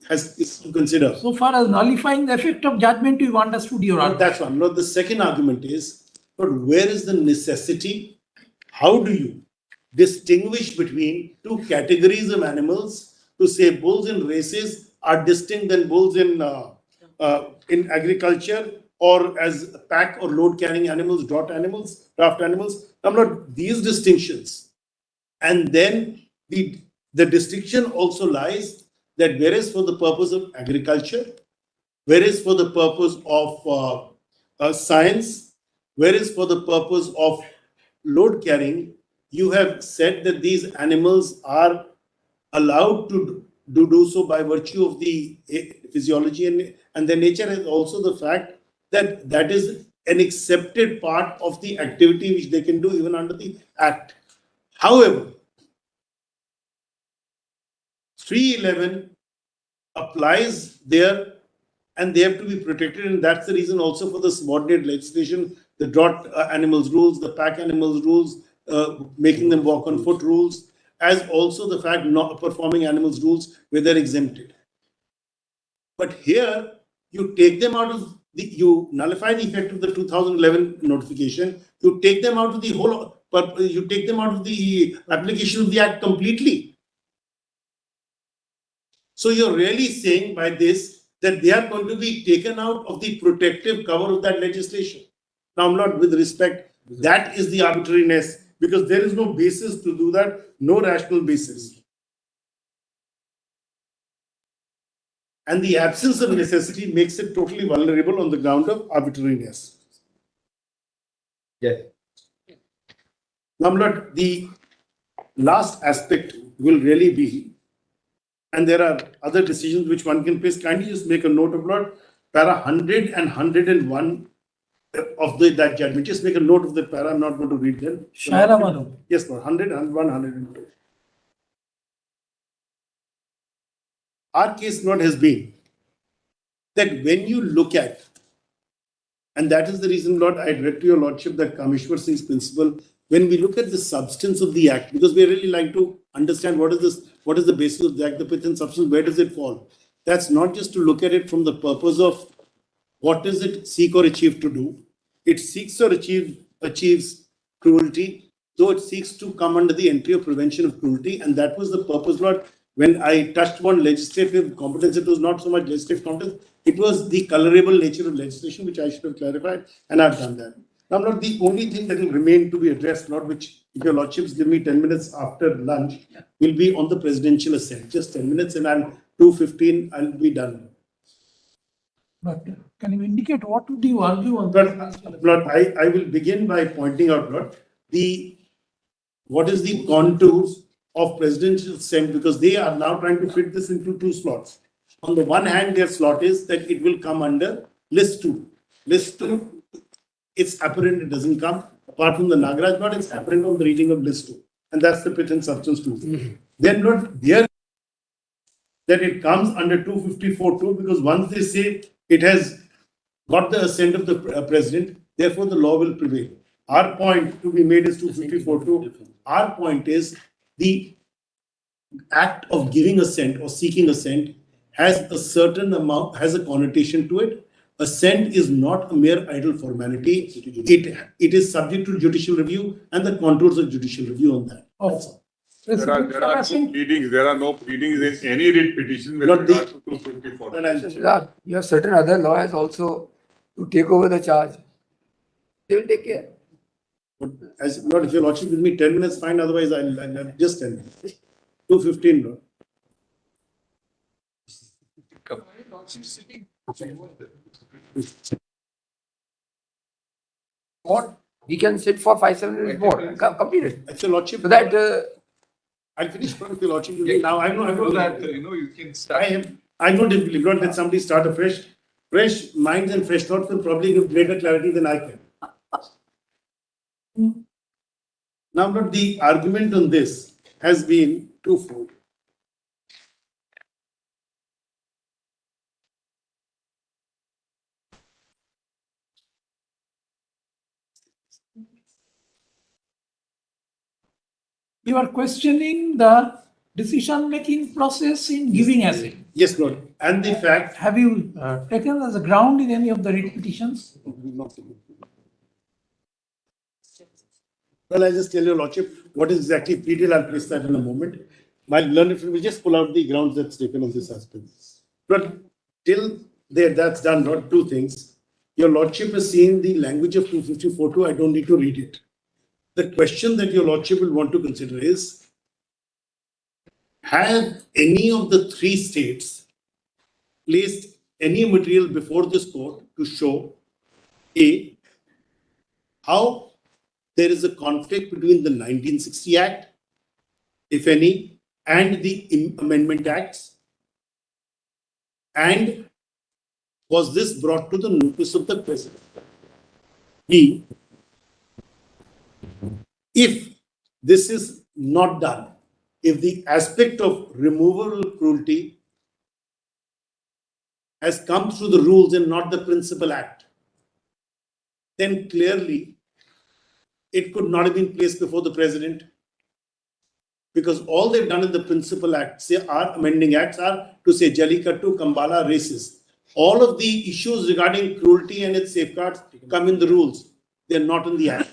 is to consider. So far as nullifying the effect of judgment, you've understood your But argument. that's one. Lord, the second argument is, but where is the necessity? How do you distinguish between two categories of animals to say bulls in races are distinct than bulls in agriculture, or as pack or load carrying animals, draft animals? I'm not these distinctions. And then the distinction also lies that whereas for the purpose of agriculture, whereas for the purpose of science, whereas for the purpose of load carrying, you have said that these animals are allowed to do so by virtue of the physiology and their nature, and also the fact that that is an accepted part of the activity which they can do even under the Act. However, 311 applies there and they have to be protected, and that's the reason also for the subordinate legislation, the draught animals rules, the pack animals rules, making them walk on foot rules, as also the fact not performing animals rules where they're exempted. But here you take them out of you nullify the effect of the 2011 notification, you take them out of the whole, you take them out of the application of the Act completely. So you're really saying by this that they are going to be taken out of the protective cover of that legislation. Now, I'm not with respect, that is the arbitrariness, because there is no basis to do that, no rational basis. And the absence of necessity makes it totally vulnerable on the ground of arbitrariness. Yes. Now, Lord, the last aspect will really be, and there are other decisions which one can place. Kindly just make a note of, Lord, para 100 and 101 of that judgment. Just make a note of that para. I'm not going to read them. Shaira Manu. Yes, Lord. 100, 101, 102. Our case note has been that when you look at, and that is the reason, Lord, I read to your Lordship that Kameshwar Singh's principle, when we look at the substance of the Act, because we really like to understand what is the basis of the Act, the pith and substance, where does it fall? That's not just to look at it from the purpose of what does it seek or achieve to do. It seeks or achieves cruelty, though it seeks to come under the entry of prevention of cruelty, and that was the purpose, Lord. When I touched on legislative competence, it was not so much legislative competence, it was the colorable nature of legislation, which I should have clarified, and I've done that. Now, Lord, the only thing that will remain to be addressed, Lord, which, if your Lordships give me 10 minutes after lunch, will be on the presidential assent. Just 10 minutes, and I'm 2:15, I'll be done. But can you indicate what would you argue on But, that? Lord, I will begin by pointing out, Lord, what is the contours of presidential assent, because they are now trying to fit this into two slots. On the one hand, their slot is that it will come under list 2. List 2, it's apparent it doesn't come. Apart from the Nagaraj lot, it's apparent on the reading of list 2. And that's the pit and substance 2. Then not there that it comes under 254(2), because once they say it has got the assent of the president, therefore the law will prevail. Our point to be made is 254(2). Our point is the act of giving assent or seeking assent has a certain amount, has a connotation to it. Assent is not a mere idle formality. It is subject to judicial review and the contours of judicial review on that. Oh, There are no pleadings. There are no pleadings in any writ petition with Not the- regard to 254. And I'll- Siddharth, you have certain other lawyers also to take over the charge. They will take care. As not if you're watching with me 10 minutes, fine. Otherwise, I'll just 10 minutes. 2:15, no. What? We can sit for 5-7 minutes more. Complete it. It's your Lordship. So that I'll finish with your Lordship. Now, I know that, you can start. I know difficulty. Not that somebody start afresh. Fresh minds and fresh thoughts will probably give greater clarity than I can. Now, but the argument on this has been twofold. You are questioning the decision-making process in giving assent. Yes, Lord. And the fact. Have you taken as a ground in any of the writ petitions? Well, I'll just tell your Lordship what is exactly pleaded. I'll place that in a moment. My learned friend will just pull out the grounds that's taken on this aspect. But till there, that's done, Lord, two things. Your Lordship has seen the language of 254(2). I don't need to read it. The question that your Lordship will want to consider is, have any of the three states placed any material before this court to show A, how there is a conflict between the 1960 Act, if any, and the Amendment Acts? And was this brought to the notice of the President? B, if this is not done, if the aspect of removal of cruelty has come through the rules and not the principal act, then clearly it could not have been placed before the President, because all they've done in the principal act, say our amending acts, are to say Jallikattu, Kambala, racist. All of the issues regarding cruelty and its safeguards come in the rules. They're not in the act,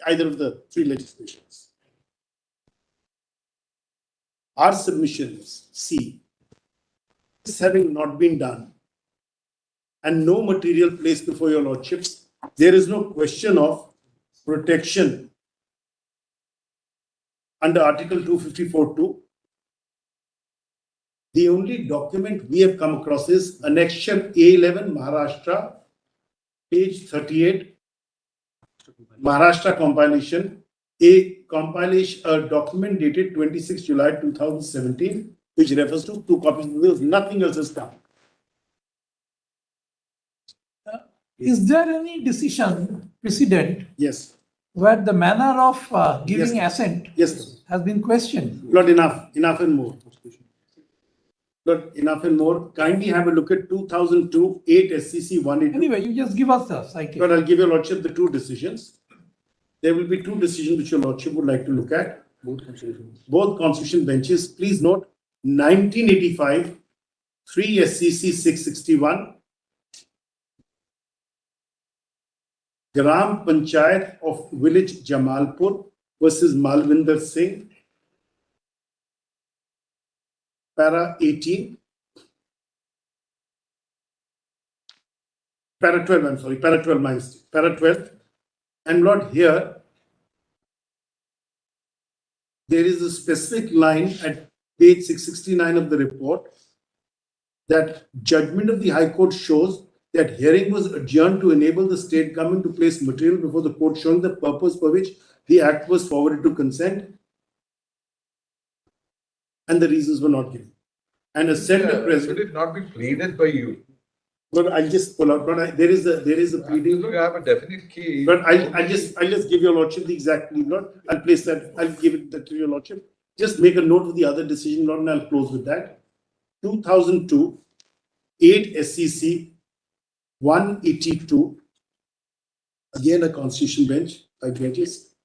either of the three legislations. Our submission is, C, this having not been done and no material placed before your Lordships, there is no question of protection under Article 254(2). The only document we have come across is Annexure A11, Maharashtra, page 38, Maharashtra compilation, a document dated 26 July 2017, which refers to 2 copies of bills. Nothing else has come. Is there any decision precedent Yes. where the manner of giving Yes. assent Yes. has been questioned? Not enough. Enough and more. Not enough and more. Kindly have a look at 2002 8 SCC 182. Anyway, you just give us the citation. But I'll give your Lordship the 2 decisions. There will be 2 decisions which your Lordship would like to look at. Both constitution benches. Please note 1985 3 SCC 661. Gram Panchayat of village Jamalpur, versus Malvinder Singh. Para 18. Para 12, I'm sorry, para 12, my mistake. Para 12. And Lord, here, there is a specific line at page 669 of the report that judgment of the High Court shows that hearing was adjourned to enable the state government to place material before the court showing the purpose for which the act was forwarded to consent and the reasons were not given. And assent of Should president. it not be pleaded by you? But I'll just pull out. But there is a pleading. You have a definite key. But I'll just give your lordship the exact plead, Lord. I'll place that. I'll give it to your lordship. Just make a note of the other decision, Lord, and I'll close with that. 2002, 8 SEC 182. Again, a constitution bench by judges.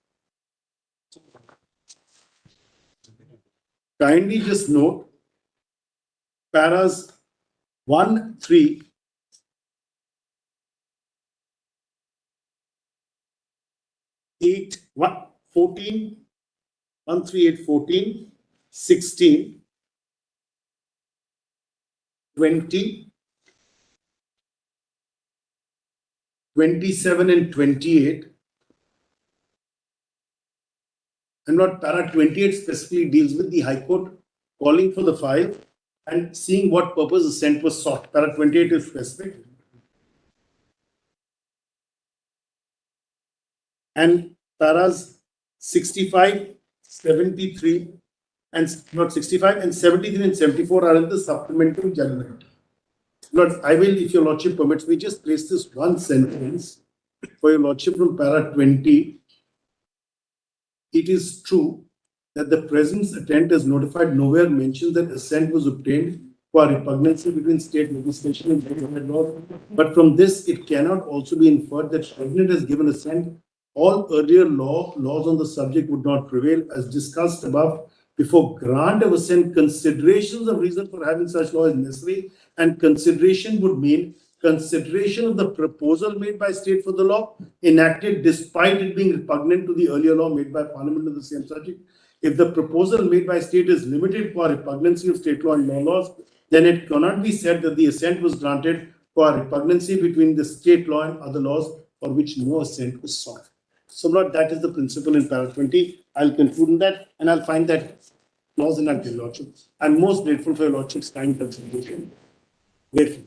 Kindly just note paras 1, 3, 8, 1, 14, 1, 3, 8, 14, 16, 20, 27 and 28. And what para 28 specifically deals with the High Court calling for the file and seeing what purpose assent was sought. Para 28 is specific. And paras 65, 73, and not 65, and 73 and 74 are in the supplemental Jallikattu. Lord, I will, if your lordship permits me, just place this one sentence for your lordship from para 20. It is true that the President's attempt as notified nowhere mentions that assent was obtained for repugnancy between state legislation and federal law. But from this, it cannot also be inferred that President has given assent. All earlier laws on the subject would not prevail. As discussed above, before grant of assent, considerations of reason for having such law is necessary, and consideration would mean consideration of the proposal made by state for the law enacted despite it being repugnant to the earlier law made by Parliament on the same subject. If the proposal made by state is limited for repugnancy of state law and law laws, then it cannot be said that the assent was granted for repugnancy between the state law and other laws for which no assent was sought. So, Lord, that is the principle in para 20. I'll conclude in that and I'll find that clause in our lordship. I'm most grateful for your lordship's kind consideration. Grateful.